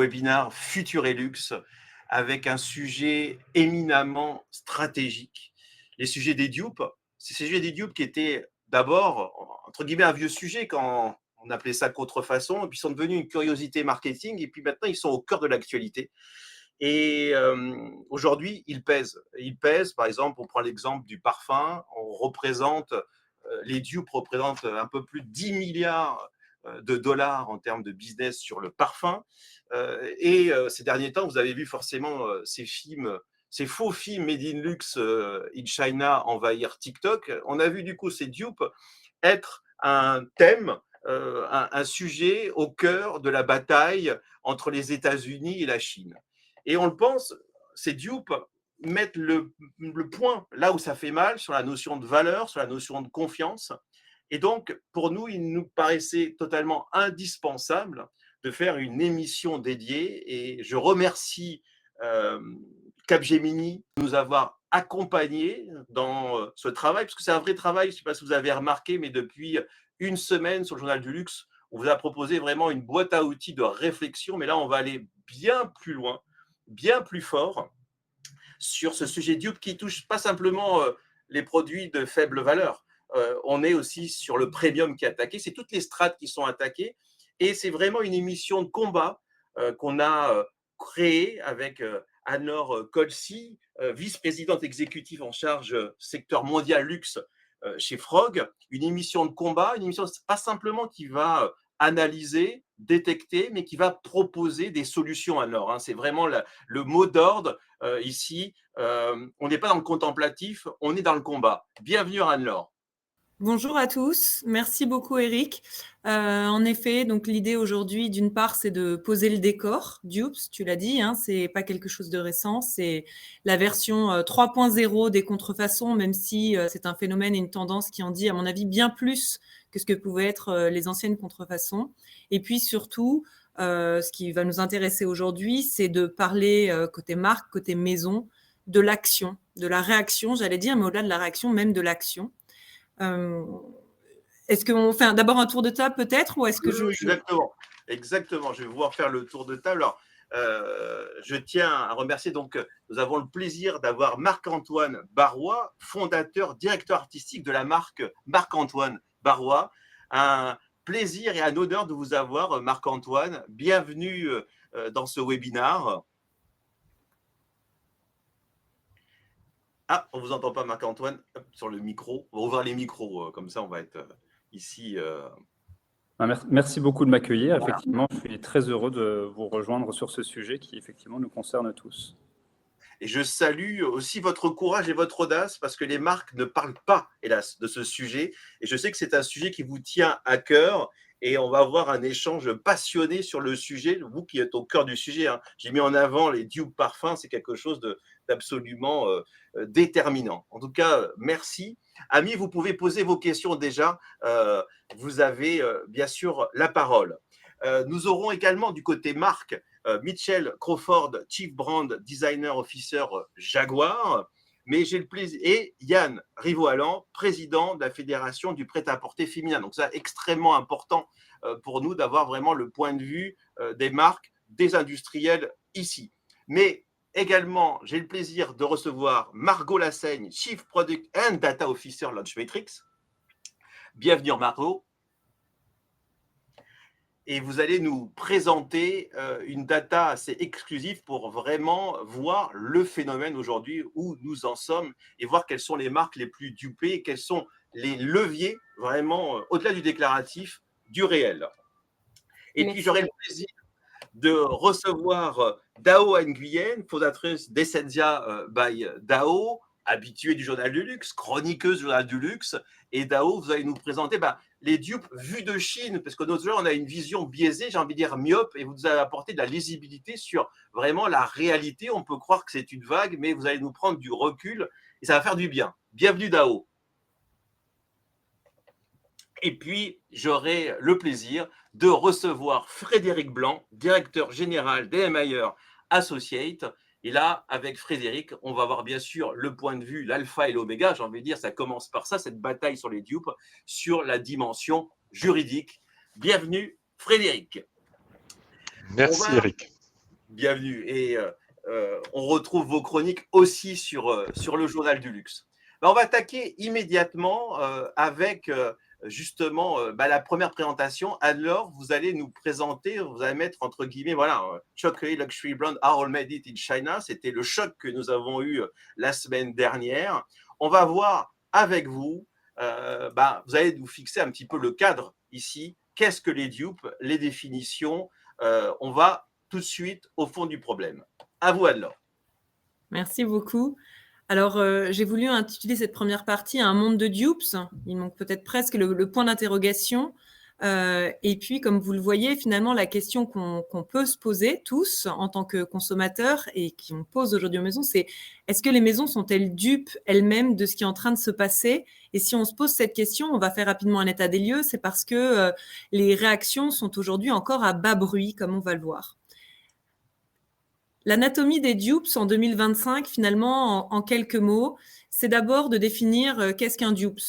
webinaire Futurelux avec un sujet éminemment stratégique. Les sujets des dupes, ces sujets des dupes qui étaient d'abord, entre guillemets, un vieux sujet quand on appelait ça contrefaçon, et puis ils sont devenus une curiosité marketing, et puis maintenant ils sont au cœur de l'actualité. Et aujourd'hui, ils pèsent. Ils pèsent, par exemple, on prend l'exemple du parfum, les dupes représentent un peu plus de 10 milliards de dollars en termes de business sur le parfum. Ces derniers temps, vous avez vu forcément ces faux films Made in Luxe in China envahir TikTok. On a vu du coup ces dupes être un thème, un sujet au cœur de la bataille entre les États-Unis et la Chine. Et on le pense, ces dupes mettent le point là où ça fait mal sur la notion de valeur, sur la notion de confiance. Et donc, pour nous, il nous paraissait totalement indispensable de faire une émission dédiée. Et je remercie euh, Capgemini de nous avoir accompagnés dans ce travail, parce que c'est un vrai travail. Je ne sais pas si vous avez remarqué, mais depuis une semaine sur le Journal du Luxe, on vous a proposé vraiment une boîte à outils de réflexion. Mais là, on va aller bien plus loin, bien plus fort sur ce sujet dupe qui touche pas simplement les produits de faible valeur. On est aussi sur le premium qui est attaqué. C'est toutes les strates qui sont attaquées. Et c'est vraiment une émission de combat qu'on a créée avec Anne-Laure Colcy, vice-présidente exécutive en charge secteur mondial luxe chez Frog. Une émission de combat, une émission pas simplement qui va analyser, détecter, mais qui va proposer des solutions à Anne-Laure. C'est vraiment le mot d'ordre ici. On n'est pas dans le contemplatif, on est dans le combat. Bienvenue Anne-Laure. Bonjour à tous, merci beaucoup Eric. En effet, donc l'idée aujourd'hui, d'une part, c'est de poser le décor. Dupes, tu l'as dit, c'est pas quelque chose de récent, c'est la version 3.0 des contrefaçons, même si c'est un phénomène et une tendance qui en dit, à mon avis, bien plus que ce que pouvaient être les anciennes contrefaçons. Et puis surtout, ce qui va nous intéresser aujourd'hui, c'est de parler côté marque, côté maison, de l'action, de la réaction, j'allais dire, mais au-delà de la réaction, même de l'action. Est-ce qu'on fait d'abord un tour de table peut-être, ou est-ce que Exactement. Je vais pouvoir faire le tour de table. Alors, je tiens à remercier. Donc, nous avons le plaisir d'avoir Marc-Antoine Barrois, fondateur, directeur artistique de la marque Marc-Antoine Barrois. Un plaisir et un honneur de vous avoir, Marc-Antoine. Bienvenue dans ce webinaire. Ah, on ne vous entend pas, Marc-Antoine, sur le micro. On va ouvrir les micros, comme ça on va être ici. Merci beaucoup de m'accueillir. Voilà. Effectivement, je suis très heureux de vous rejoindre sur ce sujet qui, effectivement, nous concerne tous. Et je salue aussi votre courage et votre audace, parce que les marques ne parlent pas, hélas, de ce sujet. Et je sais que c'est un sujet qui vous tient à cœur. Et on va avoir un échange passionné sur le sujet, vous qui êtes au cœur du sujet. J'ai mis en avant les dupes parfums, c'est quelque chose d'absolument déterminant. En tout cas, merci. Amis, vous pouvez poser vos questions déjà. Vous avez bien sûr la parole. Nous aurons également du côté marque Mitchell Crawford, Chief Brand Designer Officer Jaguar. Mais j'ai le plaisir, et Yann Rivoalan, président de la Fédération du prêt-à-porter féminin. Donc ça, extrêmement important pour nous d'avoir vraiment le point de vue des marques, des industriels ici. Mais également, j'ai le plaisir de recevoir Margot Lassaigne, Chief Product and Data Officer Launchmetrics. Bienvenue Margot. Et vous allez nous présenter une data assez exclusive pour vraiment voir le phénomène aujourd'hui, où nous en sommes, et voir quelles sont les marques les plus dupées, quels sont les leviers vraiment au-delà du déclaratif, du réel. Et puis j'aurai le plaisir de recevoir Dao Nguyen, fondatrice d'Essentia by Dao, habituée du Journal du Luxe, chroniqueuse du Journal du Luxe. Et Dao, vous allez nous présenter les dupes vues de Chine, parce que nous, on a une vision biaisée, j'ai envie de dire myope, et vous nous avez apporté de la lisibilité sur vraiment la réalité. On peut croire que c'est une vague, mais vous allez nous prendre du recul, et ça va faire du bien. Bienvenue Dao. Et puis, j'aurai le plaisir de recevoir Frédéric Blanc, directeur général d'Emayer Associates. Et là, avec Frédéric, on va voir bien sûr le point de vue, l'alpha et l'oméga. J'ai envie de dire, ça commence par ça, cette bataille sur les dupes, sur la dimension juridique. Bienvenue, Frédéric. Merci, Eric. bienvenue. Et on retrouve vos chroniques aussi sur le Journal du Luxe. On va attaquer immédiatement avec justement la première présentation. Anne-Laure, vous allez nous présenter, vous allez mettre entre guillemets, voilà, Chokri Luxury Brand All Made It in China. C'était le choc que nous avons eu la semaine dernière. On va voir avec vous, vous allez nous fixer un petit peu le cadre ici. Qu'est-ce que les dupes, les définitions? On va tout de suite au fond du problème. À vous, Anne-Laure. Merci beaucoup. Alors, j'ai voulu intituler cette première partie « Un monde de dupes ». Il manque peut-être presque le point d'interrogation. Et puis, comme vous le voyez, finalement, la question qu'on peut se poser tous en tant que consommateurs et qu'on pose aujourd'hui aux maisons, c'est est-ce que les maisons sont-elles dupes elles-mêmes de ce qui est en train de se passer? Et si on se pose cette question, on va faire rapidement un état des lieux, c'est parce que les réactions sont aujourd'hui encore à bas bruit, comme on va le voir. L'anatomie des dupes en 2025, finalement, en quelques mots, c'est d'abord de définir qu'est-ce qu'un dupes.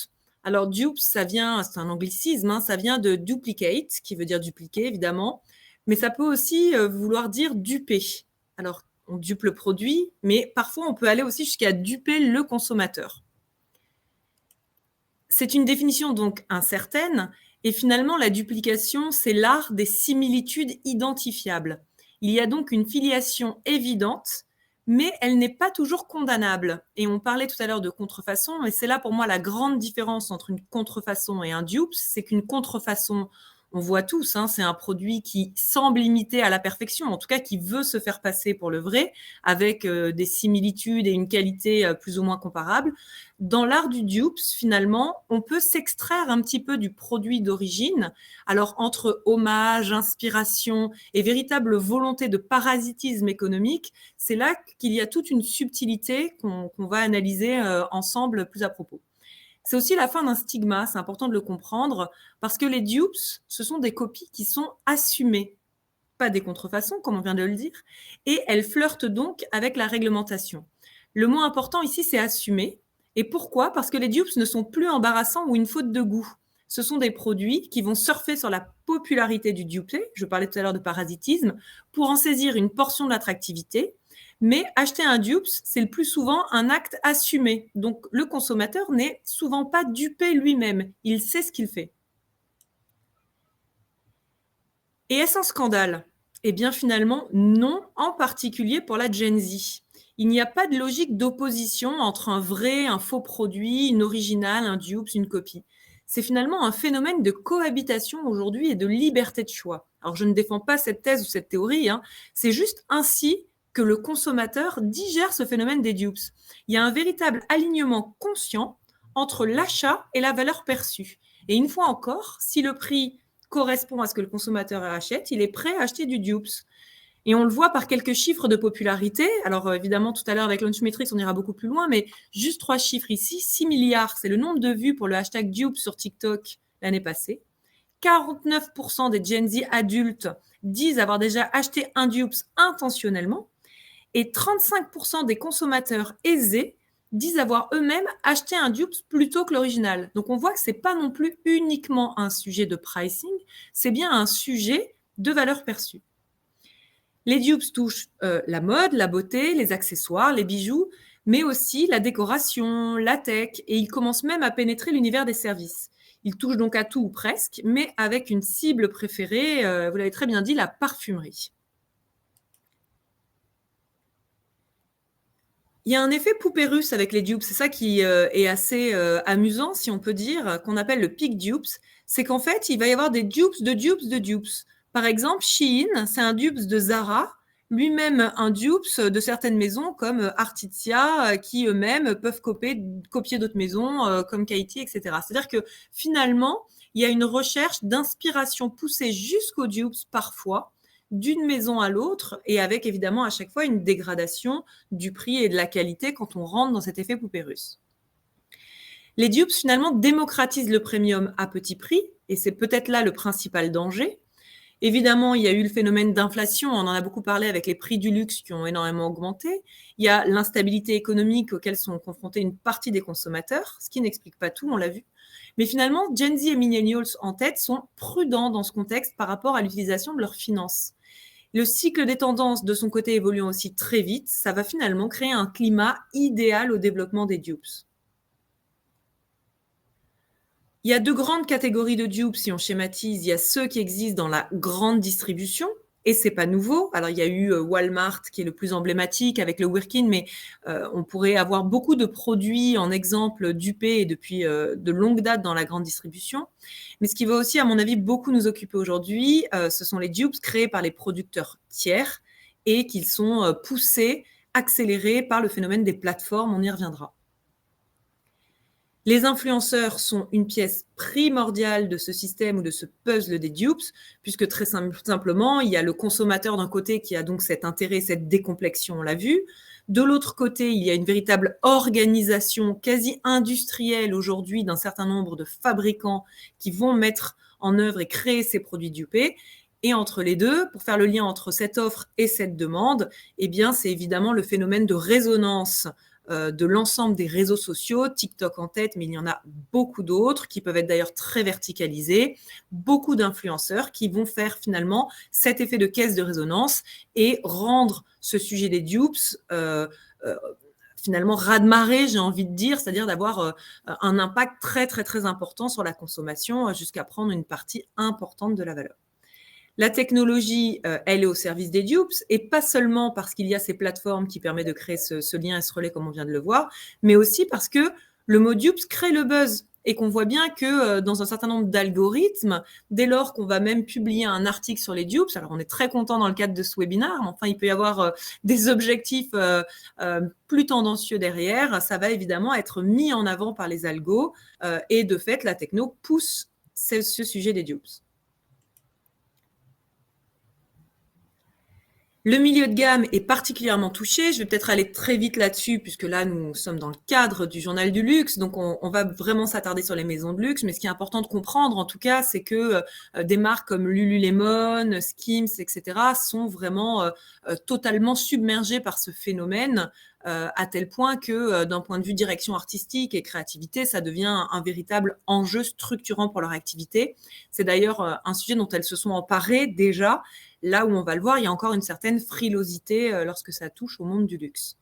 Alors, dupes, c'est un anglicisme, ça vient de duplicate, qui veut dire dupliquer, évidemment, mais ça peut aussi vouloir dire duper. Alors, on dupe le produit, mais parfois, on peut aller aussi jusqu'à duper le consommateur. C'est une définition donc incertaine, et finalement, la duplication, c'est l'art des similitudes identifiables. Il y a donc une filiation évidente, mais elle n'est pas toujours condamnable. Et on parlait tout à l'heure de contrefaçon, et c'est là pour moi la grande différence entre une contrefaçon et un dupes, c'est qu'une contrefaçon, on voit tous, c'est un produit qui semble imiter à la perfection, en tout cas qui veut se faire passer pour le vrai, avec des similitudes et une qualité plus ou moins comparable. Dans l'art du dupes, finalement, on peut s'extraire un petit peu du produit d'origine. Alors, entre hommage, inspiration et véritable volonté de parasitisme économique, c'est là qu'il y a toute une subtilité qu'on va analyser ensemble plus à propos. C'est aussi la fin d'un stigma, c'est important de le comprendre, parce que les dupes, ce sont des copies qui sont assumées, pas des contrefaçons, comme on vient de le dire, et elles flirtent donc avec la réglementation. Le mot important ici, c'est assumer. Et pourquoi? Parce que les dupes ne sont plus embarrassants ou une faute de goût. Ce sont des produits qui vont surfer sur la popularité du dupé, je parlais tout à l'heure de parasitisme, pour en saisir une portion de l'attractivité. Mais acheter un dupes, c'est le plus souvent un acte assumé. Donc, le consommateur n'est souvent pas dupé lui-même. Il sait ce qu'il fait. Et est-ce un scandale? Eh bien, finalement, non, en particulier pour la Gen Z. Il n'y a pas de logique d'opposition entre un vrai, un faux produit, une originale, un dupes, une copie. C'est finalement un phénomène de cohabitation aujourd'hui et de liberté de choix. Alors, je ne défends pas cette thèse ou cette théorie, c'est juste ainsi que le consommateur digère ce phénomène des dupes. Il y a un véritable alignement conscient entre l'achat et la valeur perçue. Et une fois encore, si le prix correspond à ce que le consommateur achète, il est prêt à acheter du dupes. Et on le voit par quelques chiffres de popularité. Alors évidemment, tout à l'heure avec Launchmetrics, on ira beaucoup plus loin, mais juste 3 chiffres ici. 6 milliards, c'est le nombre de vues pour le hashtag dupes sur TikTok l'année passée. 49% des Gen Z adultes disent avoir déjà acheté un dupes intentionnellement. Et 35% des consommateurs aisés disent avoir eux-mêmes acheté un dupes plutôt que l'original. Donc on voit que ce n'est pas non plus uniquement un sujet de pricing, c'est bien un sujet de valeur perçue. Les dupes touchent la mode, la beauté, les accessoires, les bijoux, mais aussi la décoration, la tech, et ils commencent même à pénétrer l'univers des services. Ils touchent donc à tout ou presque, mais avec une cible préférée, vous l'avez très bien dit, la parfumerie. Il y a un effet poupée russe avec les dupes, c'est ça qui est assez amusant, si on peut dire, qu'on appelle le peak dupes. C'est qu'en fait, il va y avoir des dupes de dupes de dupes. Par exemple, Shein, c'est un dupes de Zara, lui-même un dupes de certaines maisons comme Artizia, qui eux-mêmes peuvent copier d'autres maisons comme Katie, etc. C'est-à-dire que finalement, il y a une recherche d'inspiration poussée jusqu'aux dupes parfois, d'une maison à l'autre, et avec évidemment à chaque fois une dégradation du prix et de la qualité quand on rentre dans cet effet poupée russe. Les dupes finalement démocratisent le premium à petit prix, et c'est peut-être là le principal danger. Évidemment, il y a eu le phénomène d'inflation, on en a beaucoup parlé avec les prix du luxe qui ont énormément augmenté. Il y a l'instabilité économique auquel sont confrontés une partie des consommateurs, ce qui n'explique pas tout, on l'a vu. Mais finalement, Gen Z et Millennials en tête sont prudents dans ce contexte par rapport à l'utilisation de leurs finances. le cycle des tendances de son côté évoluant aussi très vite, ça va finalement créer un climat idéal au développement des dupes. Il y a 2 grandes catégories de dupes, si on schématise. Il y a ceux qui existent dans la grande distribution, et c'est pas nouveau. Alors, il y a eu Walmart qui est le plus emblématique avec le Wirkin, mais on pourrait avoir beaucoup de produits en exemple dupés depuis de longue date dans la grande distribution. Mais ce qui va aussi, à mon avis, beaucoup nous occuper aujourd'hui, ce sont les dupes créés par les producteurs tiers et qu'ils sont poussés, accélérés par le phénomène des plateformes. On y reviendra. Les influenceurs sont une pièce primordiale de ce système ou de ce puzzle des dupes, puisque très simplement, il y a le consommateur d'un côté qui a donc cet intérêt, cette décomplexion, on l'a vu. De l'autre côté, il y a une véritable organisation quasi industrielle aujourd'hui d'un certain nombre de fabricants qui vont mettre en œuvre et créer ces produits dupés. Et entre les deux, pour faire le lien entre cette offre et cette demande, eh bien, c'est évidemment le phénomène de résonance de l'ensemble des réseaux sociaux, TikTok en tête, mais il y en a beaucoup d'autres qui peuvent être d'ailleurs très verticalisés, beaucoup d'influenceurs qui vont faire finalement cet effet de caisse de résonance et rendre ce sujet des dupes finalement raz-de-marée, j'ai envie de dire, c'est-à-dire d'avoir un impact très très très important sur la consommation jusqu'à prendre une partie importante de la valeur. La technologie, elle est au service des dupes, et pas seulement parce qu'il y a ces plateformes qui permettent de créer ce lien et ce relais, comme on vient de le voir, mais aussi parce que le mot dupes crée le buzz et qu'on voit bien que dans un certain nombre d'algorithmes, dès lors qu'on va même publier un article sur les dupes, alors on est très content dans le cadre de ce webinaire, mais enfin il peut y avoir des objectifs plus tendancieux derrière, ça va évidemment être mis en avant par les algos et de fait la techno pousse ce sujet des dupes. Le milieu de gamme est particulièrement touché. Je vais peut-être aller très vite là-dessus, puisque là, nous sommes dans le cadre du journal du luxe. Donc, on va vraiment s'attarder sur les maisons de luxe. Mais ce qui est important de comprendre, en tout cas, c'est que des marques comme Lululemon, Skims, etc. sont vraiment totalement submergées par ce phénomène, à tel point que d'un point de vue direction artistique et créativité, ça devient un véritable enjeu structurant pour leur activité. C'est d'ailleurs un sujet dont elles se sont emparées déjà. Là où on va le voir, il y a encore une certaine frilosité lorsque ça touche au monde du luxe.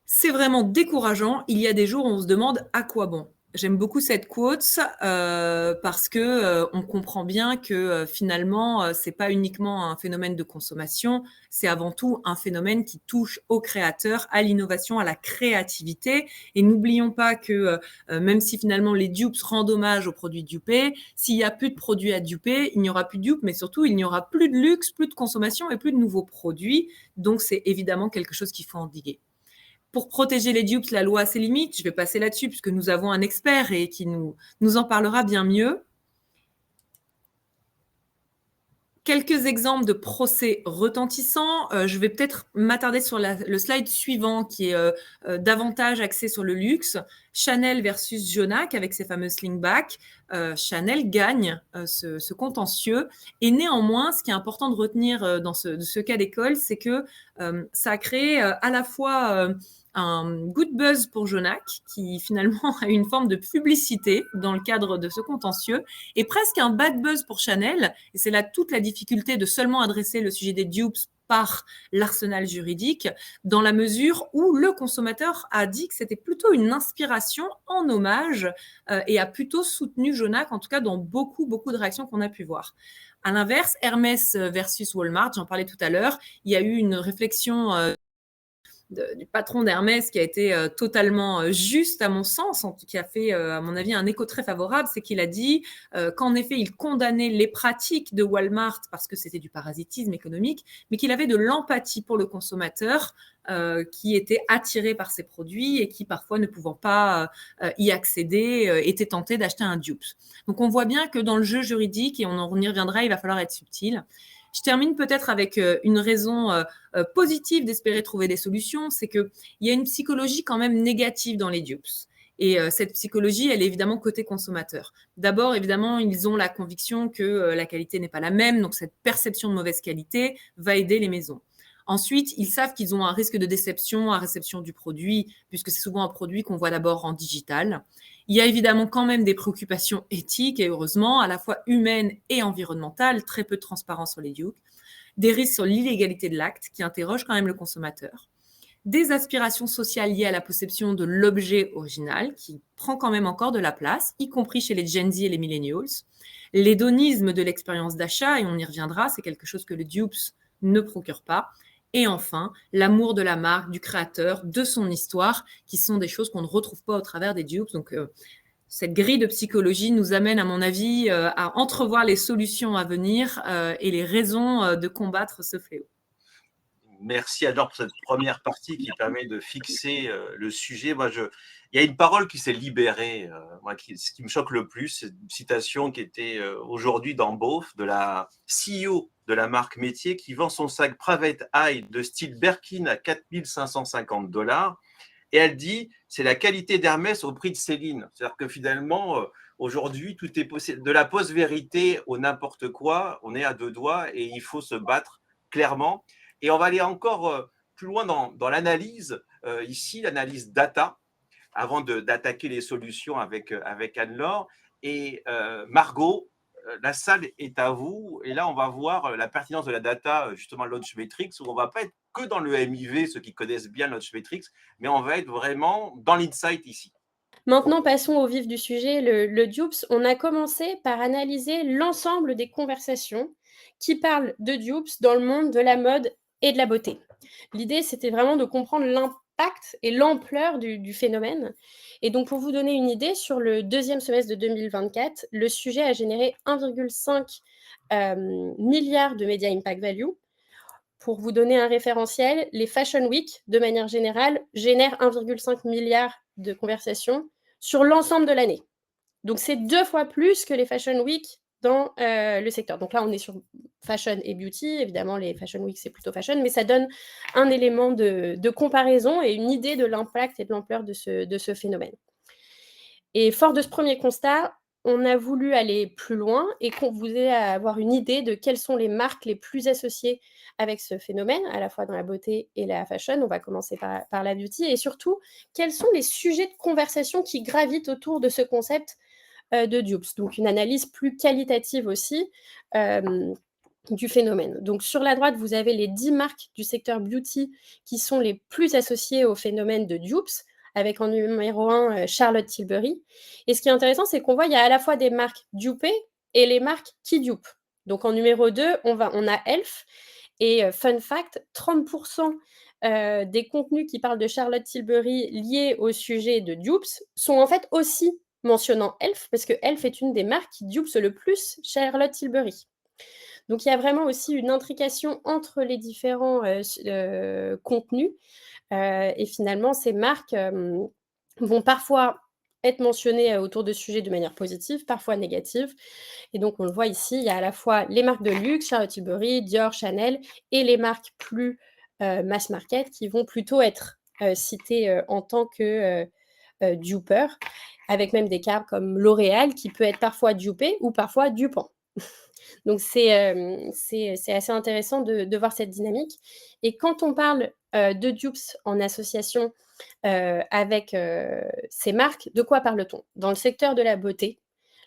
C'est vraiment décourageant. Il y a des jours où on se demande à quoi bon. J'aime beaucoup cette quote parce que on comprend bien que finalement, c'est pas uniquement un phénomène de consommation, c'est avant tout un phénomène qui touche aux créateurs, à l'innovation, à la créativité. Et n'oublions pas que même si finalement les dupes rendent hommage aux produits dupés, s'il n'y a plus de produits à duper, il n'y aura plus de dupes, mais surtout il n'y aura plus de luxe, plus de consommation et plus de nouveaux produits. Donc c'est évidemment quelque chose qu'il faut endiguer. Pour protéger les dupes, la loi a ses limites. Je vais passer là-dessus puisque nous avons un expert et qui nous en parlera bien mieux. Quelques exemples de procès retentissants. Je vais peut-être m'attarder sur le slide suivant qui est davantage axé sur le luxe. Chanel versus Jonac avec ses fameux slingbacks. Chanel gagne ce contentieux. Et néanmoins, ce qui est important de retenir dans ce cas d'école, c'est que ça a créé à la fois un good buzz pour Jonac, qui finalement a une forme de publicité dans le cadre de ce contentieux, et presque un bad buzz pour Chanel. Et c'est là toute la difficulté de seulement adresser le sujet des dupes par l'arsenal juridique, dans la mesure où le consommateur a dit que c'était plutôt une inspiration en hommage et a plutôt soutenu Jonac, en tout cas dans beaucoup de réactions qu'on a pu voir. À l'inverse, Hermès versus Walmart, j'en parlais tout à l'heure, il y a eu une réflexion du patron d'Hermès qui a été totalement juste à mon sens, qui a fait à mon avis un écho très favorable, c'est qu'il a dit qu'en effet il condamnait les pratiques de Walmart parce que c'était du parasitisme économique, mais qu'il avait de l'empathie pour le consommateur qui était attiré par ces produits et qui parfois ne pouvant pas y accéder était tenté d'acheter un dupe. Donc on voit bien que dans le jeu juridique, et on y reviendra, il va falloir être subtil. Je termine peut-être avec une raison positive d'espérer trouver des solutions, c'est qu'il y a une psychologie quand même négative dans les dupes. Et cette psychologie, elle est évidemment côté consommateur. D'abord, évidemment, ils ont la conviction que la qualité n'est pas la même, donc cette perception de mauvaise qualité va aider les maisons. Ensuite, ils savent qu'ils ont un risque de déception à réception du produit, puisque c'est souvent un produit qu'on voit d'abord en digital. Il y a évidemment quand même des préoccupations éthiques et heureusement, à la fois humaines et environnementales, très peu de transparence sur les dupes, des risques sur l'illégalité de l'acte qui interrogent quand même le consommateur, des aspirations sociales liées à la perception de l'objet original qui prend quand même encore de la place, y compris chez les Gen Z et les millennials, l'hédonisme de l'expérience d'achat, et on y reviendra, c'est quelque chose que le dupes ne procure pas, et enfin, l'amour de la marque, du créateur, de son histoire, qui sont des choses qu'on ne retrouve pas au travers des dupes. Donc, cette grille de psychologie nous amène, à mon avis, à entrevoir les solutions à venir et les raisons de combattre ce fléau. Merci Adore pour cette première partie qui permet de fixer le sujet. Il y a une parole qui s'est libérée, ce qui me choque le plus, c'est une citation qui était aujourd'hui dans Beauf, de la CEO de la marque Métier, qui vend son sac Private Eye de style Birkin à 4 550 $. Et elle dit, c'est la qualité d'Hermès au prix de Céline. C'est-à-dire que finalement, aujourd'hui, tout est possible. De la post-vérité au n'importe quoi, on est à deux doigts et il faut se battre clairement. Et on va aller encore plus loin dans l'analyse, ici, l'analyse data, avant d'attaquer les solutions avec Anne-Laure. Et Margot, la salle est à vous. Et là, on va voir la pertinence de la data, justement, Launch Metrics, où on ne va pas être que dans le MIV, ceux qui connaissent bien Launch Metrics, mais on va être vraiment dans l'insight ici. Maintenant, passons au vif du sujet, le dupes. On a commencé par analyser l'ensemble des conversations qui parlent de dupes dans le monde de la mode et de la beauté. L'idée, c'était vraiment de comprendre l'impact et l'ampleur du phénomène. Et donc, pour vous donner une idée, sur le deuxième semestre de 2024, le sujet a généré 1,5 milliard de Media Impact Value. Pour vous donner un référentiel, les Fashion Week, de manière générale, génèrent 1,5 milliard de conversations sur l'ensemble de l'année. Donc, c'est 2 fois plus que les Fashion Week dans le secteur. Donc là, on est sur fashion et beauty. Évidemment, les Fashion Week, c'est plutôt fashion, mais ça donne un élément de comparaison et une idée de l'impact et de l'ampleur de ce phénomène. Et fort de ce premier constat, on a voulu aller plus loin et qu'on vous ait à avoir une idée de quelles sont les marques les plus associées avec ce phénomène, à la fois dans la beauté et la fashion. On va commencer par la beauty. Et surtout, quels sont les sujets de conversation qui gravitent autour de ce concept de dupes. Donc, une analyse plus qualitative aussi du phénomène. Donc, sur la droite, vous avez les 10 marques du secteur beauty qui sont les plus associées au phénomène de dupes, avec en numéro 1 Charlotte Tilbury. Et ce qui est intéressant, c'est qu'on voit qu'il y a à la fois des marques dupées et les marques qui dupent. Donc, en numéro 2, on a Elf. Et fun fact, 30% des contenus qui parlent de Charlotte Tilbury liés au sujet de dupes sont en fait aussi mentionnant Elf, parce que Elf est une des marques qui dupes le plus Charlotte Tilbury. Donc, il y a vraiment aussi une intrication entre les différents contenus. Et finalement, ces marques vont parfois être mentionnées autour de sujets de manière positive, parfois négative. Et donc, on le voit ici, il y a à la fois les marques de luxe, Charlotte Tilbury, Dior, Chanel, et les marques plus mass market qui vont plutôt être citées en tant que duper, avec même des cas comme L'Oréal qui peut être parfois dupé ou parfois dupant. Donc, c'est assez intéressant de voir cette dynamique. Et quand on parle de dupes en association avec ces marques, de quoi parle-t-on? Dans le secteur de la beauté,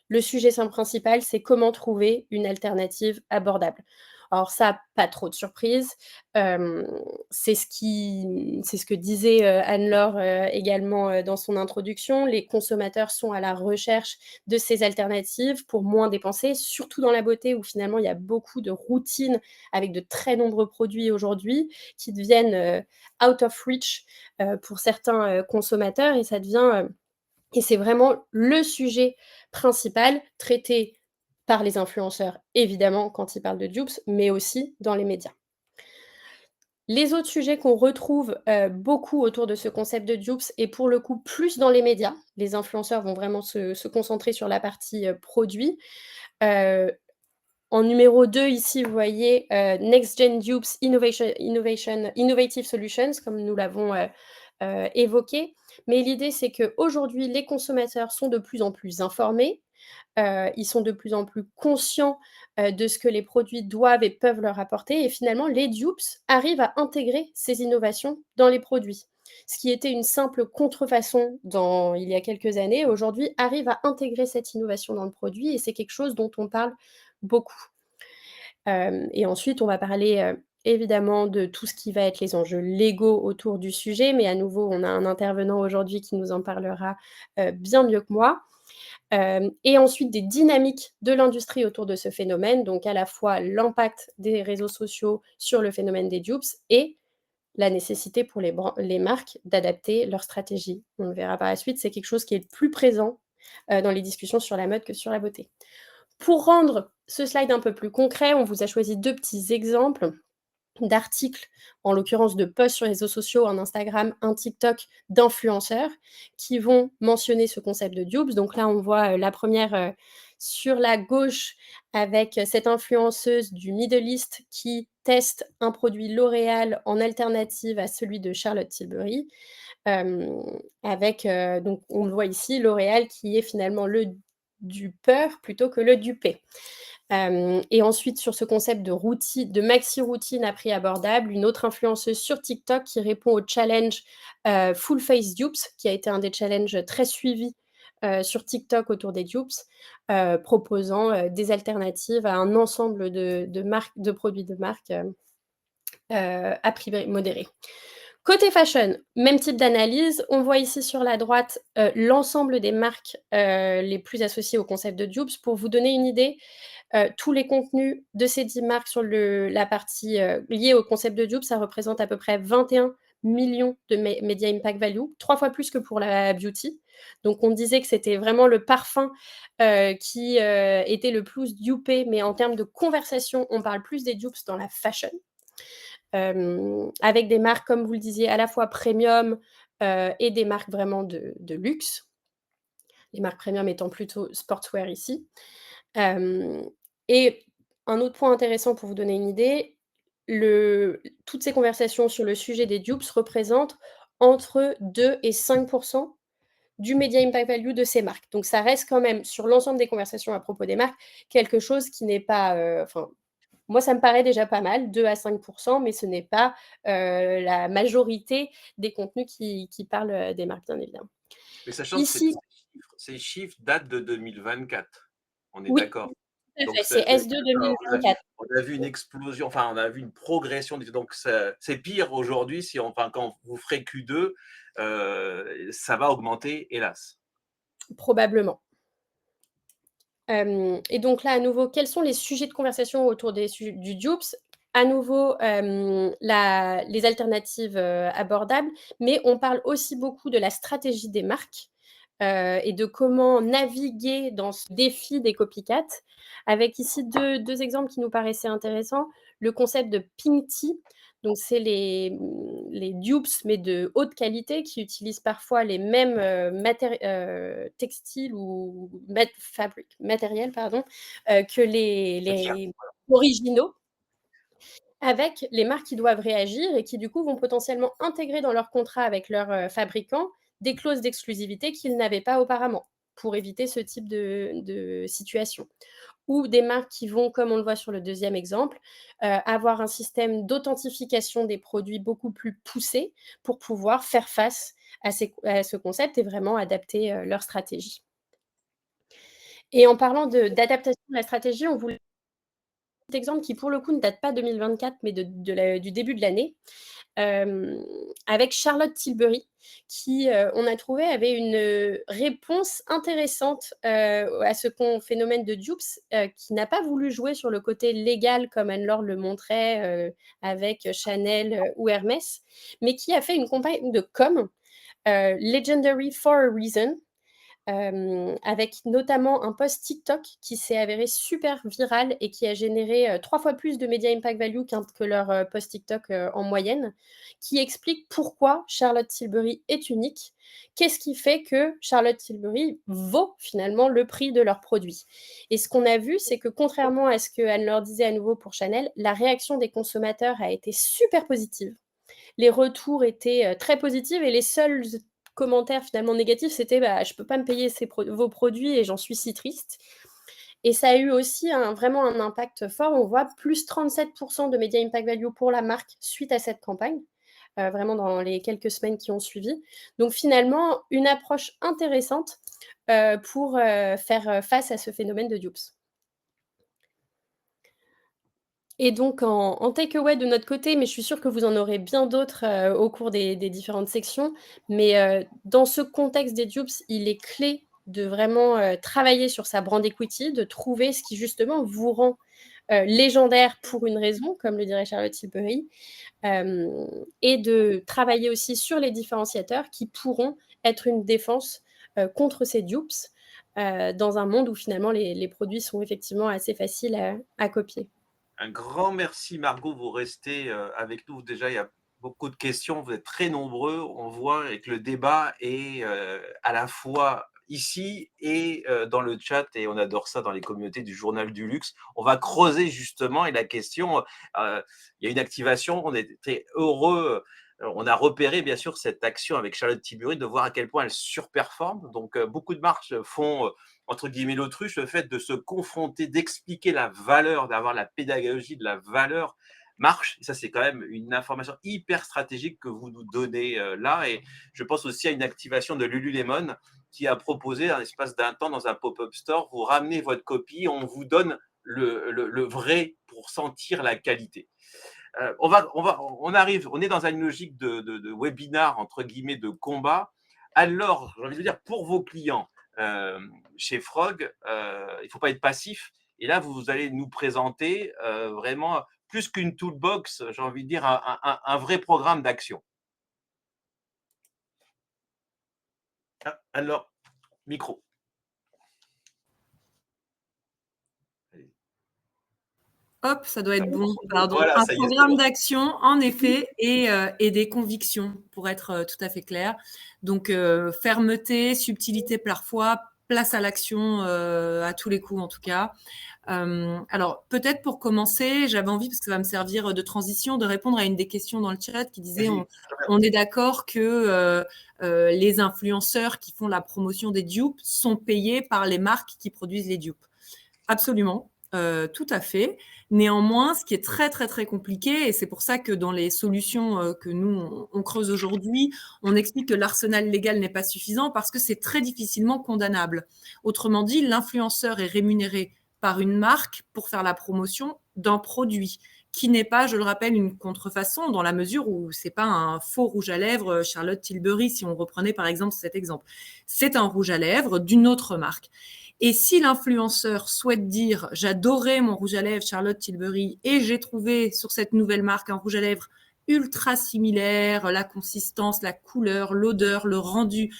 le sujet principal, c'est comment trouver une alternative abordable. Alors ça, pas trop de surprise. C'est ce que disait Anne-Laure également dans son introduction. Les consommateurs sont à la recherche de ces alternatives pour moins dépenser, surtout dans la beauté où finalement il y a beaucoup de routines avec de très nombreux produits aujourd'hui qui deviennent out of reach pour certains consommateurs et ça devient... et c'est vraiment le sujet principal traité par les influenceurs, évidemment, quand ils parlent de dupes, mais aussi dans les médias. Les autres sujets qu'on retrouve beaucoup autour de ce concept de dupes, et pour le coup, plus dans les médias, les influenceurs vont vraiment se concentrer sur la partie produit. En numéro 2, ici, vous voyez Next Gen Dupes Innovative Solutions, comme nous l'avons évoqué. Mais l'idée, c'est qu'aujourd'hui, les consommateurs sont de plus en plus informés, Ils sont de plus en plus conscients de ce que les produits doivent et peuvent leur apporter. Et finalement, les dupes arrivent à intégrer ces innovations dans les produits. Ce qui était une simple contrefaçon il y a quelques années, aujourd'hui arrive à intégrer cette innovation dans le produit et c'est quelque chose dont on parle beaucoup. Et ensuite, on va parler évidemment de tout ce qui va être les enjeux légaux autour du sujet, mais à nouveau, on a un intervenant aujourd'hui qui nous en parlera bien mieux que moi. Et ensuite, des dynamiques de l'industrie autour de ce phénomène, donc à la fois l'impact des réseaux sociaux sur le phénomène des dupes et la nécessité pour les marques d'adapter leur stratégie. On le verra par la suite, c'est quelque chose qui est plus présent dans les discussions sur la mode que sur la beauté. Pour rendre ce slide un peu plus concret, on vous a choisi 2 petits exemples d'articles, en l'occurrence de posts sur les réseaux sociaux, un Instagram, un TikTok, d'influenceurs qui vont mentionner ce concept de dupes. Donc là, on voit la première sur la gauche avec cette influenceuse du Middle East qui teste un produit L'Oréal en alternative à celui de Charlotte Tilbury. Donc on le voit ici, L'Oréal qui est finalement le dupeur plutôt que le dupé. Et ensuite, sur ce concept de maxi-routine à prix abordable, une autre influenceuse sur TikTok qui répond au challenge Full Face Dupes, qui a été un des challenges très suivis sur TikTok autour des dupes, proposant des alternatives à un ensemble de produits de marque à prix modéré. Côté fashion, même type d'analyse. On voit ici sur la droite l'ensemble des marques les plus associées au concept de dupes. Pour vous donner une idée, tous les contenus de ces 10 marques sur la partie liée au concept de dupes, ça représente à peu près 21 millions de Media Impact Value, 3 fois plus que pour la beauty. Donc on disait que c'était vraiment le parfum qui était le plus dupé, mais en termes de conversation, on parle plus des dupes dans la fashion. Avec des marques, comme vous le disiez, à la fois premium et des marques vraiment de luxe. Les marques premium étant plutôt sportswear ici. Et un autre point intéressant pour vous donner une idée, toutes ces conversations sur le sujet des dupes représentent entre 2 et 5% du Media Impact Value de ces marques. Donc ça reste quand même, sur l'ensemble des conversations à propos des marques, quelque chose qui n'est pas... moi, ça me paraît déjà pas mal, 2 à 5%, mais ce n'est pas la majorité des contenus qui parlent des marques, bien évidemment. Mais sachant Ici, que ces chiffres datent de 2024, on est oui, d'accord. tout à Donc fait, c'est S2 2024. on a vu une explosion, enfin on a vu une progression. Donc c'est pire aujourd'hui quand vous ferez Q2, ça va augmenter, hélas. Probablement. Et donc là, à nouveau, quels sont les sujets de conversation autour du dupes? À nouveau, les alternatives abordables, mais on parle aussi beaucoup de la stratégie des marques et de comment naviguer dans ce défi des copycats, avec ici deux exemples qui nous paraissaient intéressants. Le concept de Pink Tea, donc c'est les dupes, mais de haute qualité, qui utilisent parfois les mêmes textiles ou matériels que les originaux, avec les marques qui doivent réagir et qui, du coup, vont potentiellement intégrer dans leur contrat avec leurs fabricants des clauses d'exclusivité qu'ils n'avaient pas auparavant, pour éviter ce type de situation. Ou des marques qui vont, comme on le voit sur le deuxième exemple, avoir un système d'authentification des produits beaucoup plus poussé pour pouvoir faire face à ce concept et vraiment adapter leur stratégie. Et en parlant d'adaptation de la stratégie, on voulait un petit exemple qui, pour le coup, ne date pas de 2024, mais du début de l'année, avec Charlotte Tilbury, qui, on a trouvé, avait une réponse intéressante à ce phénomène de dupes, qui n'a pas voulu jouer sur le côté légal comme Anne-Laure le montrait avec Chanel ou Hermès, mais qui a fait une campagne de com, Legendary for a Reason, avec notamment un post TikTok qui s'est avéré super viral et qui a généré 3 fois plus de Media Impact Value que leur post TikTok en moyenne, qui explique pourquoi Charlotte Tilbury est unique. Qu'est-ce qui fait que Charlotte Tilbury vaut finalement le prix de leurs produits? Et ce qu'on a vu, c'est que contrairement à ce que Anne-Laure disait à nouveau pour Chanel, la réaction des consommateurs a été super positive. Les retours étaient très positifs et les seuls commentaires finalement négatifs, c'était « je peux pas me payer vos produits et j'en suis si triste ». Et ça a eu aussi vraiment un impact fort. On voit plus 37% de Media Impact Value pour la marque suite à cette campagne, vraiment dans les quelques semaines qui ont suivi. Donc finalement, une approche intéressante pour faire face à ce phénomène de dupes. Et donc en takeaway de notre côté, mais je suis sûre que vous en aurez bien d'autres au cours des différentes sections, mais dans ce contexte des dupes, il est clé de vraiment travailler sur sa brand equity, de trouver ce qui justement vous rend légendaire pour une raison, comme le dirait Charlotte Tilbury, et de travailler aussi sur les différenciateurs qui pourront être une défense contre ces dupes dans un monde où finalement les produits sont effectivement assez faciles à copier. Un grand merci, Margot. Vous restez avec nous. Déjà, il y a beaucoup de questions. Vous êtes très nombreux. On voit que le débat est à la fois ici et dans le chat. Et on adore ça dans les communautés du Journal du Luxe. On va creuser justement. Et la question, il y a une activation. On était heureux. On a repéré, bien sûr, cette action avec Charlotte Tilbury, de voir à quel point elle surperforme. Donc, beaucoup de marques font entre guillemets l'autruche, le fait de se confronter, d'expliquer la valeur, d'avoir la pédagogie de la valeur marche. Et ça, c'est quand même une information hyper stratégique que vous nous donnez là. Et je pense aussi à une activation de Lululemon qui a proposé, en l'espace d'un temps, dans un pop-up store, vous ramenez votre copie, on vous donne le vrai pour sentir la qualité. On arrive, on est dans une logique de webinar, entre guillemets, de combat. Alors, j'ai envie de dire, pour vos clients, chez Frog, il ne faut pas être passif. Et là, vous allez nous présenter vraiment, plus qu'une toolbox, j'ai envie de dire, un vrai programme d'action. Alors, micro. Hop, ça doit être bon. Pardon. Voilà, un ça y est, programme bon. d'action, en effet, et des convictions, pour être tout à fait clair. Donc, fermeté, subtilité parfois, place à l'action à tous les coups, en tout cas. Alors, peut-être pour commencer, j'avais envie, parce que ça va me servir de transition, de répondre à une des questions dans le chat qui disait on est d'accord que les influenceurs qui font la promotion des dupes sont payés par les marques qui produisent les dupes. Absolument. Tout à fait. Néanmoins, ce qui est très, très, très compliqué, et c'est pour ça que dans les solutions que nous, on creuse aujourd'hui, on explique que l'arsenal légal n'est pas suffisant parce que c'est très difficilement condamnable. Autrement dit, l'influenceur est rémunéré par une marque pour faire la promotion d'un produit qui n'est pas, je le rappelle, une contrefaçon dans la mesure où c'est pas un faux rouge à lèvres Charlotte Tilbury, si on reprenait par exemple cet exemple. C'est un rouge à lèvres d'une autre marque. Et si l'influenceur souhaite dire « j'adorais mon rouge à lèvres Charlotte Tilbury et j'ai trouvé sur cette nouvelle marque un rouge à lèvres ultra similaire, la consistance, la couleur, l'odeur, le rendu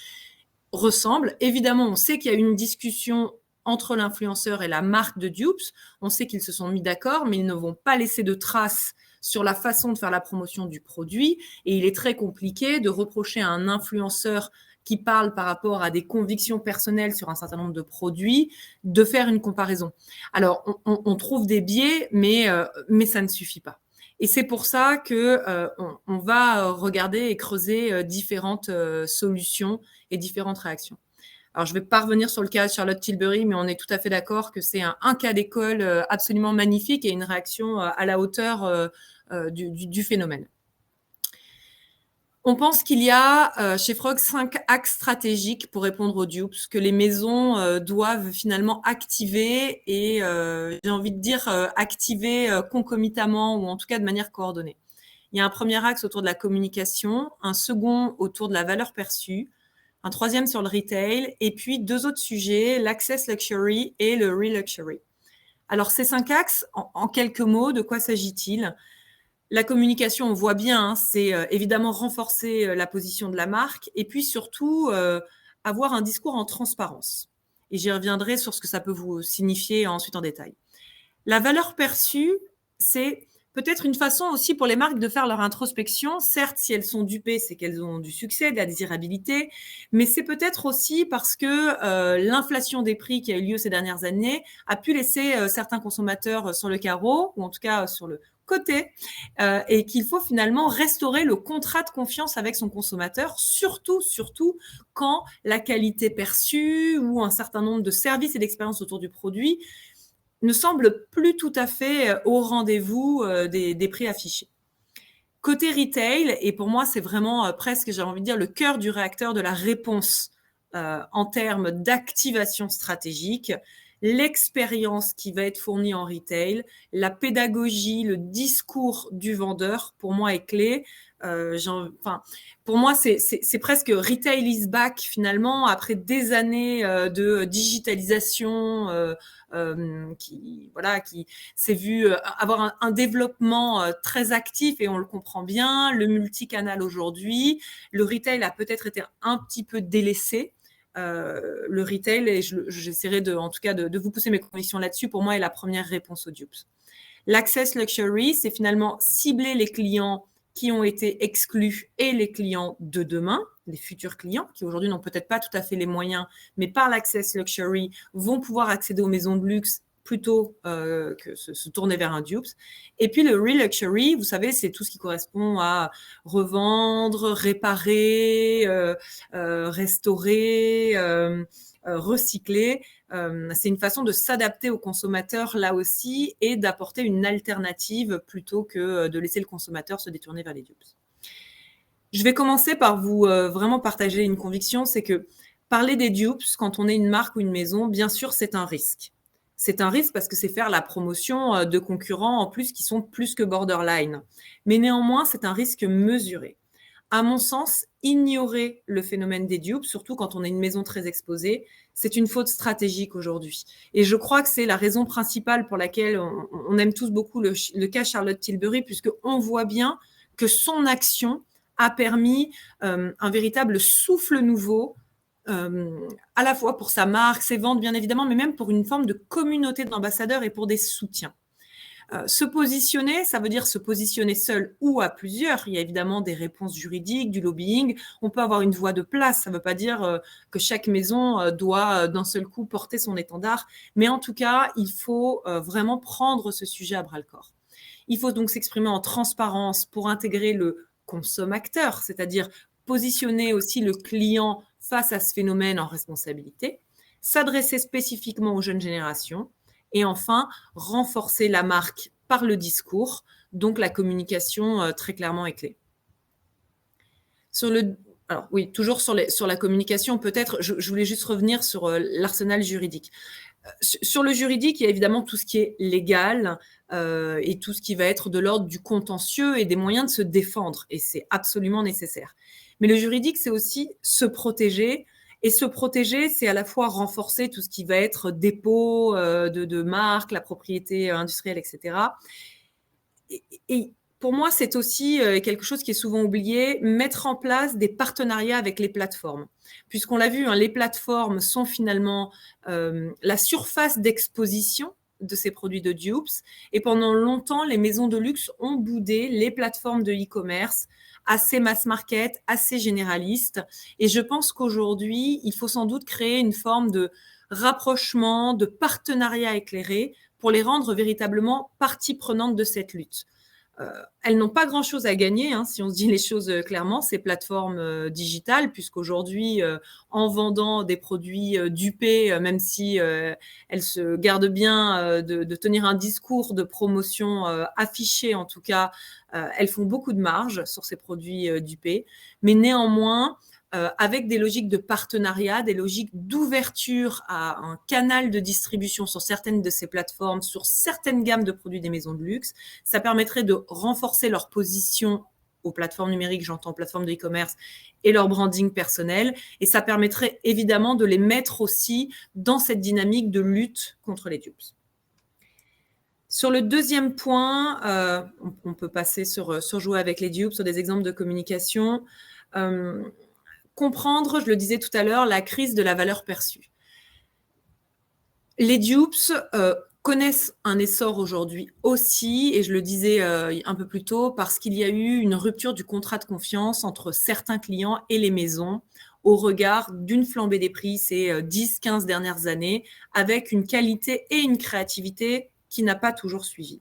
ressemble », évidemment, on sait qu'il y a une discussion entre l'influenceur et la marque de dupes, on sait qu'ils se sont mis d'accord, mais ils ne vont pas laisser de traces sur la façon de faire la promotion du produit, et il est très compliqué de reprocher à un influenceur qui parle par rapport à des convictions personnelles sur un certain nombre de produits, de faire une comparaison. Alors, on trouve des biais, mais ça ne suffit pas. Et c'est pour ça que on va regarder et creuser différentes solutions et différentes réactions. Alors, je ne vais pas revenir sur le cas de Charlotte Tilbury, mais on est tout à fait d'accord que c'est un cas d'école absolument magnifique et une réaction à la hauteur du phénomène. On pense qu'il y a chez Frog 5 axes stratégiques pour répondre aux dupes que les maisons doivent finalement activer et, j'ai envie de dire, activer concomitamment ou en tout cas de manière coordonnée. Il y a un premier axe autour de la communication, un second autour de la valeur perçue, un troisième sur le retail et puis 2 autres sujets, l'access luxury et le re-luxury. Alors, ces 5 axes, en quelques mots, de quoi s'agit-il ? La communication, on voit bien, c'est évidemment renforcer la position de la marque et puis surtout avoir un discours en transparence. Et j'y reviendrai sur ce que ça peut vous signifier ensuite en détail. La valeur perçue, c'est peut-être une façon aussi pour les marques de faire leur introspection. Certes, si elles sont dupées, c'est qu'elles ont du succès, de la désirabilité, mais c'est peut-être aussi parce que l'inflation des prix qui a eu lieu ces dernières années a pu laisser certains consommateurs sur le carreau, ou en tout cas sur le côté, et qu'il faut finalement restaurer le contrat de confiance avec son consommateur, surtout quand la qualité perçue ou un certain nombre de services et d'expériences autour du produit ne semblent plus tout à fait au rendez-vous des prix affichés. Côté retail, et pour moi c'est vraiment presque, j'ai envie de dire, le cœur du réacteur de la réponse en termes d'activation stratégique, l'expérience qui va être fournie en retail, la pédagogie, le discours du vendeur, pour moi, est clé. Pour moi, c'est presque retail is back, finalement, après des années de digitalisation qui s'est vu avoir un développement très actif, et on le comprend bien, le multicanal aujourd'hui. Le retail a peut-être été un petit peu délaissé. Le retail, et j'essaierai en tout cas de vous pousser mes convictions là-dessus, pour moi est la première réponse aux dupes. L'Access Luxury, c'est finalement cibler les clients qui ont été exclus et les clients de demain, les futurs clients qui aujourd'hui n'ont peut-être pas tout à fait les moyens, mais par l'Access Luxury vont pouvoir accéder aux maisons de luxe plutôt que se tourner vers un dupes. Et puis le Reluxury, vous savez, c'est tout ce qui correspond à revendre, réparer, restaurer, recycler. C'est une façon de s'adapter au consommateur là aussi et d'apporter une alternative plutôt que de laisser le consommateur se détourner vers les dupes. Je vais commencer par vous vraiment partager une conviction, c'est que parler des dupes quand on est une marque ou une maison, bien sûr, c'est un risque. C'est un risque parce que c'est faire la promotion de concurrents en plus qui sont plus que borderline. Mais néanmoins, c'est un risque mesuré. À mon sens, ignorer le phénomène des dupes, surtout quand on est une maison très exposée, c'est une faute stratégique aujourd'hui. Et je crois que c'est la raison principale pour laquelle on aime tous beaucoup le cas Charlotte Tilbury, puisqu'on voit bien que son action a permis un véritable souffle nouveau, à la fois pour sa marque, ses ventes bien évidemment, mais même pour une forme de communauté d'ambassadeurs et pour des soutiens. Se positionner, ça veut dire se positionner seul ou à plusieurs. Il y a évidemment des réponses juridiques, du lobbying. On peut avoir une voix de place. Ça ne veut pas dire que chaque maison doit d'un seul coup porter son étendard. Mais en tout cas, il faut vraiment prendre ce sujet à bras-le-corps. Il faut donc s'exprimer en transparence pour intégrer le consommateur, c'est-à-dire positionner aussi le client face à ce phénomène en responsabilité, s'adresser spécifiquement aux jeunes générations, et enfin, renforcer la marque par le discours, donc la communication très clairement est clé. Alors oui, toujours sur la communication, peut-être, je voulais juste revenir sur l'arsenal juridique. Sur le juridique, il y a évidemment tout ce qui est légal et tout ce qui va être de l'ordre du contentieux et des moyens de se défendre, et c'est absolument nécessaire. Mais le juridique, c'est aussi se protéger. Et se protéger, c'est à la fois renforcer tout ce qui va être dépôt de marques, la propriété industrielle, etc. Et pour moi, c'est aussi quelque chose qui est souvent oublié, mettre en place des partenariats avec les plateformes. Puisqu'on l'a vu, les plateformes sont finalement la surface d'exposition de ces produits de dupes. Et pendant longtemps, les maisons de luxe ont boudé les plateformes de e-commerce assez mass market, assez généraliste. Et je pense qu'aujourd'hui, il faut sans doute créer une forme de rapprochement, de partenariat éclairé pour les rendre véritablement partie prenante de cette lutte. Elles n'ont pas grand-chose à gagner, si on se dit les choses clairement, ces plateformes digitales, puisqu'aujourd'hui, en vendant des produits dupés, même si elles se gardent bien de tenir un discours de promotion affiché, en tout cas, elles font beaucoup de marge sur ces produits dupés. Mais néanmoins, avec des logiques de partenariat, des logiques d'ouverture à un canal de distribution sur certaines de ces plateformes, sur certaines gammes de produits des maisons de luxe, ça permettrait de renforcer leur position aux plateformes numériques, j'entends plateformes de e-commerce, et leur branding personnel, et ça permettrait évidemment de les mettre aussi dans cette dynamique de lutte contre les dupes. Sur le deuxième point, on peut passer sur jouer avec les dupes, sur des exemples de communication. Comprendre, je le disais tout à l'heure, la crise de la valeur perçue. Les dupes connaissent un essor aujourd'hui aussi, et je le disais un peu plus tôt, parce qu'il y a eu une rupture du contrat de confiance entre certains clients et les maisons au regard d'une flambée des prix ces 10-15 dernières années, avec une qualité et une créativité qui n'a pas toujours suivi.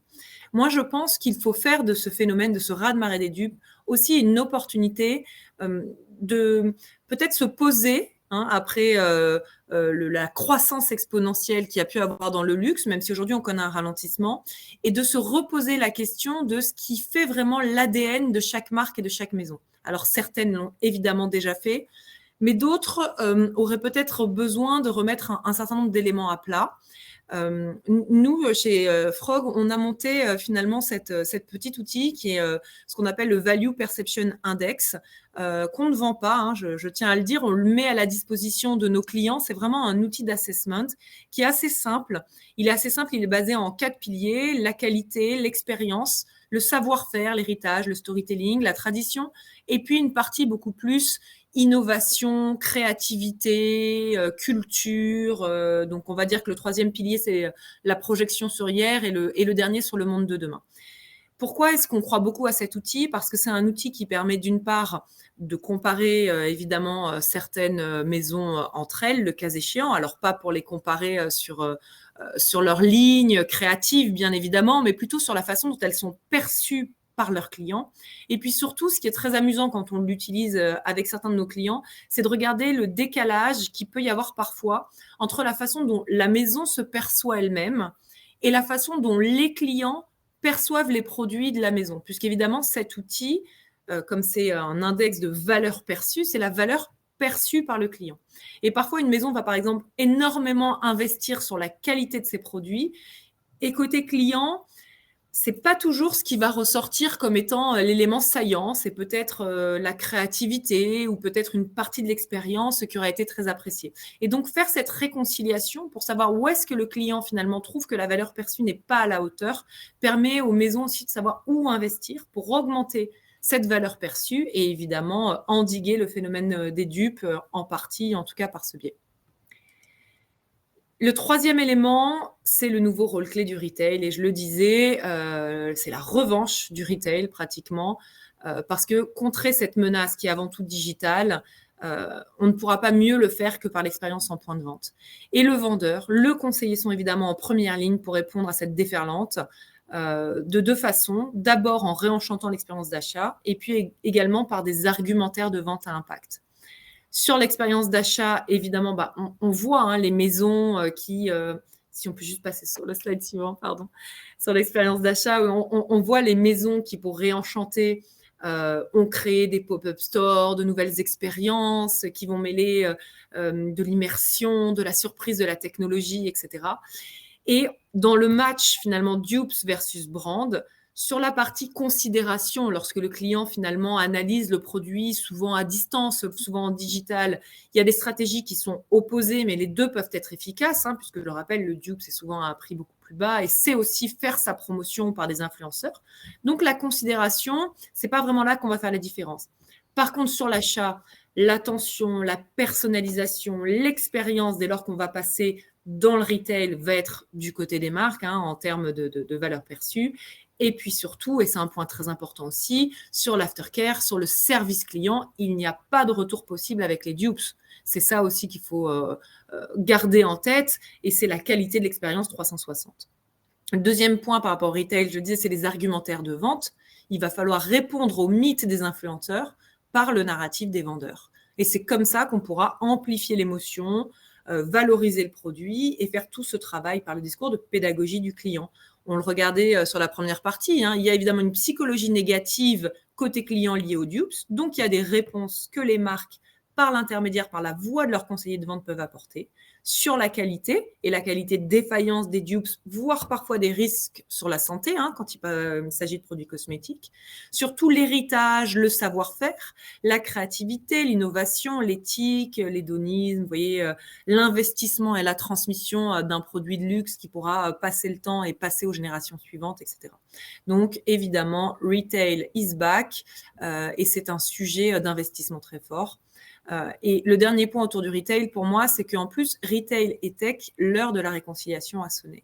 Moi, je pense qu'il faut faire de ce phénomène, de ce raz-de-marée des dupes, aussi une opportunité de peut-être se poser après la croissance exponentielle qu'il y a pu avoir dans le luxe, même si aujourd'hui on connaît un ralentissement, et de se reposer la question de ce qui fait vraiment l'ADN de chaque marque et de chaque maison. Alors certaines l'ont évidemment déjà fait, mais d'autres auraient peut-être besoin de remettre un certain nombre d'éléments à plat. Nous, chez Frog, on a monté finalement cette petit outil qui est ce qu'on appelle le Value Perception Index, qu'on ne vend pas, je tiens à le dire, on le met à la disposition de nos clients. C'est vraiment un outil d'assessment qui est assez simple. Il est basé en 4 piliers: la qualité, l'expérience, le savoir-faire, l'héritage, le storytelling, la tradition, et puis une partie beaucoup plus innovation, créativité, culture. Donc, on va dire que le 3e pilier, c'est la projection sur hier, et le dernier sur le monde de demain. Pourquoi est-ce qu'on croit beaucoup à cet outil? Parce que c'est un outil qui permet d'une part de comparer évidemment certaines maisons entre elles, le cas échéant. Alors, pas pour les comparer sur leur ligne créative, bien évidemment, mais plutôt sur la façon dont elles sont perçues par leurs clients. Et puis surtout, ce qui est très amusant quand on l'utilise avec certains de nos clients, c'est de regarder le décalage qu'il peut y avoir parfois entre la façon dont la maison se perçoit elle-même et la façon dont les clients perçoivent les produits de la maison. Puisqu'évidemment, cet outil, comme c'est un index de valeur perçue, c'est la valeur perçue par le client. Et parfois, une maison va par exemple énormément investir sur la qualité de ses produits, et côté client, c'est pas toujours ce qui va ressortir comme étant l'élément saillant. C'est peut-être la créativité ou peut-être une partie de l'expérience qui aurait été très appréciée. Et donc, faire cette réconciliation pour savoir où est-ce que le client finalement trouve que la valeur perçue n'est pas à la hauteur permet aux maisons aussi de savoir où investir pour augmenter cette valeur perçue et évidemment endiguer le phénomène des dupes en partie, en tout cas par ce biais. Le 3e élément, c'est le nouveau rôle clé du retail. Et je le disais, c'est la revanche du retail pratiquement, parce que contrer cette menace qui est avant tout digitale, on ne pourra pas mieux le faire que par l'expérience en point de vente. Et le vendeur, le conseiller sont évidemment en première ligne pour répondre à cette déferlante de 2 façons. D'abord en réenchantant l'expérience d'achat et puis également par des argumentaires de vente à impact. Sur l'expérience d'achat, évidemment, on voit les maisons qui, si on peut juste passer sur le slide suivant, pardon, sur l'expérience d'achat, on voit les maisons qui, pour réenchanter, ont créé des pop-up stores, de nouvelles expériences qui vont mêler de l'immersion, de la surprise, de la technologie, etc. Et dans le match, finalement, dupes versus brand, sur la partie considération, lorsque le client finalement analyse le produit, souvent à distance, souvent en digital, il y a des stratégies qui sont opposées, mais les deux peuvent être efficaces, puisque je le rappelle, le dupe, c'est souvent à un prix beaucoup plus bas et c'est aussi faire sa promotion par des influenceurs. Donc la considération, c'est pas vraiment là qu'on va faire la différence. Par contre, sur l'achat, l'attention, la personnalisation, l'expérience, dès lors qu'on va passer dans le retail, va être du côté des marques en termes de valeur perçue. Et puis surtout, et c'est un point très important aussi, sur l'aftercare, sur le service client, il n'y a pas de retour possible avec les dupes. C'est ça aussi qu'il faut garder en tête et c'est la qualité de l'expérience 360. Le 2e point par rapport au retail, je disais, c'est les argumentaires de vente. Il va falloir répondre aux mythes des influenceurs par le narratif des vendeurs. Et c'est comme ça qu'on pourra amplifier l'émotion, valoriser le produit et faire tout ce travail par le discours de pédagogie du client. On le regardait sur la première partie, il y a évidemment une psychologie négative côté client liée aux dupes, donc il y a des réponses que les marques, par l'intermédiaire, par la voix de leurs conseillers de vente, peuvent apporter sur la qualité et la qualité de défaillance des dupes, voire parfois des risques sur la santé quand il s'agit de produits cosmétiques, surtout l'héritage, le savoir-faire, la créativité, l'innovation, l'éthique, l'hédonisme, vous voyez, l'investissement et la transmission d'un produit de luxe qui pourra passer le temps et passer aux générations suivantes, etc. Donc, évidemment, retail is back et c'est un sujet d'investissement très fort. Et le dernier point autour du retail, pour moi, c'est qu'en plus, retail et tech, l'heure de la réconciliation a sonné.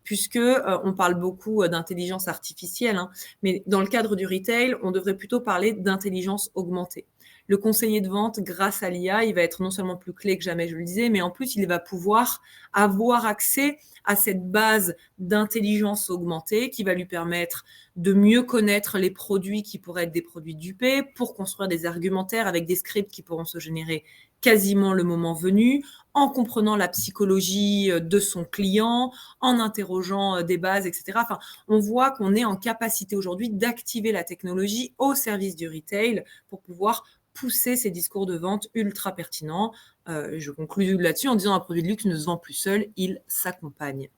puisque on parle beaucoup d'intelligence artificielle, hein, mais dans le cadre du retail, on devrait plutôt parler d'intelligence augmentée. Le conseiller de vente, grâce à l'IA, il va être non seulement plus clé que jamais, je le disais, mais en plus, il va pouvoir avoir accès à cette base d'intelligence augmentée qui va lui permettre de mieux connaître les produits qui pourraient être des produits dupés pour construire des argumentaires avec des scripts qui pourront se générer quasiment le moment venu, en comprenant la psychologie de son client, en interrogeant des bases, etc. Enfin, on voit qu'on est en capacité aujourd'hui d'activer la technologie au service du retail pour pouvoir pousser ces discours de vente ultra pertinents. Je conclue là-dessus en disant un produit de luxe ne se vend plus seul, il s'accompagne.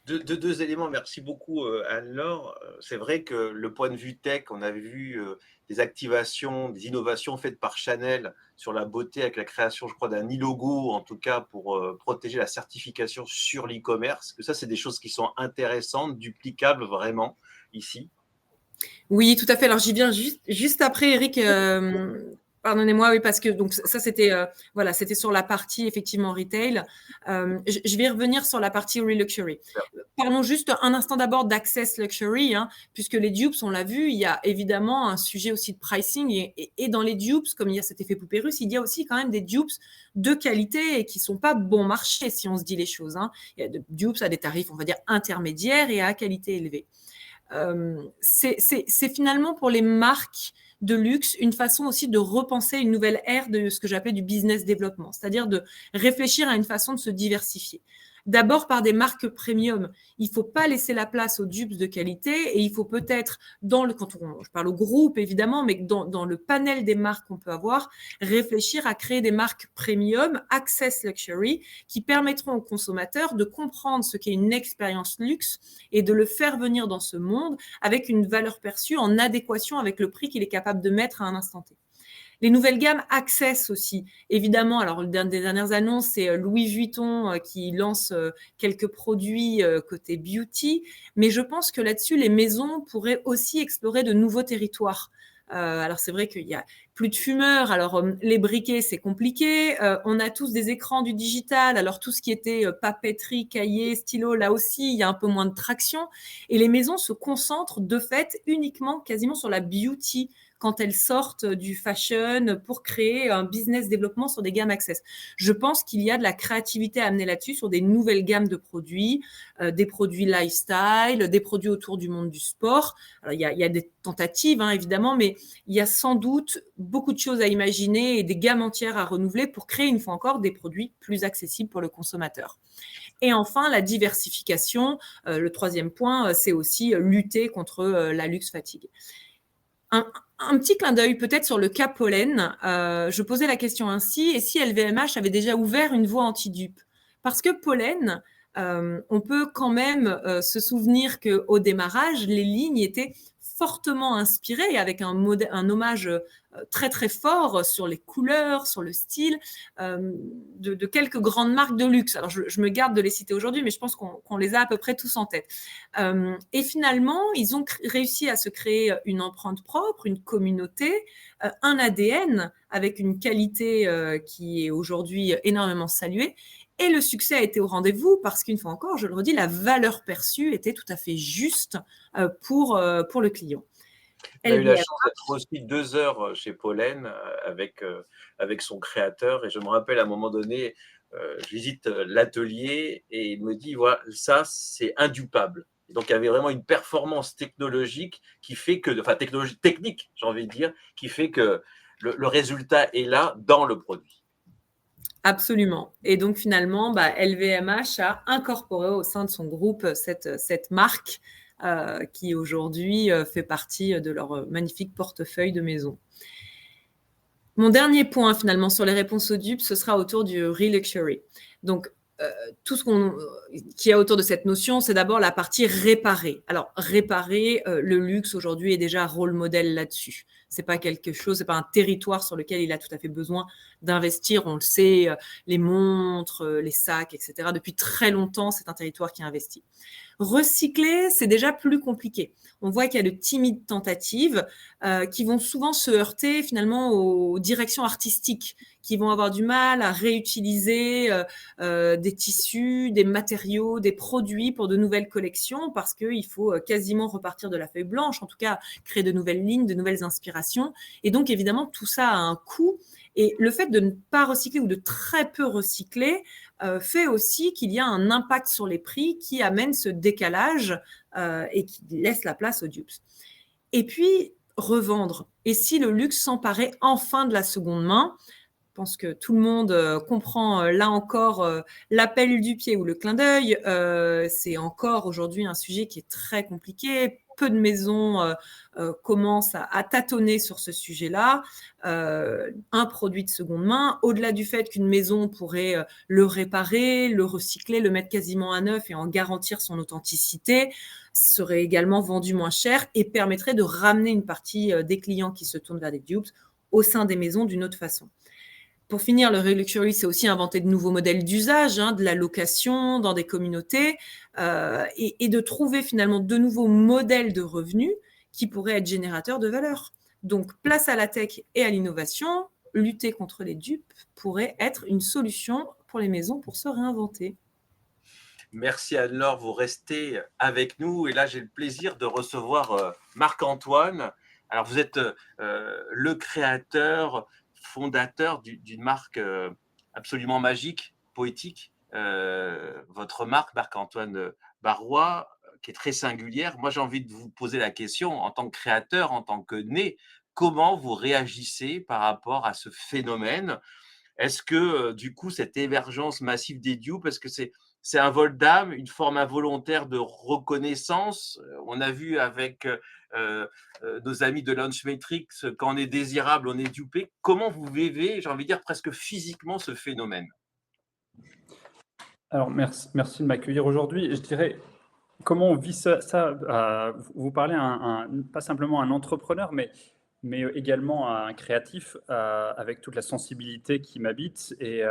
Deux éléments, merci beaucoup Anne-Laure. C'est vrai que le point de vue tech, on avait vu des activations, des innovations faites par Chanel sur la beauté avec la création, je crois, d'un e-logo, en tout cas pour protéger la certification sur l'e-commerce. Que ça, c'est des choses qui sont intéressantes, duplicables vraiment ici. Oui, tout à fait. Alors, j'y viens juste après, Eric. Pardonnez-moi, oui, parce que donc ça c'était voilà, c'était sur la partie effectivement retail. Je vais revenir sur la partie reluxury. Parlons juste un instant d'abord d'access luxury, hein, puisque les dupes, on l'a vu, il y a évidemment un sujet aussi de pricing et dans les dupes, comme il y a cet effet poupée russe, il y a aussi quand même des dupes de qualité et qui sont pas bon marché si on se dit les choses. Hein. Il y a des dupes à des tarifs, on va dire intermédiaires et à qualité élevée. C'est finalement pour les marques de luxe une façon aussi de repenser une nouvelle ère de ce que j'appelle du business développement, c'est-à-dire de réfléchir à une façon de se diversifier. D'abord par des marques premium. Il ne faut pas laisser la place aux dupes de qualité et il faut peut-être, je parle au groupe évidemment, mais dans le panel des marques qu'on peut avoir, réfléchir à créer des marques premium, access luxury, qui permettront aux consommateurs de comprendre ce qu'est une expérience luxe et de le faire venir dans ce monde avec une valeur perçue en adéquation avec le prix qu'il est capable de mettre à un instant T. Les nouvelles gammes Access aussi, évidemment. Alors, l'une des dernières annonces, c'est Louis Vuitton qui lance quelques produits côté beauty. Mais je pense que là-dessus, les maisons pourraient aussi explorer de nouveaux territoires. Alors, c'est vrai qu'il y a plus de fumeurs. Alors, les briquets, c'est compliqué. On a tous des écrans du digital. Alors, tout ce qui était papeterie, cahier, stylo, là aussi, il y a un peu moins de traction. Et les maisons se concentrent de fait uniquement, quasiment sur la beauty quand elles sortent du fashion pour créer un business développement sur des gammes access. Je pense qu'il y a de la créativité à amener là-dessus sur des nouvelles gammes de produits, des produits lifestyle, des produits autour du monde du sport. Alors, il y a des tentatives, hein, évidemment, mais il y a sans doute beaucoup de choses à imaginer et des gammes entières à renouveler pour créer, une fois encore, des produits plus accessibles pour le consommateur. Et enfin, la diversification. Le troisième point, c'est aussi lutter contre la luxe fatigue. Un petit clin d'œil peut-être sur le cas Pollen. Je posais la question ainsi, et si LVMH avait déjà ouvert une voie anti-dupe? Parce que Pollen, on peut quand même se souvenir qu'au démarrage, les lignes étaient fortement inspirées, avec un hommage très très fort sur les couleurs, sur le style de quelques grandes marques de luxe. Alors je me garde de les citer aujourd'hui, mais je pense qu'on les a à peu près tous en tête. Et finalement, ils ont réussi à se créer une empreinte propre, une communauté, un ADN avec une qualité qui est aujourd'hui énormément saluée. Et le succès a été au rendez-vous parce qu'une fois encore, je le redis, la valeur perçue était tout à fait juste pour le client. Elle a eu la chance d'être aussi 2 heures chez Pollen avec son créateur. Et je me rappelle à un moment donné, je visite l'atelier et il me dit, voilà, ça, c'est indupable. Et donc, il y avait vraiment une performance technologique qui fait que, enfin, technique, j'ai envie de dire, qui fait que le résultat est là dans le produit. Absolument. Et donc, finalement, LVMH a incorporé au sein de son groupe cette marque qui aujourd'hui fait partie de leur magnifique portefeuille de maison. Mon dernier point, finalement, sur les réponses aux dupes, ce sera autour du reluxury. Donc, tout ce qu'il y a autour de cette notion, c'est d'abord la partie réparer. Alors, réparer, le luxe aujourd'hui est déjà rôle modèle là-dessus. C'est pas quelque chose, c'est pas un territoire sur lequel il a tout à fait besoin d'investir. On le sait, les montres, les sacs, etc. Depuis très longtemps, c'est un territoire qui investit. Recycler, c'est déjà plus compliqué. On voit qu'il y a de timides tentatives qui vont souvent se heurter finalement aux directions artistiques, qui vont avoir du mal à réutiliser des tissus, des matériaux, des produits pour de nouvelles collections, parce qu'il faut quasiment repartir de la feuille blanche, en tout cas créer de nouvelles lignes, de nouvelles inspirations. Et donc évidemment, tout ça a un coût. Et le fait de ne pas recycler ou de très peu recycler fait aussi qu'il y a un impact sur les prix qui amène ce décalage et qui laisse la place aux dupes. Et puis, revendre. Et si le luxe s'emparait enfin de la seconde main? Je pense que tout le monde comprend là encore l'appel du pied ou le clin d'œil. C'est encore aujourd'hui un sujet qui est très compliqué. Peu de maisons commencent à tâtonner sur ce sujet-là. Un produit de seconde main, au-delà du fait qu'une maison pourrait le réparer, le recycler, le mettre quasiment à neuf et en garantir son authenticité, serait également vendu moins cher et permettrait de ramener une partie des clients qui se tournent vers des dupes au sein des maisons d'une autre façon. Pour finir, le Reluxury, c'est aussi inventer de nouveaux modèles d'usage, de la location dans des communautés et de trouver finalement de nouveaux modèles de revenus qui pourraient être générateurs de valeur. Donc, place à la tech et à l'innovation, lutter contre les dupes pourrait être une solution pour les maisons pour se réinventer. Merci Anne-Laure, vous restez avec nous. Et là, j'ai le plaisir de recevoir Marc-Antoine. Alors, vous êtes le créateur, fondateur d'une marque absolument magique, poétique. Votre marque, Marc-Antoine Barrois, qui est très singulière. Moi, j'ai envie de vous poser la question, en tant que créateur, en tant que né, comment vous réagissez par rapport à ce phénomène? Est-ce que, du coup, cette émergence massive des dupes, est-ce que c'est un vol d'âme, une forme involontaire de reconnaissance? On a vu avec nos amis de Launchmetrics, quand on est désirable, on est dupé. Comment vous vivez, j'ai envie de dire, presque physiquement ce phénomène? Alors, merci de m'accueillir aujourd'hui. Je dirais, comment on vit ça, vous parlez pas simplement à un entrepreneur, mais également à un créatif avec toute la sensibilité qui m'habite et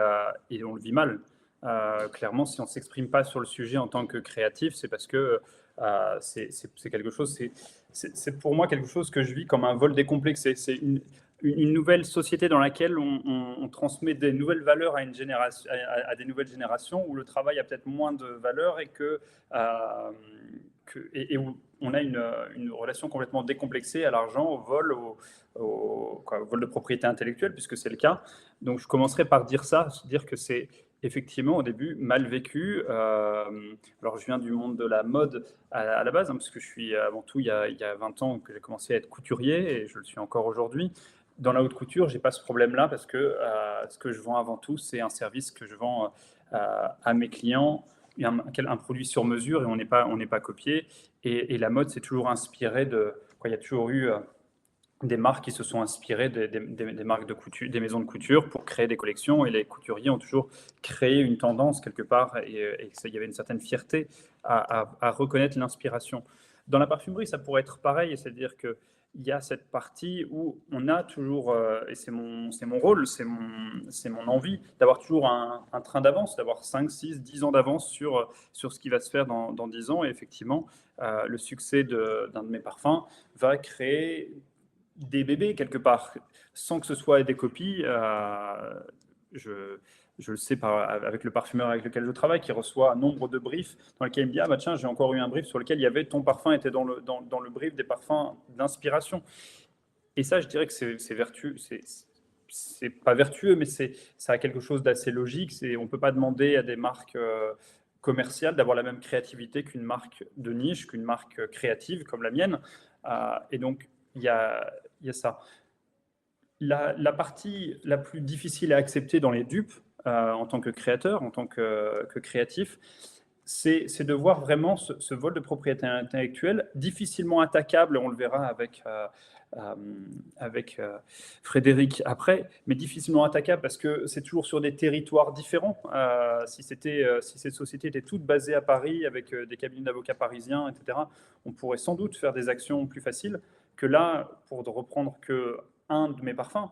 on le vit mal. Clairement, si on ne s'exprime pas sur le sujet en tant que créatif, c'est parce que c'est quelque chose, c'est pour moi quelque chose que je vis comme un vol décomplexé. C'est une nouvelle société dans laquelle on transmet des nouvelles valeurs à une génération, à des nouvelles générations où le travail a peut-être moins de valeur et et où on a une relation complètement décomplexée à l'argent, au vol, au vol de propriété intellectuelle, puisque c'est le cas. Donc, je commencerai par dire que c'est effectivement au début mal vécu. Alors, je viens du monde de la mode à la base, parce que je suis avant tout, il y a 20 ans que j'ai commencé à être couturier et je le suis encore aujourd'hui. Dans la haute couture, je n'ai pas ce problème-là parce que ce que je vends avant tout, c'est un service que je vends à mes clients, un produit sur mesure et on n'est pas copié. Et la mode, c'est toujours inspiré il y a toujours eu des marques qui se sont inspirées des marques de couture, des maisons de couture pour créer des collections et les couturiers ont toujours créé une tendance quelque part et il y avait une certaine fierté à reconnaître l'inspiration. Dans la parfumerie, ça pourrait être pareil, c'est-à-dire que il y a cette partie où on a toujours, et c'est mon rôle, c'est mon envie, d'avoir toujours un train d'avance, d'avoir 5, 6, 10 ans d'avance sur ce qui va se faire dans 10 ans. Et effectivement, le succès d'un de mes parfums va créer des bébés quelque part, sans que ce soit des copies. Je le sais avec le parfumeur avec lequel je travaille, qui reçoit un nombre de briefs dans lesquels il me dit « Ah bah tiens, j'ai encore eu un brief sur lequel il y avait ton parfum était dans le brief des parfums d'inspiration. » Et ça, je dirais que c'est vertueux. C'est pas vertueux, mais ça a quelque chose d'assez logique. On ne peut pas demander à des marques commerciales d'avoir la même créativité qu'une marque de niche, qu'une marque créative comme la mienne. Et donc, il y a ça. La partie la plus difficile à accepter dans les dupes, en tant que créateur, en tant que créatif, c'est de voir vraiment ce vol de propriété intellectuelle difficilement attaquable, on le verra avec Frédéric après, mais difficilement attaquable parce que c'est toujours sur des territoires différents. Si cette société était toute basée à Paris avec des cabinets d'avocats parisiens, etc., on pourrait sans doute faire des actions plus faciles. que là, pour reprendre qu'un de mes parfums,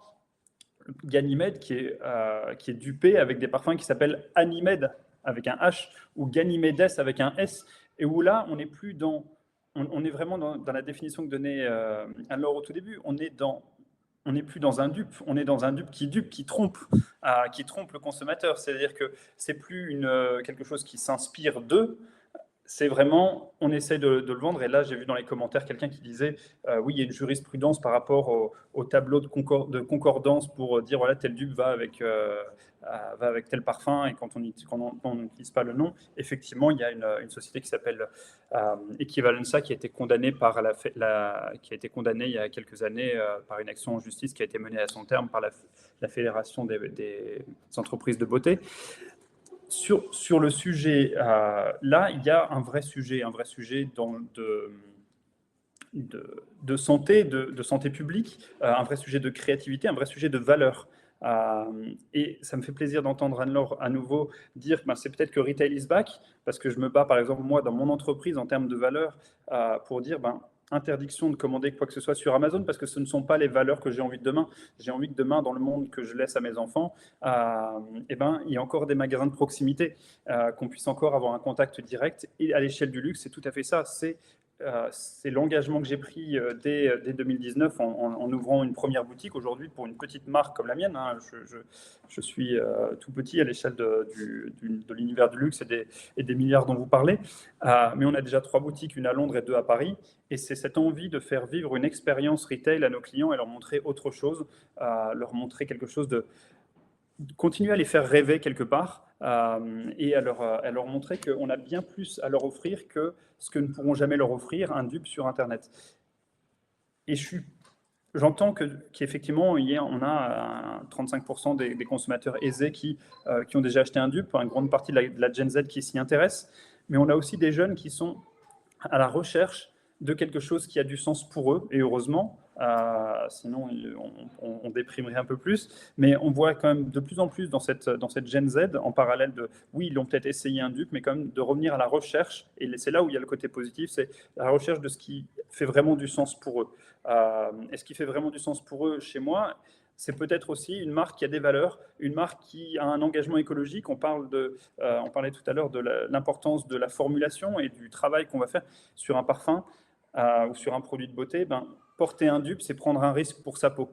Ganymède qui est dupé avec des parfums qui s'appellent Animède avec un H ou Ganymedes avec un S, et où là, on n'est plus dans... On est vraiment dans la définition que donnait Anne-Laure au tout début, on n'est plus dans un dupe, on est dans un dupe, qui trompe le consommateur. C'est-à-dire que c'est plus quelque chose qui s'inspire d'eux, c'est vraiment, on essaie de le vendre. Et là, j'ai vu dans les commentaires quelqu'un qui disait oui, il y a une jurisprudence par rapport au tableau de concordance pour dire voilà, tel dupe va avec tel parfum, et quand on n'utilise pas le nom, effectivement, il y a une société qui s'appelle Equivalenza qui a été condamnée qui a été condamnée il y a quelques années par une action en justice qui a été menée à son terme par la Fédération des entreprises de beauté. Sur le sujet, là, il y a un vrai sujet de santé, de santé publique, un vrai sujet de créativité, un vrai sujet de valeur. Et ça me fait plaisir d'entendre Anne-Laure à nouveau dire que c'est peut-être que retail is back, parce que je me bats, par exemple, moi, dans mon entreprise, en termes de valeur, pour dire interdiction de commander quoi que ce soit sur Amazon, parce que ce ne sont pas les valeurs que j'ai envie de demain. J'ai envie que demain, dans le monde que je laisse à mes enfants, il y a encore des magasins de proximité, qu'on puisse encore avoir un contact direct. Et à l'échelle du luxe, c'est tout à fait ça. C'est l'engagement que j'ai pris dès 2019 en ouvrant une première boutique. Aujourd'hui, pour une petite marque comme la mienne, je suis tout petit à l'échelle de l'univers du luxe et des milliards dont vous parlez. Mais on a déjà 3 boutiques, une à Londres et 2 à Paris. Et c'est cette envie de faire vivre une expérience retail à nos clients et leur montrer autre chose, leur montrer quelque chose de continuer à les faire rêver quelque part, et à leur montrer qu'on a bien plus à leur offrir que ce que ne pourront jamais leur offrir un dupe sur Internet. Et j'entends qu'effectivement, on a 35% des consommateurs aisés qui ont déjà acheté un dupe, une grande partie de la Gen Z qui s'y intéresse, mais on a aussi des jeunes qui sont à la recherche de quelque chose qui a du sens pour eux, et heureusement, sinon on déprimerait un peu plus, mais on voit quand même de plus en plus dans cette Gen Z, en parallèle oui, ils ont peut-être essayé un dupe, mais quand même de revenir à la recherche, et c'est là où il y a le côté positif, c'est la recherche de ce qui fait vraiment du sens pour eux. Et ce qui fait vraiment du sens pour eux chez moi, c'est peut-être aussi une marque qui a des valeurs, une marque qui a un engagement écologique. On parlait tout à l'heure de l'importance de la formulation et du travail qu'on va faire sur un parfum ou sur un produit de beauté. Porter un dupe, c'est prendre un risque pour sa peau.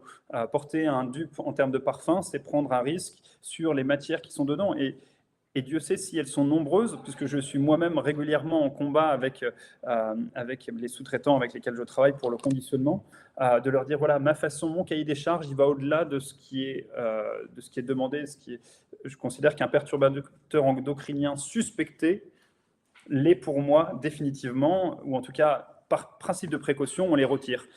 Porter un dupe en termes de parfum, c'est prendre un risque sur les matières qui sont dedans. Et Dieu sait si elles sont nombreuses, puisque je suis moi-même régulièrement en combat avec les sous-traitants avec lesquels je travaille pour le conditionnement, de leur dire, voilà, ma façon, mon cahier des charges, il va au-delà de ce qui est demandé. Je considère qu'un perturbateur endocrinien suspecté l'est pour moi définitivement, ou en tout cas, par principe de précaution, on les retire.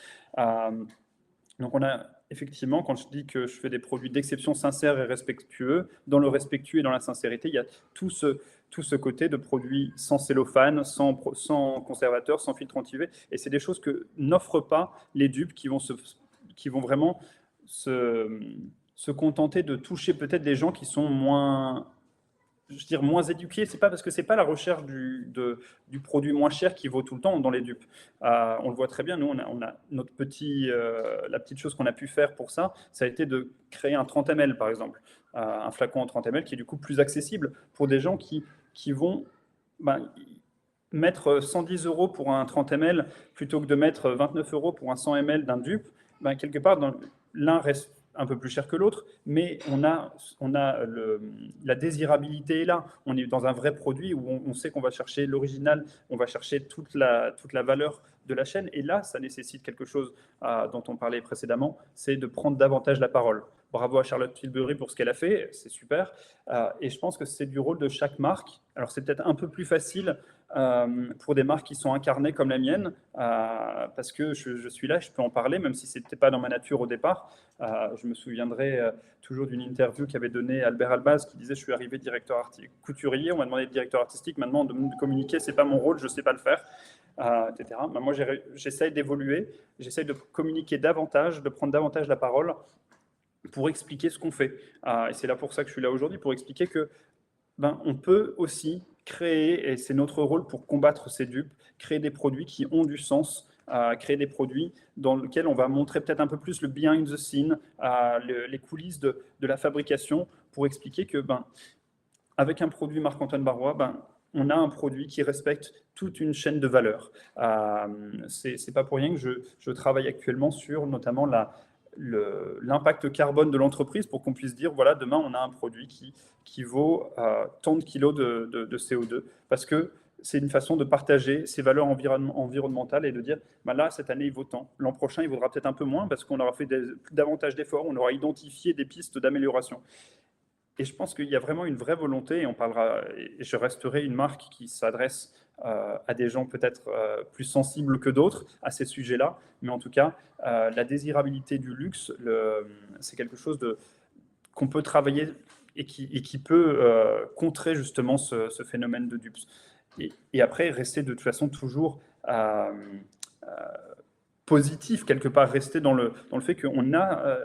Donc on a effectivement, quand je dis que je fais des produits d'exception sincères et respectueux, dans le respectueux et dans la sincérité, il y a tout ce côté de produits sans cellophane, sans conservateur, sans filtre anti-UV. Et c'est des choses que n'offrent pas les dupes qui vont vraiment se contenter de toucher peut-être des gens qui sont moins éduqués. C'est pas parce que c'est pas la recherche du produit moins cher qui vaut tout le temps dans les dupes. On le voit très bien. Nous, on a la petite chose qu'on a pu faire pour ça, ça a été de créer un 30 ml par exemple, un flacon en 30 ml qui est du coup plus accessible pour des gens qui vont mettre 110 € pour un 30 ml plutôt que de mettre 29 € pour un 100 ml d'un dupe. Quelque part, l'un reste un peu plus cher que l'autre, mais la désirabilité est là. On est dans un vrai produit où on sait qu'on va chercher l'original, on va chercher toute la valeur de la chaîne. Et là, ça nécessite quelque chose dont on parlait précédemment, c'est de prendre davantage la parole. Bravo à Charlotte Tilbury pour ce qu'elle a fait, c'est super. Et je pense que c'est du rôle de chaque marque. Alors, c'est peut-être un peu plus facile pour des marques qui sont incarnées comme la mienne, parce que je suis là, je peux en parler, même si ce n'était pas dans ma nature au départ. Je me souviendrai toujours d'une interview qu'avait donnée Albert Albaz, qui disait « Je suis arrivé directeur couturier, on m'a demandé de directeur artistique, maintenant on me demande de communiquer, ce n'est pas mon rôle, je ne sais pas le faire. » etc. Moi, j'essaye d'évoluer, j'essaye de communiquer davantage, de prendre davantage la parole pour expliquer ce qu'on fait. Et c'est là pour ça que je suis là aujourd'hui, pour expliquer que on peut aussi créer, et c'est notre rôle pour combattre ces dupes, créer des produits qui ont du sens créer des produits dans lesquels on va montrer peut-être un peu plus le behind the scene, les coulisses de la fabrication, pour expliquer que avec un produit Marc-Antoine Barrois, on a un produit qui respecte toute une chaîne de valeur. C'est pas pour rien que je travaille actuellement sur notamment l'impact carbone de l'entreprise, pour qu'on puisse dire, voilà, demain, on a un produit qui vaut tant de kilos de CO2, parce que c'est une façon de partager ces valeurs environnementales et de dire, là, cette année, il vaut tant. L'an prochain, il vaudra peut-être un peu moins, parce qu'on aura fait davantage d'efforts, on aura identifié des pistes d'amélioration. Et je pense qu'il y a vraiment une vraie volonté, et je resterai une marque qui s'adresse à des gens peut-être plus sensibles que d'autres à ces sujets-là, mais en tout cas, la désirabilité du luxe, c'est quelque chose qu'on peut travailler et qui peut contrer justement ce phénomène de dupes. Et après, rester de toute façon toujours positif, quelque part, rester dans le fait qu'on a...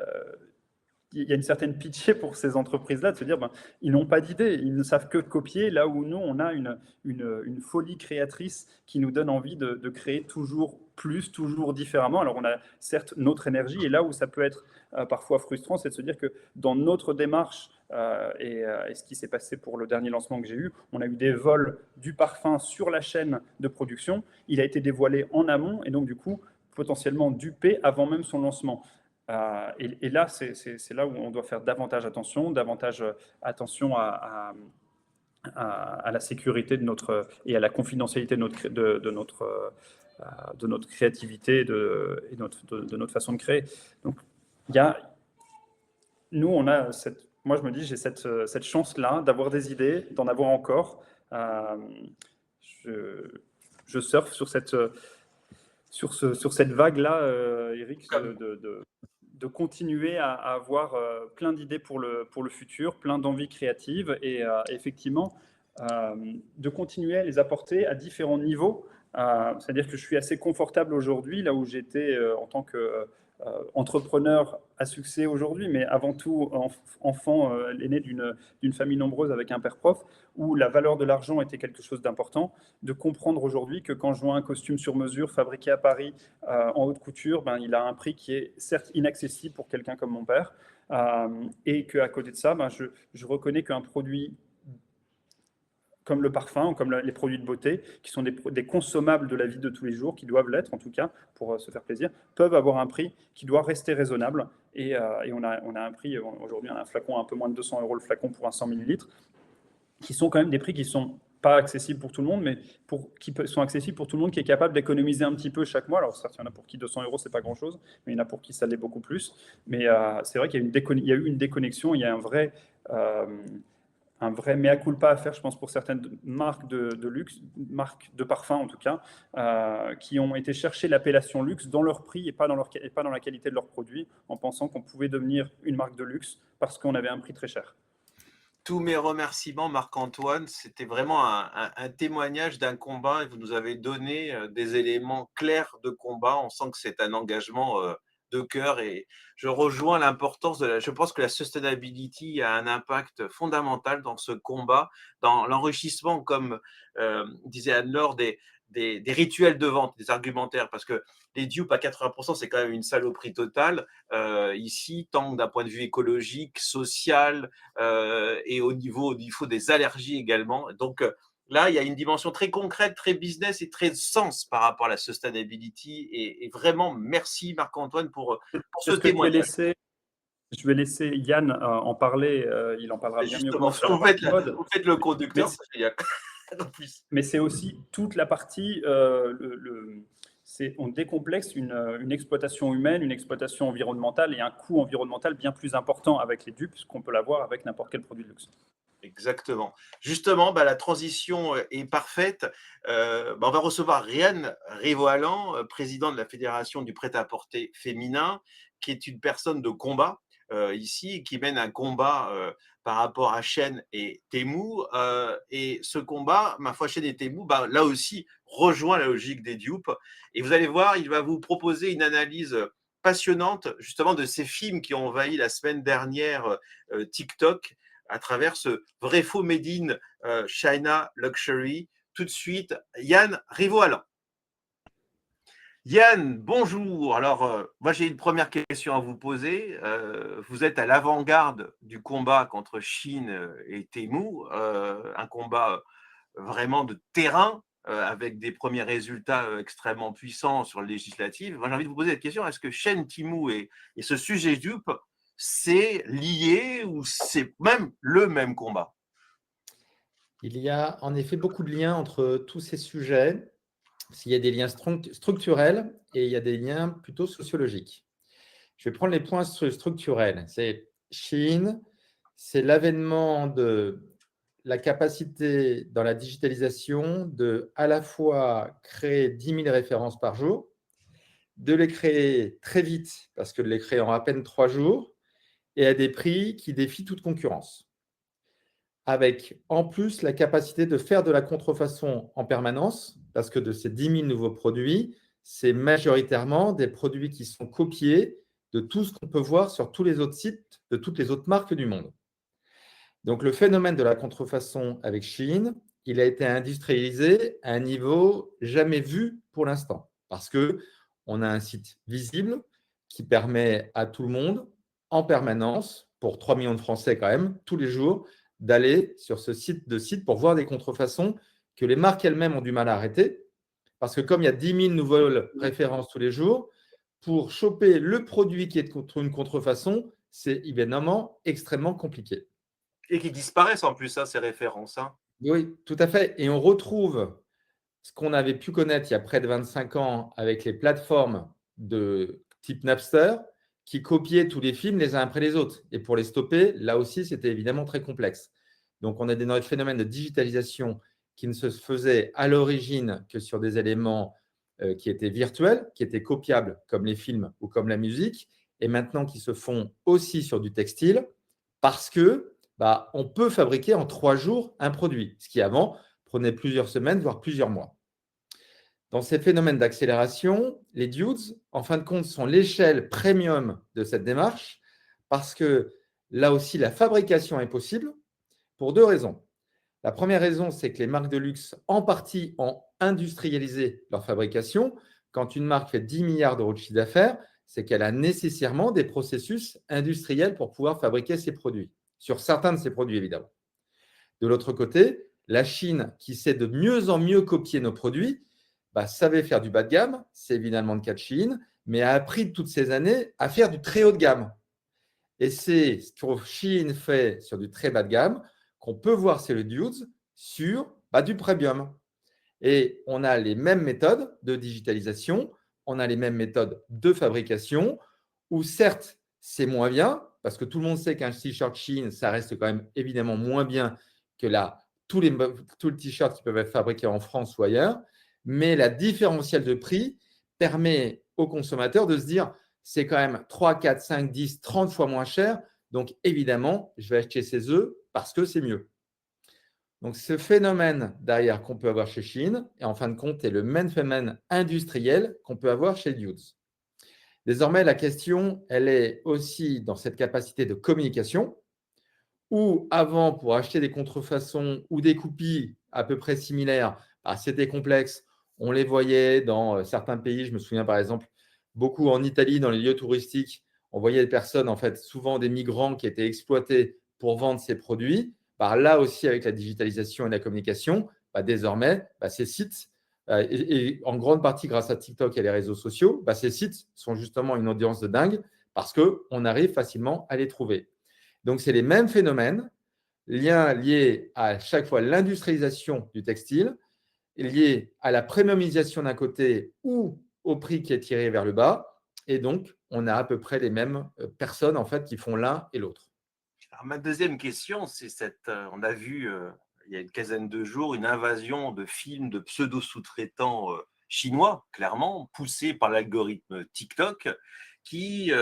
il y a une certaine pitié pour ces entreprises-là de se dire, ils n'ont pas d'idée, ils ne savent que copier, là où nous, on a une folie créatrice qui nous donne envie de créer toujours plus, toujours différemment. Alors, on a certes notre énergie, et là où ça peut être parfois frustrant, c'est de se dire que dans notre démarche, et ce qui s'est passé pour le dernier lancement que j'ai eu, on a eu des vols du parfum sur la chaîne de production, il a été dévoilé en amont, et donc du coup, potentiellement dupé avant même son lancement. Et là, c'est là où on doit faire davantage attention à la sécurité et à la confidentialité de notre créativité et de notre façon de créer. Donc, nous, moi, je me dis, j'ai cette chance-là d'avoir des idées, d'en avoir encore. Je surfe sur cette vague-là, Eric, de continuer à avoir plein d'idées pour le futur, plein d'envies créatives et effectivement de continuer à les apporter à différents niveaux. C'est-à-dire que je suis assez confortable aujourd'hui, là où j'étais en tant qu'entrepreneur à succès aujourd'hui, mais avant tout enfant l'aîné d'une famille nombreuse avec un père prof, où la valeur de l'argent était quelque chose d'important, de comprendre aujourd'hui que quand je vois un costume sur mesure fabriqué à Paris en haute couture, il a un prix qui est certes inaccessible pour quelqu'un comme mon père, et qu'à côté de ça, je reconnais qu'un produit comme le parfum ou comme les produits de beauté, qui sont des consommables de la vie de tous les jours, qui doivent l'être en tout cas pour se faire plaisir, peuvent avoir un prix qui doit rester raisonnable. Et on a un prix, aujourd'hui on a un flacon à un peu moins de 200 € le flacon pour un 100 ml, qui sont quand même des prix qui ne sont pas accessibles pour tout le monde, mais qui sont accessibles pour tout le monde qui est capable d'économiser un petit peu chaque mois. Alors certes, il y en a pour qui 200 €, c'est pas grand-chose, mais il y en a pour qui ça l'est beaucoup plus. Mais c'est vrai qu'il y a eu une déconnexion, il y a un vrai mea culpa à faire, je pense, pour certaines marques de luxe, marques de parfum en tout cas, qui ont été chercher l'appellation luxe dans leur prix et pas dans la qualité de leurs produits, en pensant qu'on pouvait devenir une marque de luxe parce qu'on avait un prix très cher. Tous mes remerciements, Marc-Antoine. C'était vraiment un témoignage d'un combat et vous nous avez donné des éléments clairs de combat. On sent que c'est un engagement de cœur et je rejoins l'importance je pense que la sustainability a un impact fondamental dans ce combat, dans l'enrichissement, comme disait Anne-Laure, des rituels de vente, des argumentaires, parce que les dupes à 80%, c'est quand même une saloperie totale. Ici, tant d'un point de vue écologique, social et au niveau des allergies également. Donc là, il y a une dimension très concrète, très business et très sens par rapport à la sustainability. Et vraiment, merci Marc-Antoine pour ce témoignage. Je vais laisser Yann en parler. Il en parlera bien mieux que moi. Vous faites le conducteur, c'est génial. Mais c'est aussi toute la partie, on décomplexe une exploitation humaine, une exploitation environnementale et un coût environnemental bien plus important avec les dupes qu'on peut l'avoir avec n'importe quel produit de luxe. Exactement. Justement, la transition est parfaite. On va recevoir Rian Rivoalan, président de la Fédération du prêt-à-porter féminin, qui est une personne de combat ici, qui mène un combat par rapport à Shein et Temu. Et ce combat, ma foi, Shein et Temu, là aussi, rejoint la logique des dupes. Et vous allez voir, il va vous proposer une analyse passionnante, justement, de ces films qui ont envahi la semaine dernière TikTok, à travers ce vrai faux made in China Luxury. Tout de suite, Yann Rivoalan. Yann, bonjour. Alors, moi, j'ai une première question à vous poser. Vous êtes à l'avant-garde du combat contre Chine et Temu, un combat vraiment de terrain avec des premiers résultats extrêmement puissants sur le législatif. Moi, j'ai envie de vous poser cette question. Est-ce que Shen, Temu et ce sujet dupe, c'est lié ou c'est même le même combat? Il y a en effet beaucoup de liens entre tous ces sujets. Il y a des liens structurels et il y a des liens plutôt sociologiques. Je vais prendre les points structurels. C'est Chine, c'est l'avènement de la capacité dans la digitalisation de à la fois créer 10 000 références par jour, de les créer très vite, parce que de les créer en à peine 3 jours, et à des prix qui défient toute concurrence. Avec en plus la capacité de faire de la contrefaçon en permanence, parce que de ces 10 000 nouveaux produits, c'est majoritairement des produits qui sont copiés de tout ce qu'on peut voir sur tous les autres sites de toutes les autres marques du monde. Donc le phénomène de la contrefaçon avec Shein, il a été industrialisé à un niveau jamais vu pour l'instant, parce qu'on a un site visible qui permet à tout le monde, en permanence, pour 3 millions de Français quand même, tous les jours, d'aller sur ce site pour voir des contrefaçons que les marques elles-mêmes ont du mal à arrêter, parce que comme il y a 10 000 nouvelles références tous les jours, pour choper le produit qui est contre une contrefaçon, c'est évidemment extrêmement compliqué. Et qui disparaissent en plus, hein, ces références. Hein. Oui, tout à fait. Et on retrouve ce qu'on avait pu connaître il y a près de 25 ans avec les plateformes de type Napster qui copiaient tous les films les uns après les autres. Et pour les stopper, là aussi, c'était évidemment très complexe. Donc, on a des phénomènes de digitalisation qui ne se faisaient à l'origine que sur des éléments qui étaient virtuels, qui étaient copiables comme les films ou comme la musique, et maintenant qui se font aussi sur du textile parce que on peut fabriquer en 3 jours un produit, ce qui avant prenait plusieurs semaines, voire plusieurs mois. Dans ces phénomènes d'accélération, les dudes, en fin de compte, sont l'échelle premium de cette démarche parce que là aussi, la fabrication est possible pour 2 raisons. La première raison, c'est que les marques de luxe, en partie, ont industrialisé leur fabrication. Quand une marque fait 10 milliards d'euros de chiffre d'affaires, c'est qu'elle a nécessairement des processus industriels pour pouvoir fabriquer ses produits, sur certains de ses produits, évidemment. De l'autre côté, la Chine, qui sait de mieux en mieux copier nos produits, savait faire du bas de gamme, c'est évidemment le cas de Chine, mais a appris toutes ces années à faire du très haut de gamme. Et c'est ce que Chine fait sur du très bas de gamme qu'on peut voir chez le dudes sur du premium. Et on a les mêmes méthodes de digitalisation, on a les mêmes méthodes de fabrication, où certes, c'est moins bien, parce que tout le monde sait qu'un t-shirt Shein, ça reste quand même évidemment moins bien que tous les t-shirts qui peuvent être fabriqués en France ou ailleurs, mais la différentielle de prix permet aux consommateurs de se dire c'est quand même 3, 4, 5, 10, 30 fois moins cher, donc évidemment, je vais acheter ces œufs parce que c'est mieux. Donc, ce phénomène derrière qu'on peut avoir chez Shein, et en fin de compte, est le même phénomène industriel qu'on peut avoir chez Dudes. Désormais, la question, elle est aussi dans cette capacité de communication, où avant, pour acheter des contrefaçons ou des copies à peu près similaires, c'était complexe. On les voyait dans certains pays. Je me souviens par exemple, beaucoup en Italie, dans les lieux touristiques, on voyait des personnes, en fait, souvent des migrants qui étaient exploités pour vendre ces produits. Là aussi, avec la digitalisation et la communication, désormais, ces sites, et en grande partie grâce à TikTok et les réseaux sociaux, ces sites sont justement une audience de dingue parce qu'on arrive facilement à les trouver. Donc, c'est les mêmes phénomènes, liés à chaque fois l'industrialisation du textile, liés à la premiumisation d'un côté ou au prix qui est tiré vers le bas. Et donc, on a à peu près les mêmes personnes en fait, qui font l'un et l'autre. Alors, ma deuxième question, c'est on a vu il y a une quinzaine de jours une invasion de films de pseudo-sous-traitants chinois, clairement, poussés par l'algorithme TikTok, qui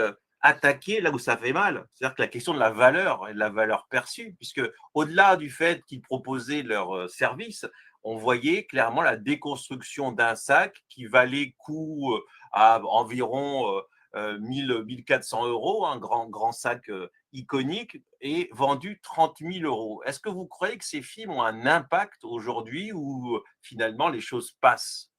attaquaient là où ça fait mal. C'est-à-dire que la question de la valeur et de la valeur perçue, puisque au-delà du fait qu'ils proposaient leur service, on voyait clairement la déconstruction d'un sac qui valait coût à environ 1400 €, un grand sac iconique, et vendu 30 000 €. Est-ce que vous croyez que ces films ont un impact aujourd'hui ou finalement les choses passent?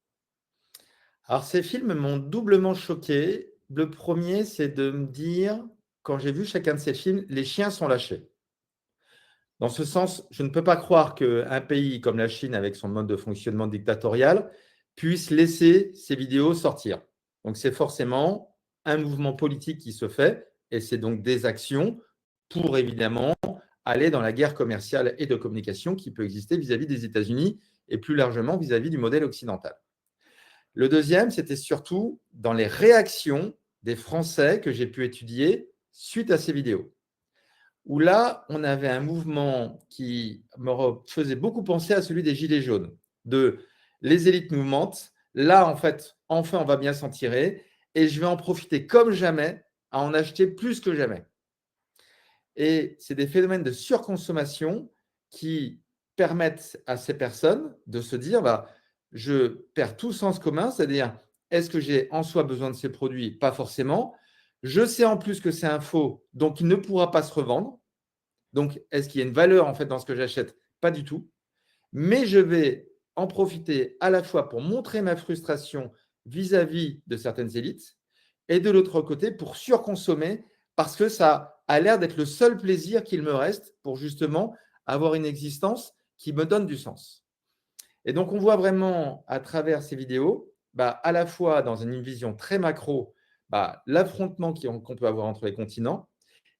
Alors, ces films m'ont doublement choqué. Le premier, c'est de me dire, quand j'ai vu chacun de ces films, les chiens sont lâchés. Dans ce sens, je ne peux pas croire qu'un pays comme la Chine, avec son mode de fonctionnement dictatorial, puisse laisser ces vidéos sortir. Donc, c'est forcément un mouvement politique qui se fait, et c'est donc des actions pour évidemment aller dans la guerre commerciale et de communication qui peut exister vis-à-vis des États-Unis et plus largement vis-à-vis du modèle occidental. Le deuxième, c'était surtout dans les réactions des Français que j'ai pu étudier suite à ces vidéos, où là, on avait un mouvement qui me faisait beaucoup penser à celui des Gilets jaunes, de les élites mouvantes. Là, en fait, enfin, on va bien s'en tirer et je vais en profiter comme jamais à en acheter plus que jamais. Et c'est des phénomènes de surconsommation qui permettent à ces personnes de se dire, bah, je perds tout sens commun, c'est-à-dire, est-ce que j'ai en soi besoin de ces produits? Pas forcément. Je sais en plus que c'est un faux, donc il ne pourra pas se revendre. Donc, est-ce qu'il y a une valeur en fait dans ce que j'achète? Pas du tout. Mais je vais en profiter à la fois pour montrer ma frustration vis-à-vis de certaines élites et de l'autre côté pour surconsommer parce que ça a l'air d'être le seul plaisir qu'il me reste pour justement avoir une existence qui me donne du sens. Et donc, on voit vraiment à travers ces vidéos, à la fois dans une vision très macro, l'affrontement qu'on peut avoir entre les continents,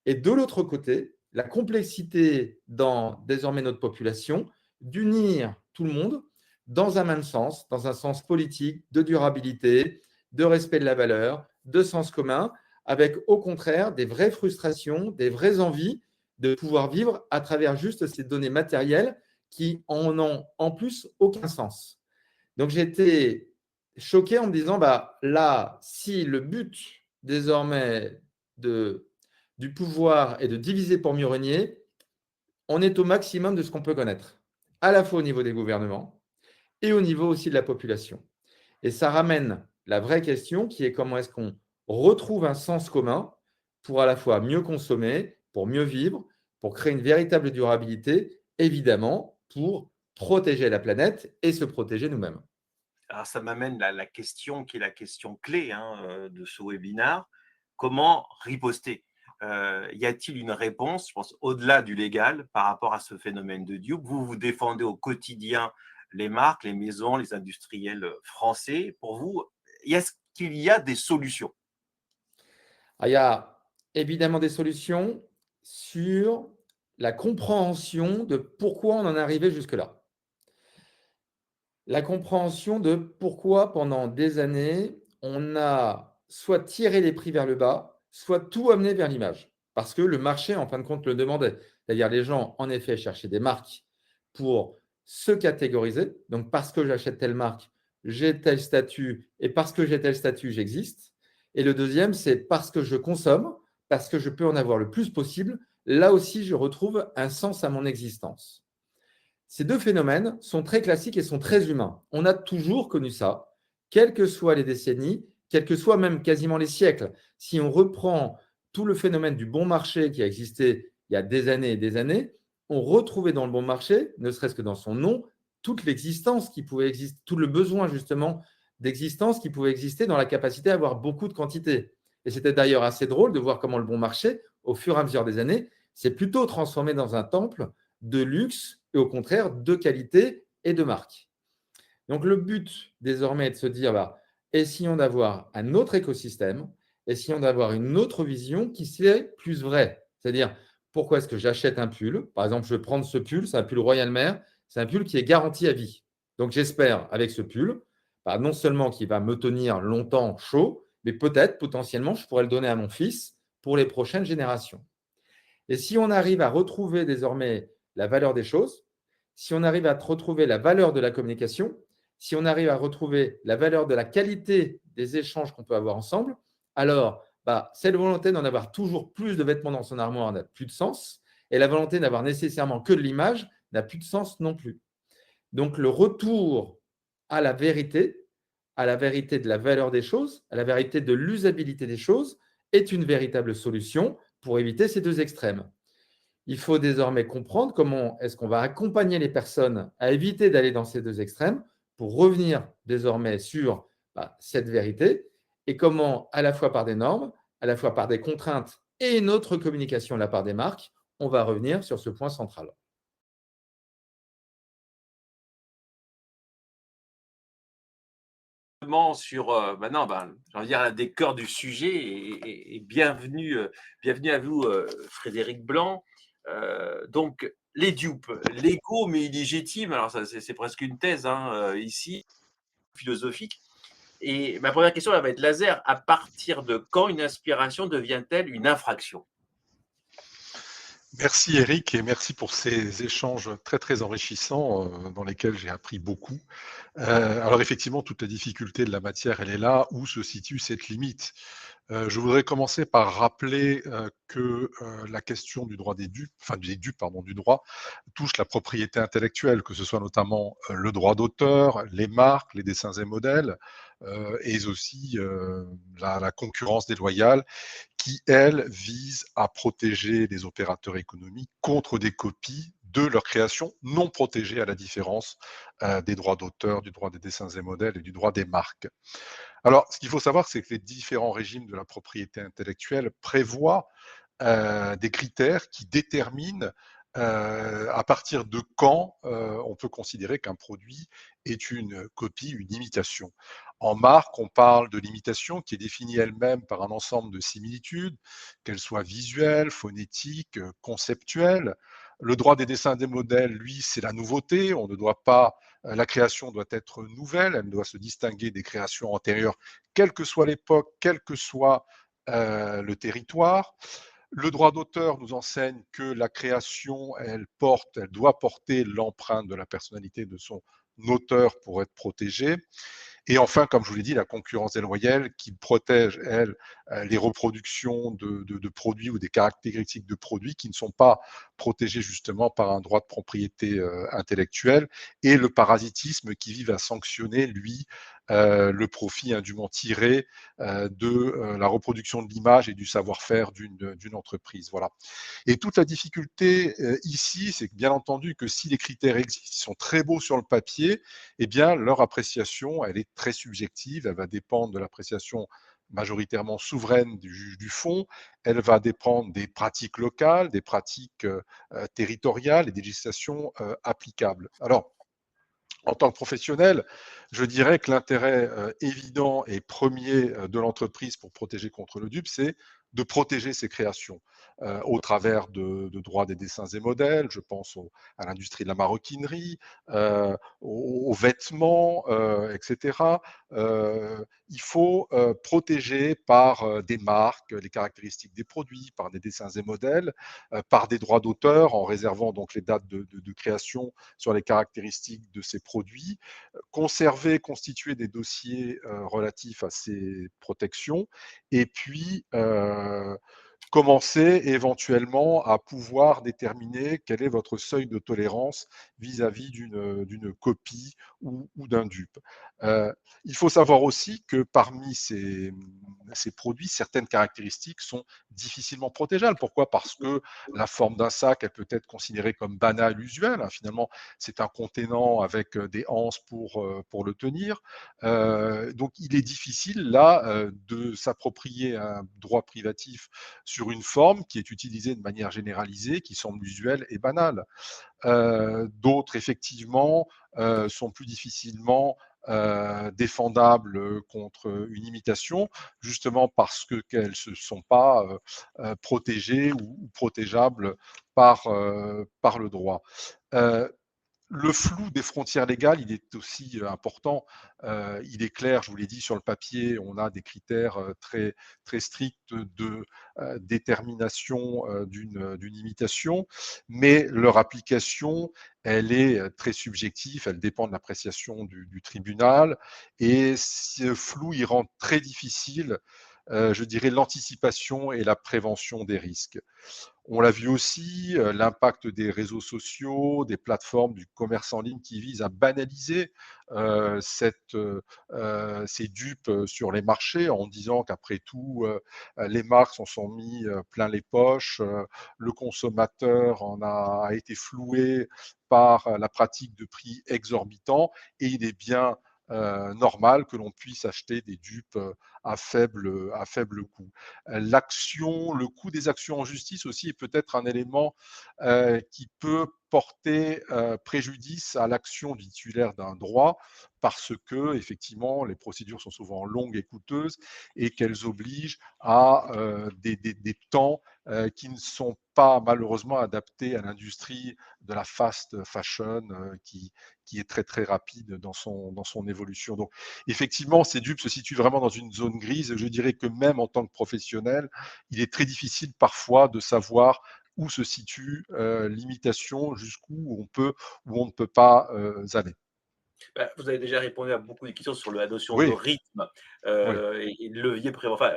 et de l'autre côté, la complexité dans désormais notre population d'unir tout le monde dans un même sens, dans un sens politique, de durabilité, de respect de la valeur, de sens commun, avec au contraire des vraies frustrations, des vraies envies de pouvoir vivre à travers juste ces données matérielles qui en ont en plus aucun sens. Donc j'ai été choqué en me disant, là, si le but désormais du pouvoir est de diviser pour mieux régner, on est au maximum de ce qu'on peut connaître, à la fois au niveau des gouvernements et au niveau aussi de la population. Et ça ramène la vraie question qui est comment est-ce qu'on retrouve un sens commun pour à la fois mieux consommer, pour mieux vivre, pour créer une véritable durabilité, évidemment, pour protéger la planète et se protéger nous-mêmes. Alors, ça m'amène à la question qui est la question clé de ce webinaire. Comment riposter? Y a-t-il une réponse, je pense, au-delà du légal par rapport à ce phénomène de dupe? Vous défendez au quotidien les marques, les maisons, les industriels français. Pour vous, est-ce qu'il y a des solutions? Il y a évidemment des solutions sur la compréhension de pourquoi on en est arrivé jusque-là. La compréhension de pourquoi pendant des années, on a soit tiré les prix vers le bas, soit tout amené vers l'image. Parce que le marché, en fin de compte, le demandait. C'est-à-dire les gens, en effet, cherchaient des marques pour se catégoriser. Donc, parce que j'achète telle marque, j'ai tel statut, et parce que j'ai tel statut, j'existe. Et le deuxième, c'est parce que je consomme, parce que je peux en avoir le plus possible. Là aussi, je retrouve un sens à mon existence. Ces deux phénomènes sont très classiques et sont très humains. On a toujours connu ça, quelles que soient les décennies, quels que soient même quasiment les siècles. Si on reprend tout le phénomène du bon marché qui a existé il y a des années et des années, on retrouvait dans le bon marché, ne serait-ce que dans son nom, toute l'existence qui pouvait exister, tout le besoin justement d'existence qui pouvait exister dans la capacité à avoir beaucoup de quantité. Et c'était d'ailleurs assez drôle de voir comment le bon marché, au fur et à mesure des années, s'est plutôt transformé dans un temple de luxe et au contraire de qualité et de marque. Donc le but désormais est de se dire, essayons d'avoir un autre écosystème, essayons d'avoir une autre vision qui serait plus vraie. C'est-à-dire, pourquoi est-ce que j'achète un pull? Par exemple, je vais prendre ce pull, c'est un pull Royal Mail, c'est un pull qui est garanti à vie. Donc j'espère avec ce pull, non seulement qu'il va me tenir longtemps chaud, mais peut-être potentiellement je pourrais le donner à mon fils pour les prochaines générations. Et si on arrive à retrouver désormais la valeur des choses, si on arrive à retrouver la valeur de la communication, si on arrive à retrouver la valeur de la qualité des échanges qu'on peut avoir ensemble, alors cette volonté d'en avoir toujours plus de vêtements dans son armoire n'a plus de sens et la volonté d'avoir nécessairement que de l'image n'a plus de sens non plus. Donc le retour à la vérité de la valeur des choses, à la vérité de l'usabilité des choses est une véritable solution pour éviter ces deux extrêmes. Il faut désormais comprendre comment est-ce qu'on va accompagner les personnes à éviter d'aller dans ces deux extrêmes pour revenir désormais sur cette vérité et comment, à la fois par des normes, à la fois par des contraintes et notre communication de la part des marques, on va revenir sur ce point central. Sur maintenant, j'ai envie de dire, des cœurs du sujet et bienvenue, bienvenue à vous, Frédéric Blanc. Donc, les dupes, l'égo mais illégitime, alors ça, c'est presque une thèse ici, philosophique. Et ma première question, elle va être laser. À partir de quand une inspiration devient-elle une infraction? Merci Eric et merci pour ces échanges très très enrichissants dans lesquels j'ai appris beaucoup. Alors effectivement, toute la difficulté de la matière, elle est là où se situe cette limite. Je voudrais commencer par rappeler que la question du droit des dupes, enfin des dupes, pardon, du droit, touche la propriété intellectuelle, que ce soit notamment le droit d'auteur, les marques, les dessins et modèles, et aussi la concurrence déloyale, qui, elle, vise à protéger les opérateurs économiques contre des copies de leur création non protégées, à la différence des droits d'auteur, du droit des dessins et modèles et du droit des marques. Alors, ce qu'il faut savoir, c'est que les différents régimes de la propriété intellectuelle prévoient des critères qui déterminent à partir de quand on peut considérer qu'un produit est une copie, une imitation. En marque, on parle de l'imitation qui est définie elle-même par un ensemble de similitudes, qu'elles soient visuelles, phonétiques, conceptuelles. Le droit des dessins des modèles, lui, c'est la nouveauté. On ne doit pas, la création doit être nouvelle, elle doit se distinguer des créations antérieures, quelle que soit l'époque, quel que soit le territoire. Le droit d'auteur nous enseigne que la création, elle doit porter l'empreinte de la personnalité de son auteur pour être protégée. Et enfin, comme je vous l'ai dit, la concurrence déloyale qui protège, elle, les reproductions de produits ou des caractéristiques de produits qui ne sont pas protégées justement par un droit de propriété intellectuelle, et le parasitisme qui vise à sanctionner, lui, le profit indûment tiré de la reproduction de l'image et du savoir-faire d'une entreprise. Voilà. Et toute la difficulté ici, c'est que bien entendu que si les critères existent, ils sont très beaux sur le papier, eh bien leur appréciation, elle est très subjective, elle va dépendre de l'appréciation majoritairement souveraine du juge du fond, elle va dépendre des pratiques locales, des pratiques territoriales et des législations applicables. Alors, en tant que professionnel, je dirais que l'intérêt évident et premier de l'entreprise pour protéger contre le dupe, c'est de protéger ses créations au travers de droits des dessins et modèles. Je pense à l'industrie de la maroquinerie, aux vêtements, etc. Il faut protéger par des marques les caractéristiques des produits, par des dessins et modèles, par des droits d'auteur en réservant donc les dates de création sur les caractéristiques de ces produits, conserver, constituer des dossiers relatifs à ces protections, et puis commencer éventuellement à pouvoir déterminer quel est votre seuil de tolérance vis-à-vis d'une copie ou d'un dupe. Il faut savoir aussi que parmi ces produits, certaines caractéristiques sont difficilement protégeables. Pourquoi? Parce que la forme d'un sac, elle peut être considérée comme banale, usuelle. Finalement, c'est un contenant avec des anses pour le tenir. Donc, il est difficile là de s'approprier un droit privatif sur une forme qui est utilisée de manière généralisée, qui semble usuelle et banale. D'autres, effectivement, sont plus difficilement défendables contre une imitation, justement parce qu'elles ne sont pas protégées ou protégeables par le droit. Le flou des frontières légales, il est aussi important. Il est clair, je vous l'ai dit, sur le papier, on a des critères très, très stricts de détermination d'une imitation, mais leur application, elle est très subjective, elle dépend de l'appréciation du tribunal, et ce flou, il rend très difficile, je dirais, l'anticipation et la prévention des risques. On l'a vu aussi, l'impact des réseaux sociaux, des plateformes, du commerce en ligne qui visent à banaliser ces dupes sur les marchés en disant qu'après tout, les marques s'en sont mis plein les poches, le consommateur a été floué par la pratique de prix exorbitants, et il est bien normal que l'on puisse acheter des dupes à faible coût. Le coût des actions en justice aussi est peut-être un élément qui peut porter préjudice à l'action du titulaire d'un droit parce que effectivement les procédures sont souvent longues et coûteuses et qu'elles obligent à des temps qui ne sont pas malheureusement adaptés à l'industrie de la fast fashion qui est très très rapide dans son évolution. Donc effectivement, ces dupes se situent vraiment dans une zone grise. Je dirais que même en tant que professionnel, il est très difficile parfois de savoir où se situe l'imitation, jusqu'où on ne peut pas aller. Bah, vous avez déjà répondu à beaucoup de questions sur la notion de Oui, rythme oui. et de levier enfin,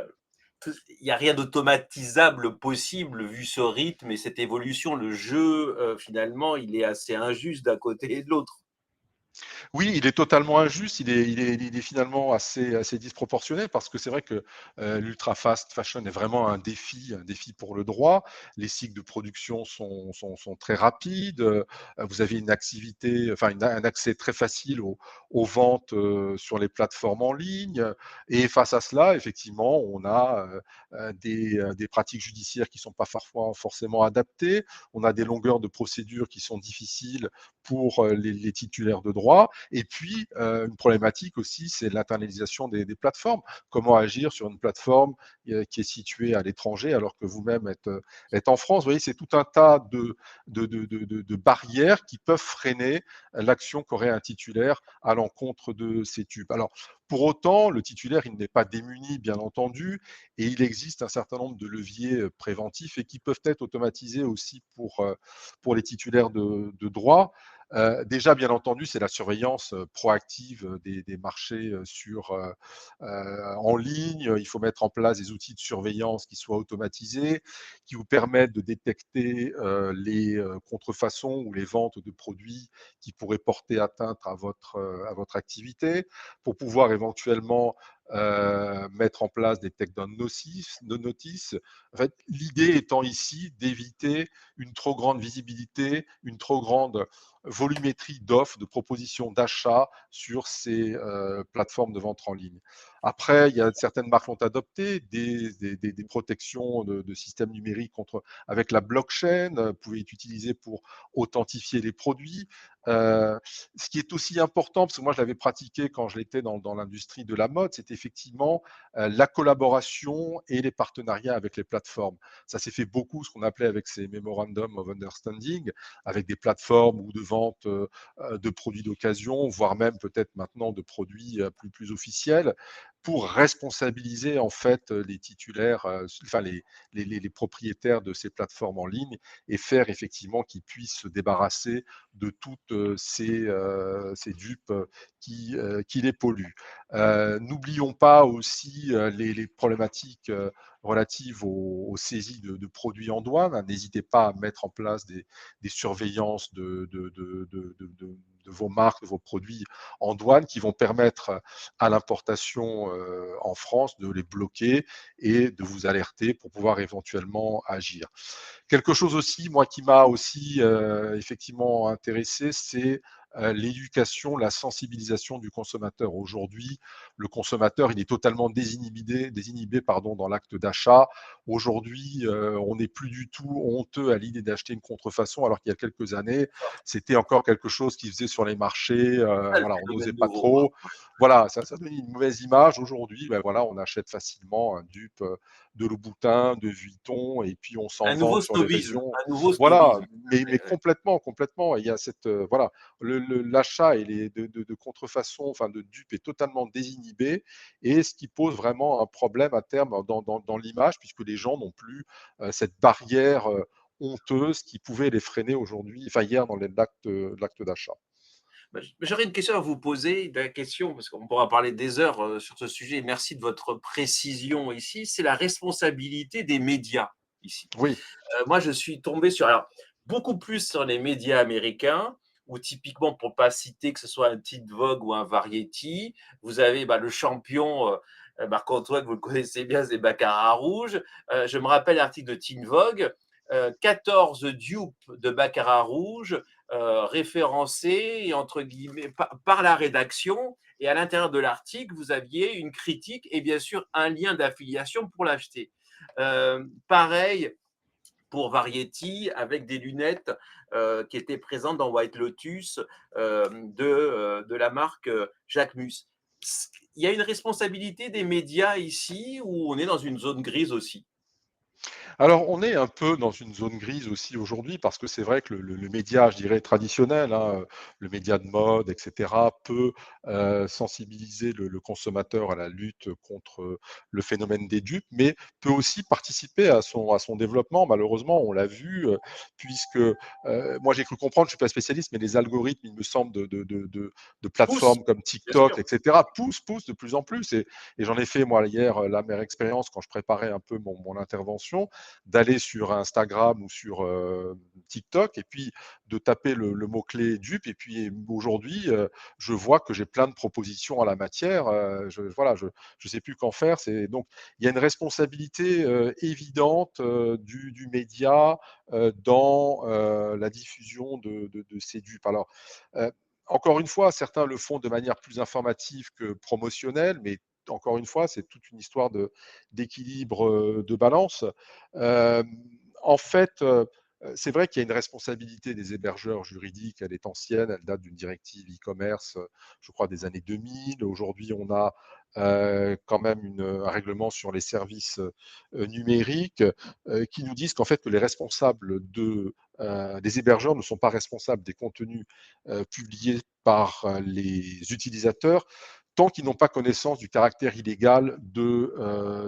il n'y a rien d'automatisable possible vu ce rythme et cette évolution. Le jeu, finalement, il est assez injuste d'un côté et de l'autre. Oui, il est totalement injuste, il est finalement assez disproportionné parce que c'est vrai que l'ultra fast fashion est vraiment un défi pour le droit. Les cycles de production sont très rapides. Vous avez une activité, enfin un accès très facile aux ventes sur les plateformes en ligne. Et face à cela, effectivement, on a des pratiques judiciaires qui ne sont pas parfois forcément adaptées. On a des longueurs de procédures qui sont difficiles pour les titulaires de droit. Et puis, une problématique aussi, c'est l'internalisation des plateformes. Comment agir sur une plateforme qui est située à l'étranger alors que vous-même êtes en France. Vous voyez, c'est tout un tas de barrières qui peuvent freiner l'action qu'aurait un titulaire à l'encontre de ces tubes. Alors, pour autant, le titulaire, il n'est pas démuni, bien entendu, et il existe un certain nombre de leviers préventifs et qui peuvent être automatisés aussi pour les titulaires de droit. Déjà, bien entendu, c'est la surveillance proactive des marchés en ligne. Il faut mettre en place des outils de surveillance qui soient automatisés, qui vous permettent de détecter les contrefaçons ou les ventes de produits qui pourraient porter atteinte à votre activité, pour pouvoir éventuellement mettre en place des takedowns de notice. En fait, l'idée étant ici d'éviter une trop grande visibilité, une trop grande volumétrie d'offres, de propositions d'achat sur ces plateformes de vente en ligne. Après, il y a certaines marques qui ont adopté des protections de systèmes numériques avec la blockchain, pouvait être utilisé pour authentifier les produits. Ce qui est aussi important, parce que moi je l'avais pratiqué quand je l'étais dans l'industrie de la mode, c'est effectivement la collaboration et les partenariats avec les plateformes. Ça s'est fait beaucoup, ce qu'on appelait avec ces Memorandum of Understanding, avec des plateformes ou de vente de produits d'occasion, voire même peut-être maintenant de produits plus officiels, pour responsabiliser en fait les titulaires, enfin les propriétaires de ces plateformes en ligne et faire effectivement qu'ils puissent se débarrasser de toutes ces dupes qui les polluent. N'oublions pas aussi les problématiques relatives aux saisies de produits en douane. N'hésitez pas à mettre en place des surveillances de vos marques, de vos produits en douane qui vont permettre à l'importation en France de les bloquer et de vous alerter pour pouvoir éventuellement agir. Quelque chose aussi, moi, qui m'a aussi effectivement intéressé, c'est l'éducation, la sensibilisation du consommateur. Aujourd'hui, le consommateur, il est totalement désinhibé dans l'acte d'achat. Aujourd'hui, on n'est plus du tout honteux à l'idée d'acheter une contrefaçon, alors qu'il y a quelques années, c'était encore quelque chose qui faisait sur les marchés. C'est le Voilà, on n'osait phénomène pas nouveau, trop. Voilà, ça donnait une mauvaise image. Aujourd'hui, ben voilà, on achète facilement un dupe de Louboutin, de Vuitton, et puis on s'en Un nouveau vante sur les snobisme, régions. un nouveau Voilà, snobisme. mais complètement, complètement. Il y a cette voilà, l'achat et de contrefaçon, enfin de dupes est totalement désinhibé, et ce qui pose vraiment un problème à terme dans l'image, puisque les gens n'ont plus cette barrière honteuse qui pouvait les freiner aujourd'hui, enfin hier dans l'acte d'achat. Bah, j'aurais une question à vous poser, une question, parce qu'on pourra parler des heures sur ce sujet. Merci de votre précision ici. C'est la responsabilité des médias ici. Oui, Moi, je suis tombé sur, alors, beaucoup plus sur les médias américains, où typiquement, pour ne pas citer que ce soit un Teen Vogue ou un Variety, vous avez le champion, Marc-Antoine, vous le connaissez bien, c'est Baccarat Rouge. Je me rappelle l'article de Teen Vogue, 14 dupes de Baccarat Rouge référencés, entre guillemets, par la rédaction, et à l'intérieur de l'article, vous aviez une critique et bien sûr un lien d'affiliation pour l'acheter. Pareil pour Variety, avec des lunettes qui étaient présentes dans White Lotus de la marque Jacquemus. Il y a une responsabilité des médias ici ou on est dans une zone grise aussi? Alors, on est un peu dans une zone grise aussi aujourd'hui parce que c'est vrai que le média, je dirais traditionnel, hein, le média de mode, et cetera, peut sensibiliser le consommateur à la lutte contre le phénomène des dupes, mais peut aussi participer à son développement. Malheureusement, on l'a vu, puisque moi j'ai cru comprendre, je suis pas spécialiste, mais les algorithmes, il me semble, de Pousse, plateformes comme bien TikTok, sûr. et cetera, poussent de plus en plus. Et j'en ai fait moi hier la mère expérience quand je préparais un peu mon intervention, d'aller sur Instagram ou sur TikTok et puis de taper le mot-clé dupe. Et puis aujourd'hui, je vois que j'ai plein de propositions en la matière. Voilà, je ne sais plus qu'en faire. Donc, il y a une responsabilité évidente du média dans la diffusion de ces dupes. Alors, euh, encore une fois, certains le font de manière plus informative que promotionnelle, mais encore une fois, c'est toute une histoire d'équilibre, de balance. Euh, En fait, c'est vrai qu'il y a une responsabilité des hébergeurs juridiques, elle est ancienne, elle date d'une directive e-commerce, je crois, des années 2000. Aujourd'hui, on a quand même un règlement sur les services numériques qui nous disent qu'en fait, que les responsables des hébergeurs ne sont pas responsables des contenus publiés par les utilisateurs tant qu'ils n'ont pas connaissance du caractère illégal de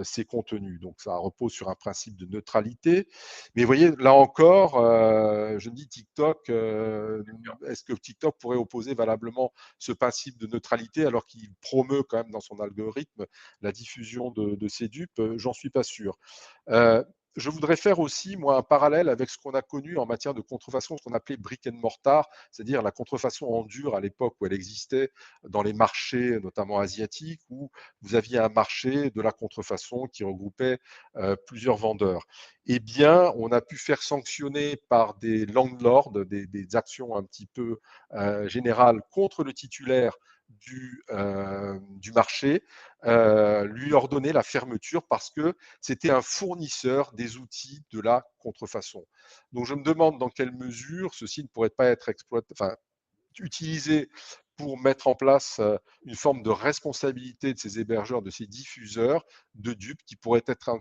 ces contenus. Donc ça repose sur un principe de neutralité. Mais vous voyez, là encore, je me dis TikTok, est-ce que TikTok pourrait opposer valablement ce principe de neutralité alors qu'il promeut quand même dans son algorithme la diffusion de ces dupes? J'en suis pas sûr. Euh, je voudrais faire aussi, moi, un parallèle avec ce qu'on a connu en matière de contrefaçon, ce qu'on appelait brick and mortar, c'est-à-dire la contrefaçon en dur à l'époque où elle existait dans les marchés, notamment asiatiques, où vous aviez un marché de la contrefaçon qui regroupait plusieurs vendeurs. Eh bien, on a pu faire sanctionner par des landlords, des actions un petit peu générales contre le titulaire du marché, lui ordonner la fermeture parce que c'était un fournisseur des outils de la contrefaçon. Donc je me demande dans quelle mesure ceci ne pourrait pas être utilisé pour mettre en place une forme de responsabilité de ces hébergeurs, de ces diffuseurs de dupes qui pourraient être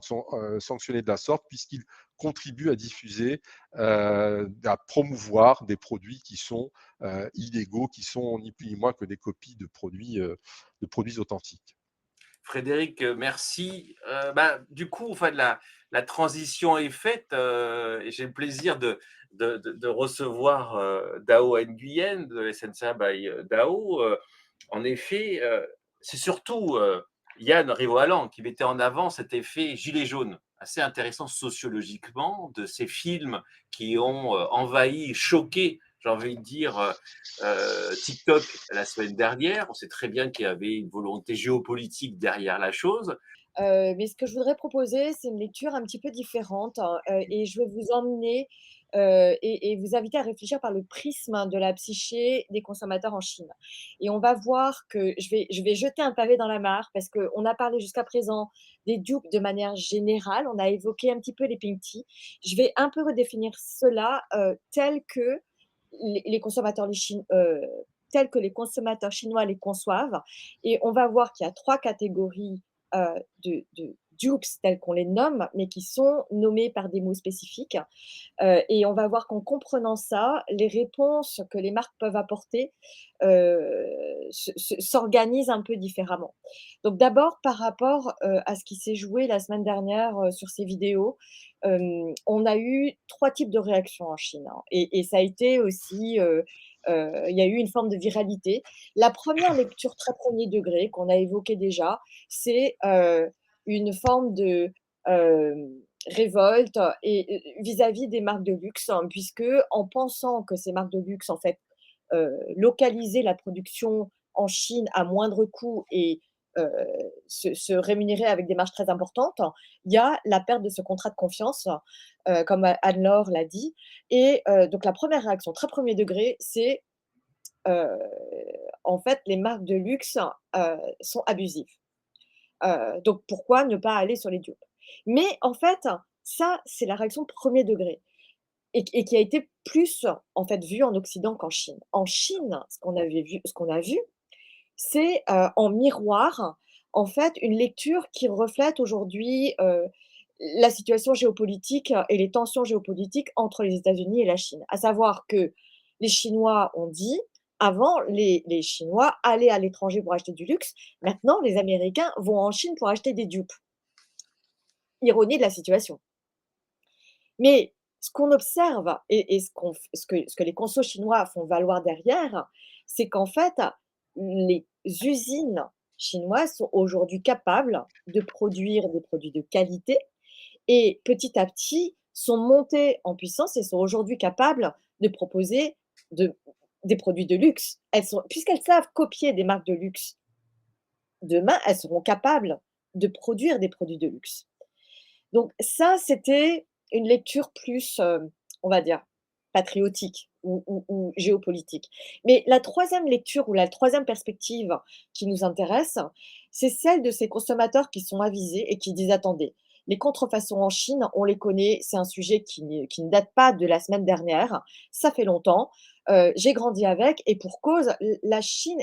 sanctionnés de la sorte puisqu'ils contribuent à diffuser, à promouvoir des produits qui sont illégaux, qui sont ni plus ni moins que des copies de produits authentiques. Frédéric, merci. Du coup, enfin, la transition est faite et j'ai le plaisir de recevoir Dao Nguyen de SNCA by Dao. En effet, c'est surtout Yann Rivoalan qui mettait en avant cet effet gilet jaune, assez intéressant sociologiquement, de ces films qui ont envahi, choqué, j'ai envie de dire, TikTok la semaine dernière. On sait très bien qu'il y avait une volonté géopolitique derrière la chose. Mais ce que je voudrais proposer, c'est une lecture un petit peu différente, hein, et je vais vous emmener et vous inviter à réfléchir par le prisme de la psyché des consommateurs en Chine. Et on va voir que je vais jeter un pavé dans la mare parce qu'on a parlé jusqu'à présent des dupes de manière générale, on a évoqué un petit peu les pink tea. Je vais un peu redéfinir cela tel que les consommateurs tels que les consommateurs chinois les conçoivent. Et on va voir qu'il y a 3 catégories de dupes tels qu'on les nomme, mais qui sont nommés par des mots spécifiques. Et on va voir qu'en comprenant ça, les réponses que les marques peuvent apporter s'organisent un peu différemment. Donc d'abord, par rapport à ce qui s'est joué la semaine dernière sur ces vidéos, on a eu 3 types de réactions en Chine, hein, et ça a été aussi, il y a eu une forme de viralité. La première lecture très premier degré qu'on a évoquée déjà, c'est une forme de révolte et vis-à-vis des marques de luxe, hein, puisque en pensant que ces marques de luxe, en fait, localisaient la production en Chine à moindre coût et heu, se rémunérer avec des marges très importantes, il y a la perte de ce contrat de confiance, comme Anne-Laure l'a dit. Et donc la première réaction, très premier degré, c'est en fait, les marques de luxe sont abusives. Donc pourquoi ne pas aller sur les dupes? Mais en fait, ça, c'est la réaction premier degré et qui a été plus, en fait, vue en Occident qu'en Chine. En Chine, ce qu'on a vu, c'est, en miroir, en fait, une lecture qui reflète aujourd'hui, la situation géopolitique et les tensions géopolitiques entre les États-Unis et la Chine. À savoir que les Chinois ont dit: «Avant, les Chinois allaient à l'étranger pour acheter du luxe. Maintenant, les Américains vont en Chine pour acheter des dupes». Ironie de la situation. Mais ce qu'on observe et ce que les consos chinois font valoir derrière, c'est qu'en fait, les usines chinoises sont aujourd'hui capables de produire des produits de qualité et petit à petit sont montées en puissance et sont aujourd'hui capables de proposer de des produits de luxe. Puisqu'elles savent copier des marques de luxe, demain, elles seront capables de produire des produits de luxe. Donc ça, c'était une lecture plus, on va dire, patriotique ou géopolitique. Mais la troisième lecture ou la troisième perspective qui nous intéresse, c'est celle de ces consommateurs qui sont avisés et qui disent: «Attendez, les contrefaçons en Chine, on les connaît, c'est un sujet qui ne date pas de la semaine dernière, ça fait longtemps, j'ai grandi avec et pour cause, la Chine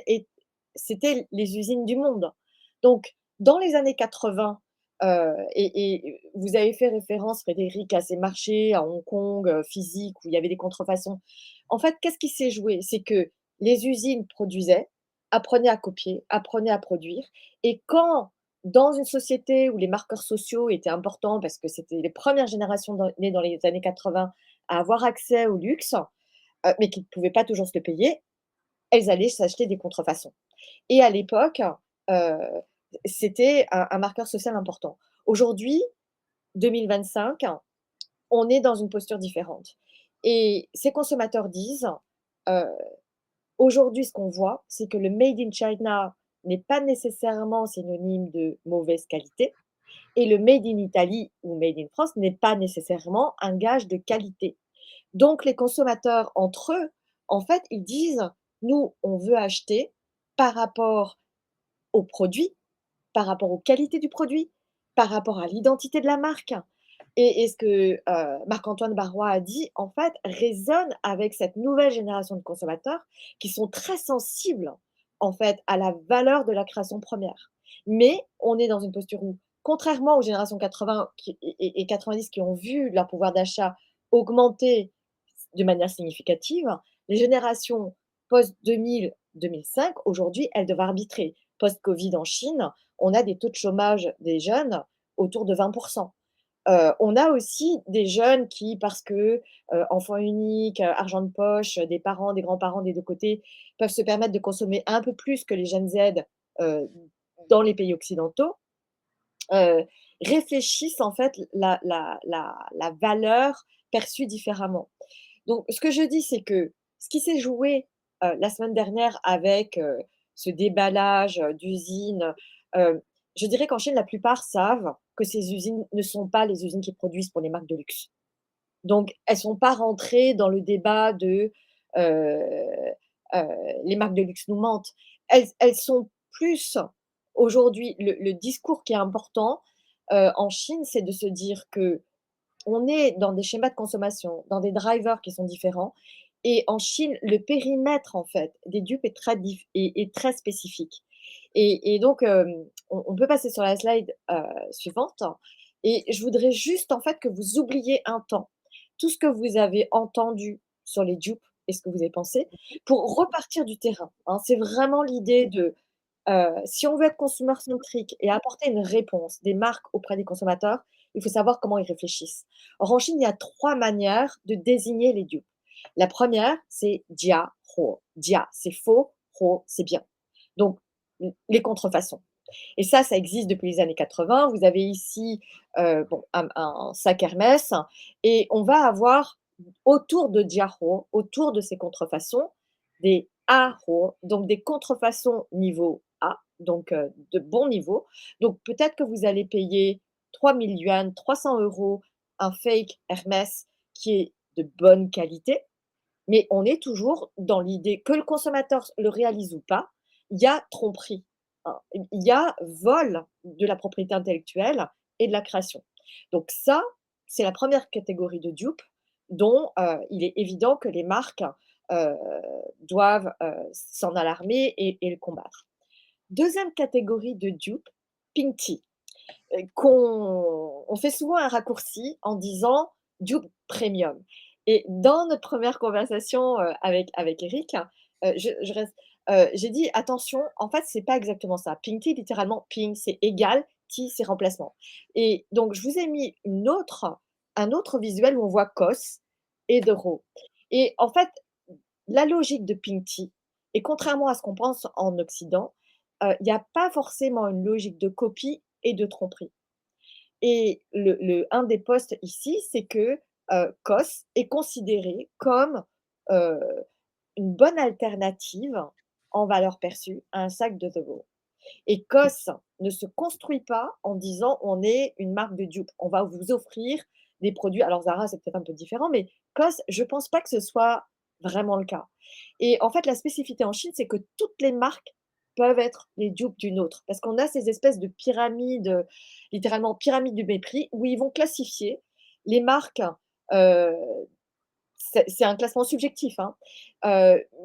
c'était les usines du monde». Donc dans les années 80, et vous avez fait référence, Frédéric, à ces marchés à Hong Kong, physiques, où il y avait des contrefaçons. En fait, qu'est-ce qui s'est joué? C'est que les usines produisaient, apprenaient à copier, apprenaient à produire et quand, dans une société où les marqueurs sociaux étaient importants, parce que c'était les premières générations nées dans les années 80 à avoir accès au luxe, mais qui ne pouvaient pas toujours se le payer, elles allaient s'acheter des contrefaçons. Et à l'époque, heu, c'était un marqueur social important. Aujourd'hui, 2025, on est dans une posture différente et ces consommateurs disent, heu, aujourd'hui, ce qu'on voit, c'est que le made in China n'est pas nécessairement synonyme de mauvaise qualité et le made in Italy ou made in France n'est pas nécessairement un gage de qualité. Donc les consommateurs entre eux, en fait, ils disent: «Nous, on veut acheter par rapport au produit, par rapport aux qualités du produit, par rapport à l'identité de la marque». Et ce que, Marc-Antoine Barrois a dit, en fait, résonne avec cette nouvelle génération de consommateurs qui sont très sensibles, en fait, à la valeur de la création première. Mais on est dans une posture où, contrairement aux générations 80 et 90 qui ont vu leur pouvoir d'achat augmenter de manière significative, les générations post-2000-2005, aujourd'hui, elles doivent arbitrer. Post-Covid en Chine, on a des taux de chômage des jeunes autour de 20. On a aussi des jeunes qui, parce que, enfant unique, argent de poche, des parents, des grands-parents des 2 côtés, peuvent se permettre de consommer un peu plus que les jeunes Z, heu, dans les pays occidentaux, heu, réfléchissent en fait la valeur perçue différemment. Donc ce que je dis, c'est que ce qui s'est joué, la semaine dernière avec, ce déballage, d'usines, je dirais qu'en Chine, la plupart savent que ces usines ne sont pas les usines qui produisent pour les marques de luxe. Donc elles sont pas rentrées dans le débat de, heu heu, les marques de luxe nous mentent. Elles sont plus aujourd'hui le discours qui est important, en Chine, c'est de se dire que on est dans des schémas de consommation, dans des drivers qui sont différents et en Chine, le périmètre, en fait, des dupes est très spécifique et donc on peut passer sur la slide, suivante et je voudrais juste, en fait, que vous oubliez un temps tout ce que vous avez entendu sur les dupes et ce que vous avez pensé pour repartir du terrain, hein. C'est vraiment l'idée de, si on veut être consumer centrique et apporter une réponse des marques auprès des consommateurs, il faut savoir comment ils réfléchissent. Or, en Chine, il y a 3 manières de désigner les dupes. La première, c'est Jia Huo. Jia, c'est faux, Huo, c'est bien. Donc, les contrefaçons. Et ça existe depuis les années 80. Vous avez ici, bon, un sac Hermès et on va avoir autour de Jia Huo, autour de ces contrefaçons, des A Huo, donc des contrefaçons niveau A, donc de bon niveau. Donc peut-être que vous allez payer 3 000 yuan, 300 €, un fake Hermès qui est de bonne qualité, Mais on est toujours dans l'idée que le consommateur le réalise ou pas, il y a tromperie, hein. Il y a vol de la propriété intellectuelle et de la création. Donc ça, c'est la première catégorie de dupes dont, il est évident que les marques, heu, doivent, s'en alarmer et le combattre. Deuxième catégorie de dupes, pink tea, qu'on on fait souvent un raccourci en disant dupe premium. Et dans notre première conversation, avec Eric, je reste j'ai dit: «Attention, en fait, c'est pas exactement ça. Pink tea, littéralement, pink, c'est égal, tea, c'est remplacement». Et donc je vous ai mis un autre visuel où on voit COS et de RAW. Et en fait, la logique de pink tea et contrairement à ce qu'on pense en Occident, il y a pas forcément une logique de copie et de tromperie. Et un des postes ici, c'est que, COS est considéré comme, heu, une bonne alternative en valeur perçue à un sac de The Raw. Et COS ne se construit pas en disant: «On est une marque de dupe, on va vous offrir des produits». Alors Zara, c'est peut-être un peu différent, mais COS, je pense pas que ce soit vraiment le cas. Et en fait, la spécificité en Chine, c'est que toutes les marques peuvent être les dupes d'une autre. Parce qu'on a ces espèces de pyramides, littéralement pyramide du mépris, où ils vont classifier les marques, heu, c'est un classement subjectif, hein,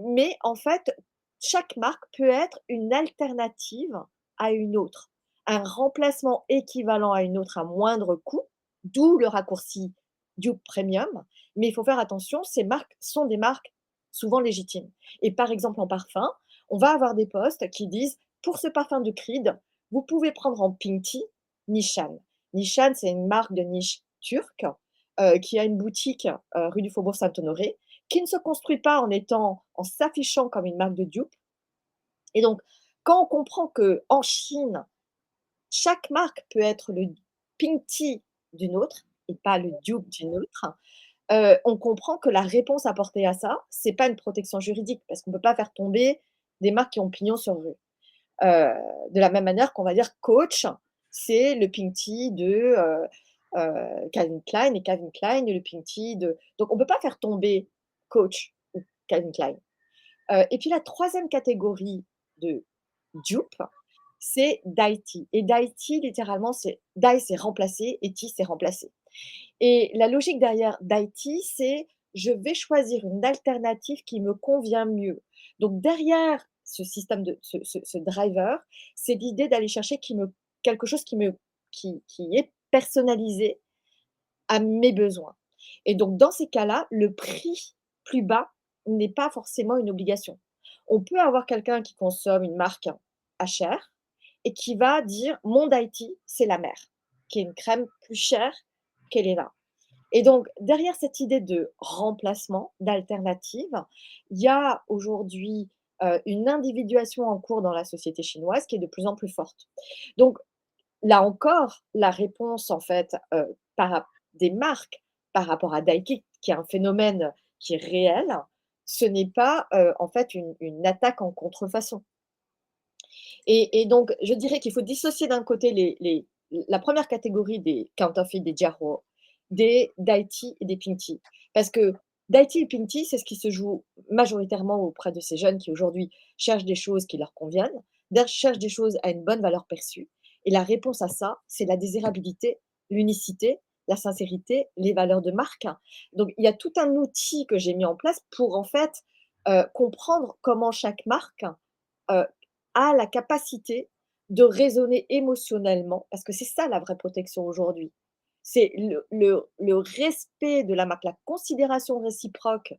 mais en fait, chaque marque peut être une alternative à une autre, un remplacement équivalent à une autre à moindre coût, d'où le raccourci dupe premium. Mais il faut faire attention, ces marques sont des marques souvent légitimes. Et par exemple, en parfum, on va avoir des posts qui disent: «Pour ce parfum de Creed, vous pouvez prendre en pink tea Nishan». Nishan, c'est une marque de niche turque, qui a une boutique, rue du Faubourg Saint-Honoré, qui ne se construit pas en s'affichant comme une marque de dupe. Et donc, quand on comprend qu'en Chine, chaque marque peut être le pink tea d'une autre et pas le dupe d'une autre, on comprend que la réponse apportée à ça, c'est pas une protection juridique parce qu'on peut pas faire tomber des marques qui ont pignon sur rue. De la même manière qu'on va dire Coach, c'est le pink tea de, Calvin Klein et Calvin Klein est le pink tea de, donc on ne peut pas faire tomber Coach ou Calvin Klein. Et puis la troisième catégorie de dupe, c'est Dai tea et Dai tea littéralement c'est Dai c'est remplacer et tea c'est remplacer. Et la logique derrière Dai tea, c'est: je vais choisir une alternative qui me convient mieux. Donc derrière ce système de ce driver, c'est l'idée d'aller chercher quelque chose qui est personnalisé à mes besoins. Et donc dans ces cas-là, le prix plus bas n'est pas forcément une obligation. On peut avoir quelqu'un qui consomme une marque à cher et qui va dire: «Mon Dai tea, c'est la mer», qui est une crème plus chère qu'Helena. Et donc, derrière cette idée de remplacement, d'alternative, il y a aujourd'hui, une individuation en cours dans la société chinoise qui est de plus en plus forte. Donc, là encore, la réponse en fait, des marques par rapport à Daikin, qui est un phénomène qui est réel, ce n'est pas, en fait une attaque en contrefaçon. Et donc je dirais qu'il faut dissocier d'un côté la première catégorie des counterfeits, des Jiahuo, des Daiti et des Pingti. Parce que Daiti et Pingti, c'est ce qui se joue majoritairement auprès de ces jeunes qui aujourd'hui cherchent des choses qui leur conviennent, cherchent des choses à une bonne valeur perçue. Et la réponse à ça, c'est la désirabilité, l'unicité, la sincérité, les valeurs de marque. Donc il y a tout un outil que j'ai mis en place pour en fait, comprendre comment chaque marque, heu, a la capacité de raisonner émotionnellement, parce que c'est ça la vraie protection aujourd'hui. C'est le respect de la marque, la considération réciproque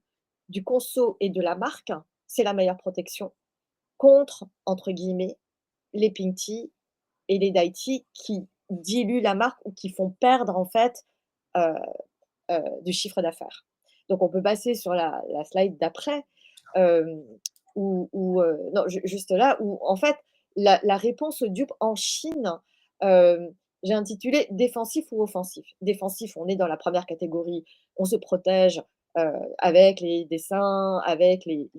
du conso et de la marque, c'est la meilleure protection contre, entre guillemets, les Pinty et les Daiti qui diluent la marque ou qui font perdre en fait, heu du chiffre d'affaires. Donc on peut passer sur la slide d'après, hem, non, juste là, où en fait la réponse aux dupes en Chine, j'ai intitulé «Défensif ou offensif?». Défensif, on est dans la première catégorie, on se protège, avec les dessins, avec les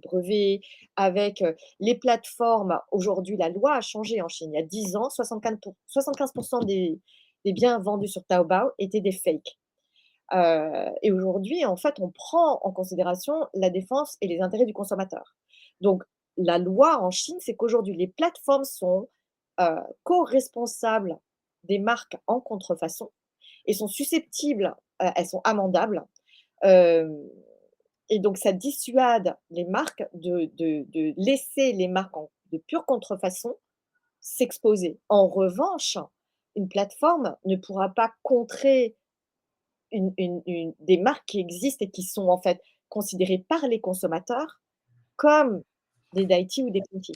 brevets, avec, les plateformes. Aujourd'hui, la loi a changé en Chine. Il y a 10 ans, 75 des biens vendus sur Taobao étaient des fakes. Et aujourd'hui, en fait, on prend en considération la défense et les intérêts du consommateur. Donc la loi en Chine, c'est qu'aujourd'hui, les plateformes sont, co-responsables des marques en contrefaçon et sont susceptibles, elles sont amendables, hem et donc ça dissuade les marques de laisser les marques en de pure contrefaçon s'exposer. En revanche, une plateforme ne pourra pas contrer des marques qui existent et qui sont en fait considérées par les consommateurs comme des Daity ou des Conti.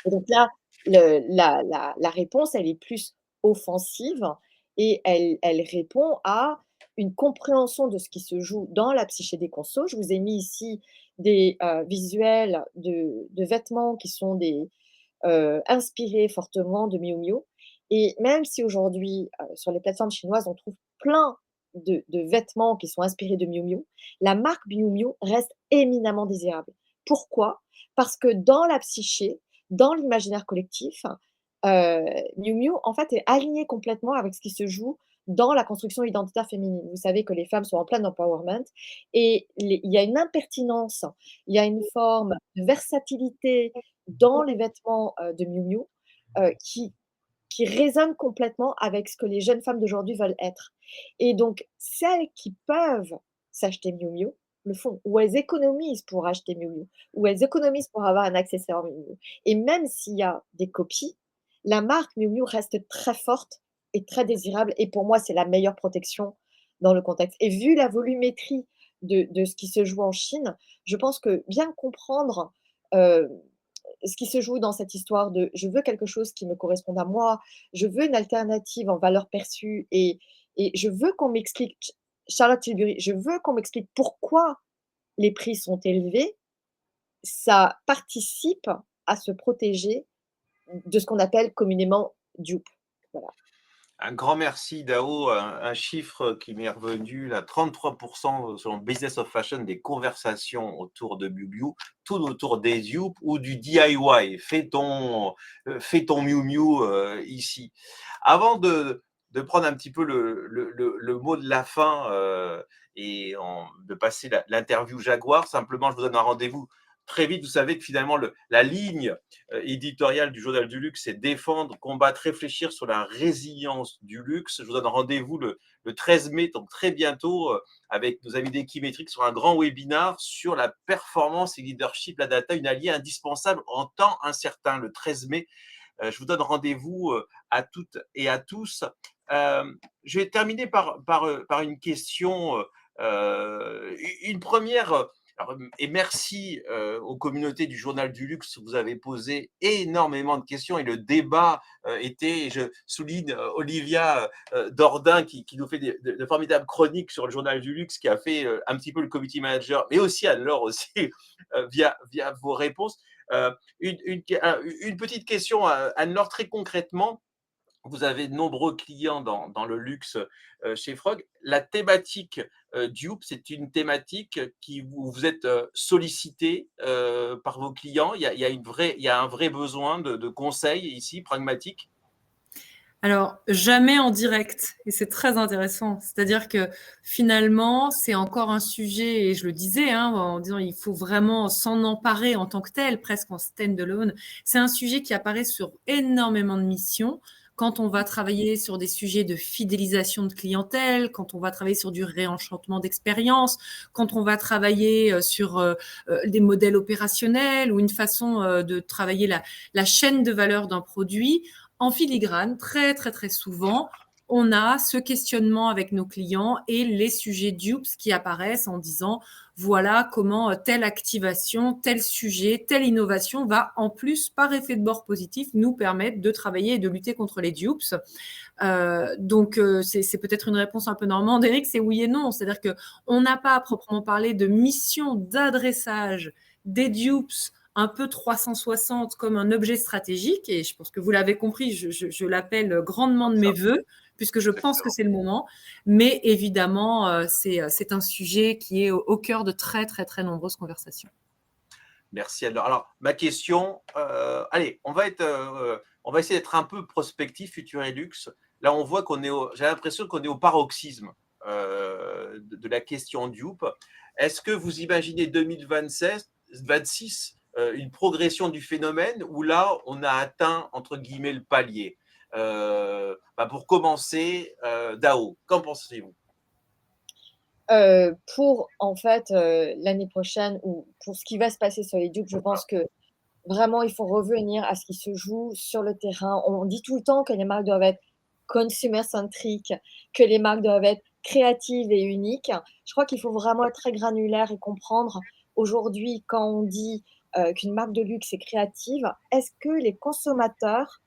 Et donc là, la réponse, elle est plus offensive et elle répond à une compréhension de ce qui se joue dans la psyché des consos. Je vous ai mis ici des visuels de vêtements qui sont inspirés fortement de Miu Miu. Et même si aujourd'hui, sur les plateformes chinoises, on trouve plein de vêtements qui sont inspirés de Miu Miu, la marque Miu Miu reste éminemment désirable. Pourquoi? Parce que dans la psyché, dans l'imaginaire collectif, Miu Miu, en fait, est aligné complètement avec ce qui se joue dans la construction identitaire féminine. Vous savez que les femmes sont en plein empowerment et il y a une impertinence, il y a une forme de versatilité dans les vêtements de Miu Miu qui résonne complètement avec ce que les jeunes femmes d'aujourd'hui veulent être. Et donc, celles qui peuvent s'acheter Miu Miu le font, ou elles économisent pour acheter Miu Miu, ou elles économisent pour avoir un accessoire Miu Miu. Et même s'il y a des copies, la marque Miu Miu reste très forte et très désirable. Et pour moi, c'est la meilleure protection dans le contexte. Et vu la volumétrie de ce qui se joue en Chine, je pense que bien comprendre ce qui se joue dans cette histoire de je veux quelque chose qui me corresponde à moi, je veux une alternative en valeur perçue et je veux qu'on m'explique, Charlotte Tilbury, je veux qu'on m'explique pourquoi les prix sont élevés, ça participe à se protéger de ce qu'on appelle communément dupe. Voilà. Un grand merci, Dao. Un chiffre qui m'est revenu, là, 33% selon Business of Fashion des conversations autour de Miu Miu, tout autour des dupes ou du DIY. Fais ton Miu Miu ici. Avant de prendre un petit peu le mot de la fin de passer l'interview Jaguar, simplement, je vous donne un rendez-vous très vite. Vous savez que finalement, la ligne éditoriale du Journal du Luxe, c'est défendre, combattre, réfléchir sur la résilience du luxe. Je vous donne rendez-vous le 13 mai, donc très bientôt, avec nos amis d'Equimetrics sur un grand webinar sur la performance et leadership, la data, une alliée indispensable en temps incertain, le 13 mai. Je vous donne rendez-vous à toutes et à tous. Je vais terminer par une question, une première. Alors, et merci aux communautés du Journal du Luxe, vous avez posé énormément de questions et le débat était, et je souligne Olivia Dordain qui nous fait de formidables chroniques sur le Journal du Luxe, qui a fait un petit peu le community manager, mais aussi Anne-Laure aussi, via vos réponses. Une petite question, Anne-Laure, très concrètement. Vous avez de nombreux clients dans le luxe chez Frog. La thématique dupe, c'est une thématique où vous êtes sollicité par vos clients. Il y a un vrai besoin de conseils ici, pragmatique. Alors, jamais en direct, et c'est très intéressant. C'est-à-dire que finalement, c'est encore un sujet, et je le disais, en disant il faut vraiment s'en emparer en tant que tel, presque en stand-alone. C'est un sujet qui apparaît sur énormément de missions. Quand on va travailler sur des sujets de fidélisation de clientèle, quand on va travailler sur du réenchantement d'expérience, quand on va travailler sur des modèles opérationnels ou une façon de travailler la chaîne de valeur d'un produit, en filigrane, très, très, très souvent, on a ce questionnement avec nos clients et les sujets dupes qui apparaissent en disant voilà comment telle activation, tel sujet, telle innovation va en plus, par effet de bord positif, nous permettre de travailler et de lutter contre les dupes. Donc, c'est peut-être une réponse un peu normande, Eric, c'est oui et non. C'est-à-dire qu'on n'a pas à proprement parler de mission d'adressage des dupes un peu 360 comme un objet stratégique, et je pense que vous l'avez compris, je l'appelle grandement de mes voeux, puisque je pense que c'est le moment, mais évidemment, c'est un sujet qui est au cœur de très, très, très nombreuses conversations. Merci. Alors, ma question, allez, on va essayer d'être un peu prospectif, Futur et Luxe. Là, on voit j'ai l'impression qu'on est au paroxysme de la question dupe. Est-ce que vous imaginez 2026 une progression du phénomène où là, on a atteint, entre guillemets, le palier? Pour commencer, Dao, qu'en pensez-vous? Pour en fait l'année prochaine ou pour ce qui va se passer sur les dupes, je pense que vraiment il faut revenir à ce qui se joue sur le terrain. On dit tout le temps que les marques doivent être consumer-centriques, que les marques doivent être créatives et uniques. Je crois qu'il faut vraiment être très granulaire et comprendre aujourd'hui quand on dit qu'une marque de luxe est créative, est-ce que les consommateurs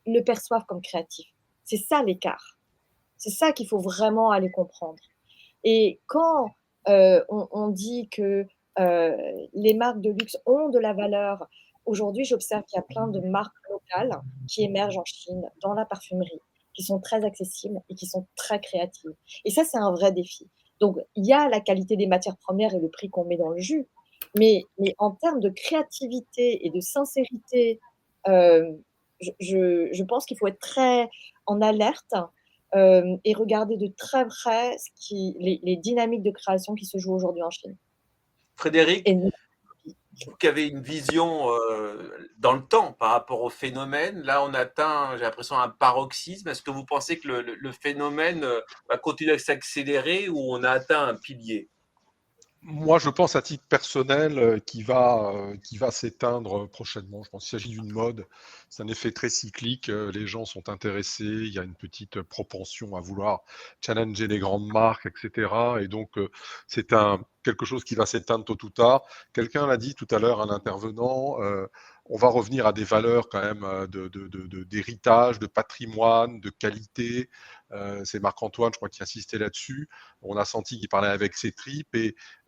le perçoivent comme créatif? C'est ça l'écart. C'est ça qu'il faut vraiment aller comprendre. Et quand on dit que les marques de luxe ont de la valeur, aujourd'hui, j'observe qu'il y a plein de marques locales qui émergent en Chine, dans la parfumerie, qui sont très accessibles et qui sont très créatives. Et ça, c'est un vrai défi. Donc, il y a la qualité des matières premières et le prix qu'on met dans le jus, mais en termes de créativité et de sincérité, je pense qu'il faut être très en alerte et regarder de très près les dynamiques de création qui se jouent aujourd'hui en Chine. Frédéric, Et vous qui avez une vision dans le temps par rapport au phénomène, là on atteint, j'ai l'impression, un paroxysme. Est-ce que vous pensez que le phénomène va continuer à s'accélérer ou on a atteint un pilier? Moi, je pense à titre personnel qui va s'éteindre prochainement. Je pense qu'il s'agit d'une mode. C'est un effet très cyclique. Les gens sont intéressés. Il y a une petite propension à vouloir challenger les grandes marques, etc. Et donc, c'est quelque chose qui va s'éteindre tôt ou tard. Quelqu'un l'a dit tout à l'heure, un intervenant. On va revenir à des valeurs quand même d'héritage, de patrimoine, de qualité. C'est Marc-Antoine, je crois, qui insistait là-dessus. On a senti qu'il parlait avec ses tripes.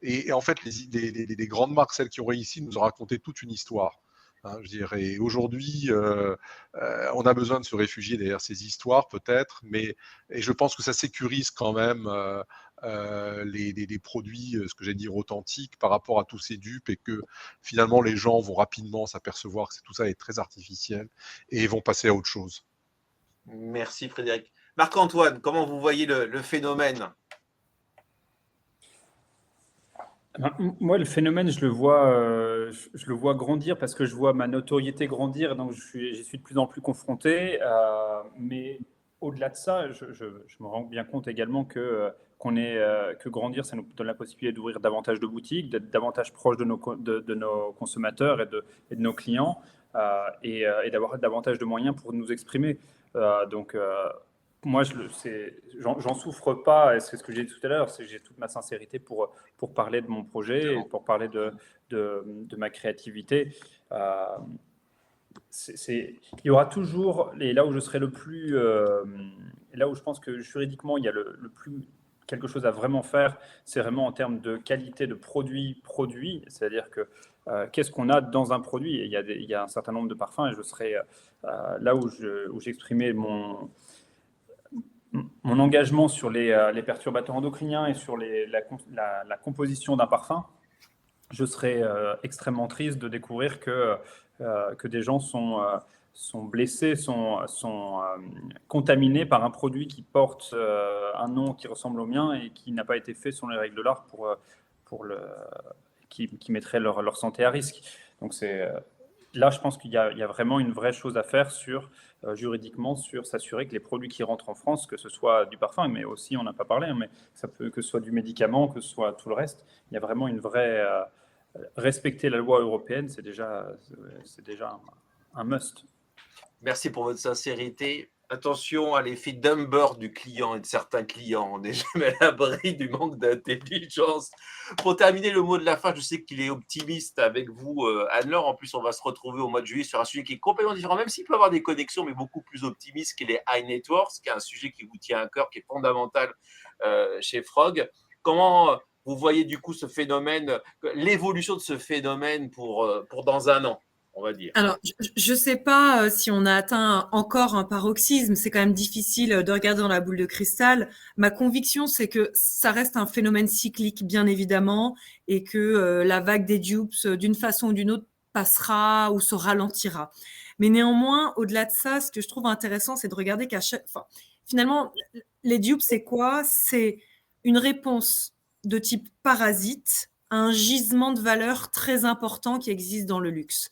Et en fait, les grandes marques, celles qui ont réussi, nous ont raconté toute une histoire. Hein, je dirais. Et aujourd'hui, on a besoin de se réfugier derrière ces histoires, peut-être, et je pense que ça sécurise quand même les produits, ce que j'allais dire, authentiques par rapport à tous ces dupes, et que finalement, les gens vont rapidement s'apercevoir que tout ça est très artificiel et vont passer à autre chose. Merci Frédéric. Marc-Antoine, comment vous voyez le phénomène? Moi, le phénomène, je le vois grandir parce que je vois ma notoriété grandir, donc j'y suis de plus en plus confronté. Mais au-delà de ça, je me rends bien compte également que grandir, ça nous donne la possibilité d'ouvrir davantage de boutiques, d'être davantage proche de nos consommateurs et de nos clients, et d'avoir davantage de moyens pour nous exprimer. Donc, moi, j'en souffre pas, et c'est ce que j'ai dit tout à l'heure, c'est que j'ai toute ma sincérité pour parler de mon projet, et pour parler de ma créativité. Il y aura toujours, et là où je serai et là où je pense que juridiquement il y a le plus quelque chose à vraiment faire, c'est vraiment en termes de qualité de produit, c'est-à-dire que qu'est-ce qu'on a dans un produit. Et il y a un certain nombre de parfums, et je serai là où j'exprimais mon engagement sur les perturbateurs endocriniens et sur la composition d'un parfum. Je serais extrêmement triste de découvrir que des gens sont blessés, sont contaminés par un produit qui porte un nom qui ressemble au mien et qui n'a pas été fait selon les règles de l'art qui mettrait leur santé à risque. Donc là, je pense qu'il y a vraiment une vraie chose à faire juridiquement, sur s'assurer que les produits qui rentrent en France, que ce soit du parfum, mais aussi, on n'a pas parlé, mais que ce soit du médicament, que ce soit tout le reste, il y a vraiment une vraie... respecter la loi européenne, c'est déjà un must. Merci pour votre sincérité. Attention à l'effet Dumber du client et de certains clients. On n'est jamais à l'abri du manque d'intelligence. Pour terminer, le mot de la fin, je sais qu'il est optimiste avec vous, Anne-Laure. En plus, on va se retrouver au mois de juillet sur un sujet qui est complètement différent, même s'il peut avoir des connexions, mais beaucoup plus optimiste, qui est les high net worth, qui est un sujet qui vous tient à cœur, qui est fondamental chez Frog. Comment vous voyez du coup ce phénomène, l'évolution de ce phénomène pour dans un an, on va dire? Alors, je ne sais pas si on a atteint encore un paroxysme. C'est quand même difficile de regarder dans la boule de cristal. Ma conviction, c'est que ça reste un phénomène cyclique, bien évidemment, et que la vague des dupes, d'une façon ou d'une autre, passera ou se ralentira. Mais néanmoins, au-delà de ça, ce que je trouve intéressant, c'est de regarder finalement, les dupes, c'est quoi? C'est une réponse de type parasite à un gisement de valeur très important qui existe dans le luxe.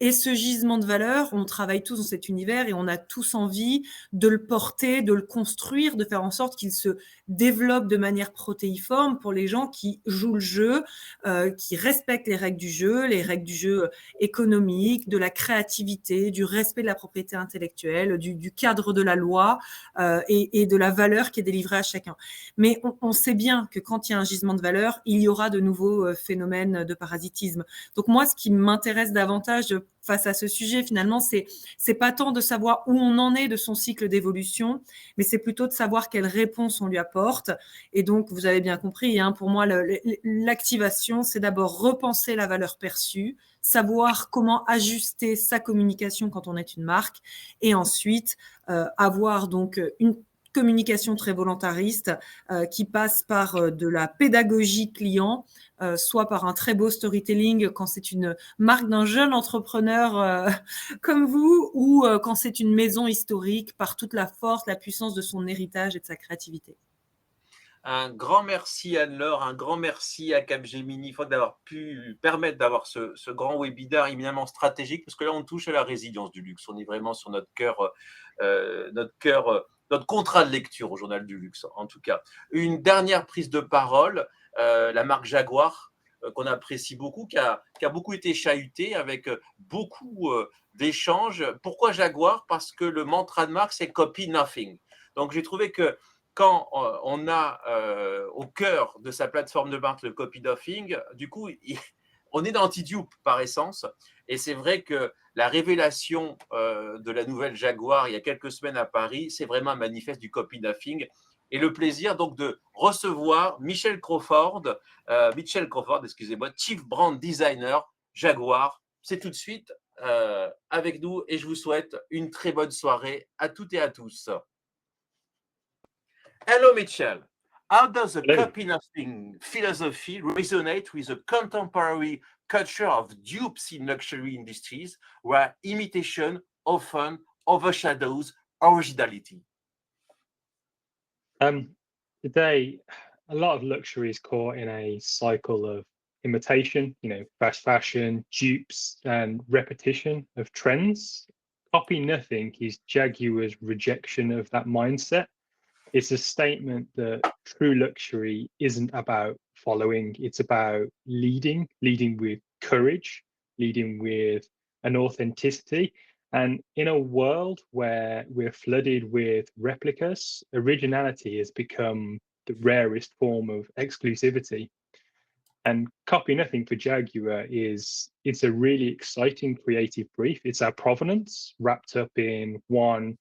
Et ce gisement de valeur, on travaille tous dans cet univers et on a tous envie de le porter, de le construire, de faire en sorte qu'il se développe de manière protéiforme pour les gens qui jouent le jeu, qui respectent les règles du jeu économiques, de la créativité, du respect de la propriété intellectuelle, du cadre de la loi et de la valeur qui est délivrée à chacun. Mais on sait bien que quand il y a un gisement de valeur, il y aura de nouveaux phénomènes de parasitisme. Donc moi, ce qui m'intéresse davantage face à ce sujet, finalement, c'est pas tant de savoir où on en est de son cycle d'évolution, mais c'est plutôt de savoir quelle réponse on lui apporte. Et donc, vous avez bien compris, hein, pour moi, l'activation, c'est d'abord repenser la valeur perçue, savoir comment ajuster sa communication quand on est une marque, et ensuite avoir donc une communication très volontariste qui passe par de la pédagogie client, soit par un très beau storytelling quand c'est une marque d'un jeune entrepreneur comme vous, ou quand c'est une maison historique par toute la force, la puissance de son héritage et de sa créativité. Un grand merci Anne-Laure, un grand merci à Capgemini d'avoir pu permettre d'avoir ce grand webinaire éminemment stratégique, parce que là on touche à la résilience du luxe, on est vraiment sur notre cœur, notre contrat de lecture au Journal du Luxe en tout cas. Une dernière prise de parole, la marque Jaguar, qu'on apprécie beaucoup, qui a beaucoup été chahutée avec beaucoup d'échanges. Pourquoi Jaguar? Parce que le mantra de marque, c'est copy nothing. Donc j'ai trouvé que quand on a au cœur de sa plateforme de marque le copy nothing, du coup, on est dans l'anti-dupe par essence. Et c'est vrai que la révélation de la nouvelle Jaguar il y a quelques semaines à Paris, c'est vraiment un manifeste du copy nothing. Et le plaisir donc de recevoir Michel Crawford, excusez-moi, Chief Brand Designer Jaguar. C'est tout de suite avec nous et je vous souhaite une très bonne soirée à toutes et à tous. Hello, Mitchell. How does the copy nothing philosophy resonate with the contemporary culture of dupes in luxury industries, where imitation often overshadows originality? Today, a lot of luxury is caught in a cycle of imitation, fast fashion, dupes, and repetition of trends. Copy nothing is Jaguar's rejection of that mindset. It's a statement that true luxury isn't about following, it's about leading with courage, leading with an authenticity. And in a world where we're flooded with replicas, originality has become the rarest form of exclusivity. And Copy Nothing for Jaguar it's a really exciting creative brief. It's our provenance wrapped up in one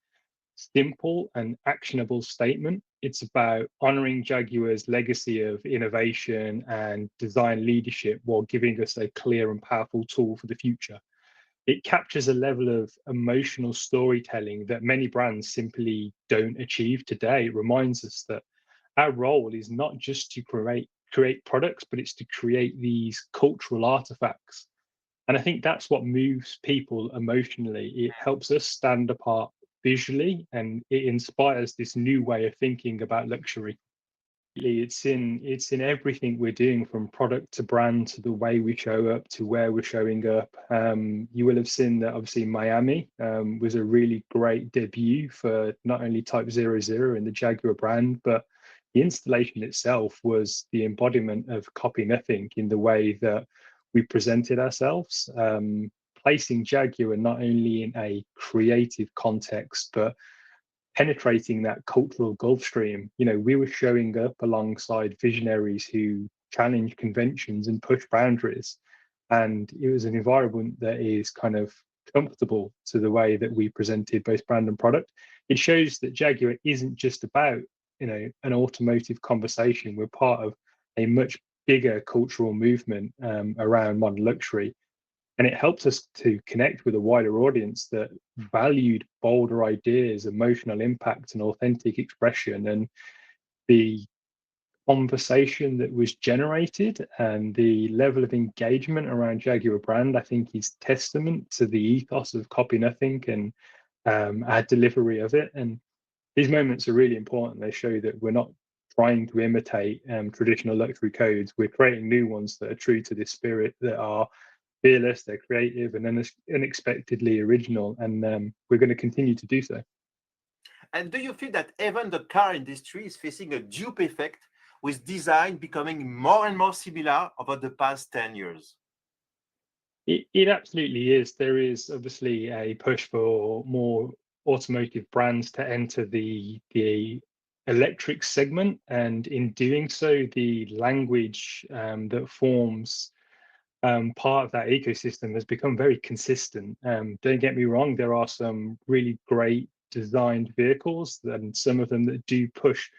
simple and actionable statement. It's about honoring Jaguar's legacy of innovation and design leadership while giving us a clear and powerful tool for the future. It captures a level of emotional storytelling that many brands simply don't achieve today. It reminds us that our role is not just to create products, but it's to create these cultural artifacts. And I think that's what moves people emotionally. It helps us stand apart visually, and it inspires this new way of thinking about luxury. It's in everything we're doing, from product to brand to the way we show up to where we're showing up. You will have seen that obviously Miami was a really great debut for not only Type 00 in the Jaguar brand, but the installation itself was the embodiment of Copy Nothing in the way that we presented ourselves, placing Jaguar not only in a creative context, but penetrating that cultural Gulf Stream. We were showing up alongside visionaries who challenge conventions and push boundaries. And it was an environment that is kind of comfortable to the way that we presented both brand and product. It shows that Jaguar isn't just about, an automotive conversation. We're part of a much bigger cultural movement around modern luxury. And it helps us to connect with a wider audience that valued bolder ideas, emotional impact, and authentic expression. And the conversation that was generated and the level of engagement around Jaguar brand, I think, is testament to the ethos of Copy Nothing and our delivery of it. And these moments are really important. They show that we're not trying to imitate traditional luxury codes. We're creating new ones that are true to this spirit, that are fearless, they're creative and unexpectedly original, and we're going to continue to do so. And do you feel that even the car industry is facing a dupe effect, with design becoming more and more similar over the past 10 years? It absolutely is. There is obviously a push for more automotive brands to enter the electric segment, and in doing so, the language that forms part of that ecosystem has become very consistent. Don't get me wrong, there are some really great designed vehicles, and some of them that do push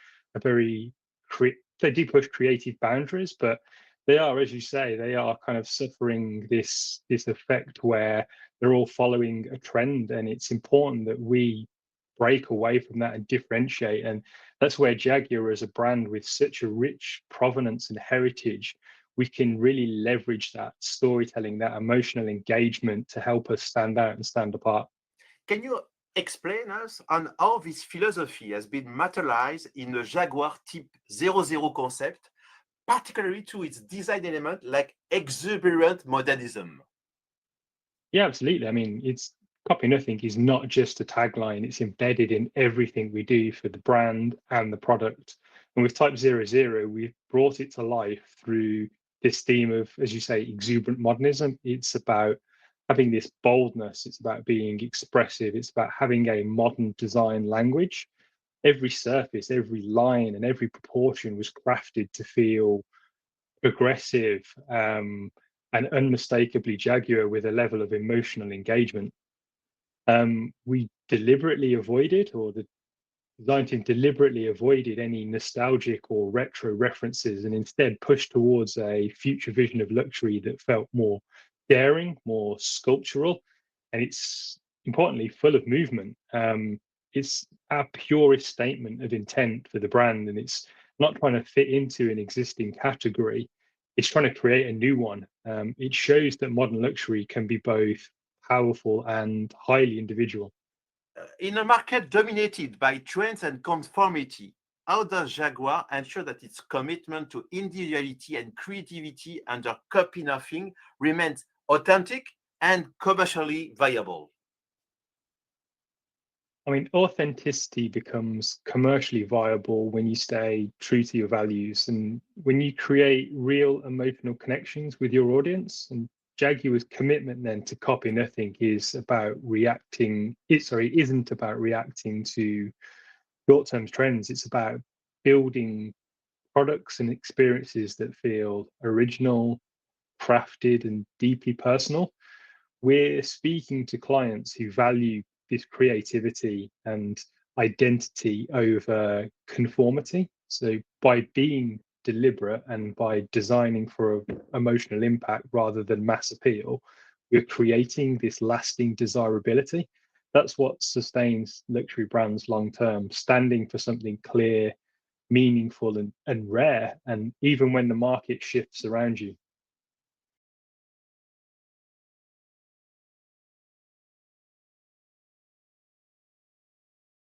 creative boundaries, but they are, as you say, they are kind of suffering this effect where they're all following a trend, and it's important that we break away from that and differentiate. And that's where Jaguar, as a brand with such a rich provenance and heritage, we can really leverage that storytelling, that emotional engagement to help us stand out and stand apart. Can you explain us on how this philosophy has been materialized in the Jaguar Type 00 concept, particularly to its design element like exuberant modernism? Yeah, absolutely. I mean, Copy Nothing is not just a tagline, it's embedded in everything we do for the brand and the product. And with Type 00, we've brought it to life through this theme of, as you say, exuberant modernism. It's about having this boldness, it's about being expressive, it's about having a modern design language. Every surface, every line, and every proportion was crafted to feel progressive and unmistakably Jaguar, with a level of emotional engagement. We deliberately avoided, or the design team deliberately avoided, any nostalgic or retro references, and instead pushed towards a future vision of luxury that felt more daring, more sculptural, and it's importantly full of movement. It's our purest statement of intent for the brand, and it's not trying to fit into an existing category. It's trying to create a new one. It shows that modern luxury can be both powerful and highly individual. In a market dominated by trends and conformity, how does Jaguar ensure that its commitment to individuality and creativity under Copy Nothing remains authentic and commercially viable? I mean, authenticity becomes commercially viable when you stay true to your values and when you create real emotional connections with your audience. And Jaguar's commitment then to Copy Nothing isn't about reacting to short-term trends. It's about building products and experiences that feel original, crafted, and deeply personal. We're speaking to clients who value this creativity and identity over conformity. So by being deliberate and by designing for emotional impact rather than mass appeal, we're creating this lasting desirability. That's what sustains luxury brands long term, standing for something clear, meaningful, and rare, and even when the market shifts around you.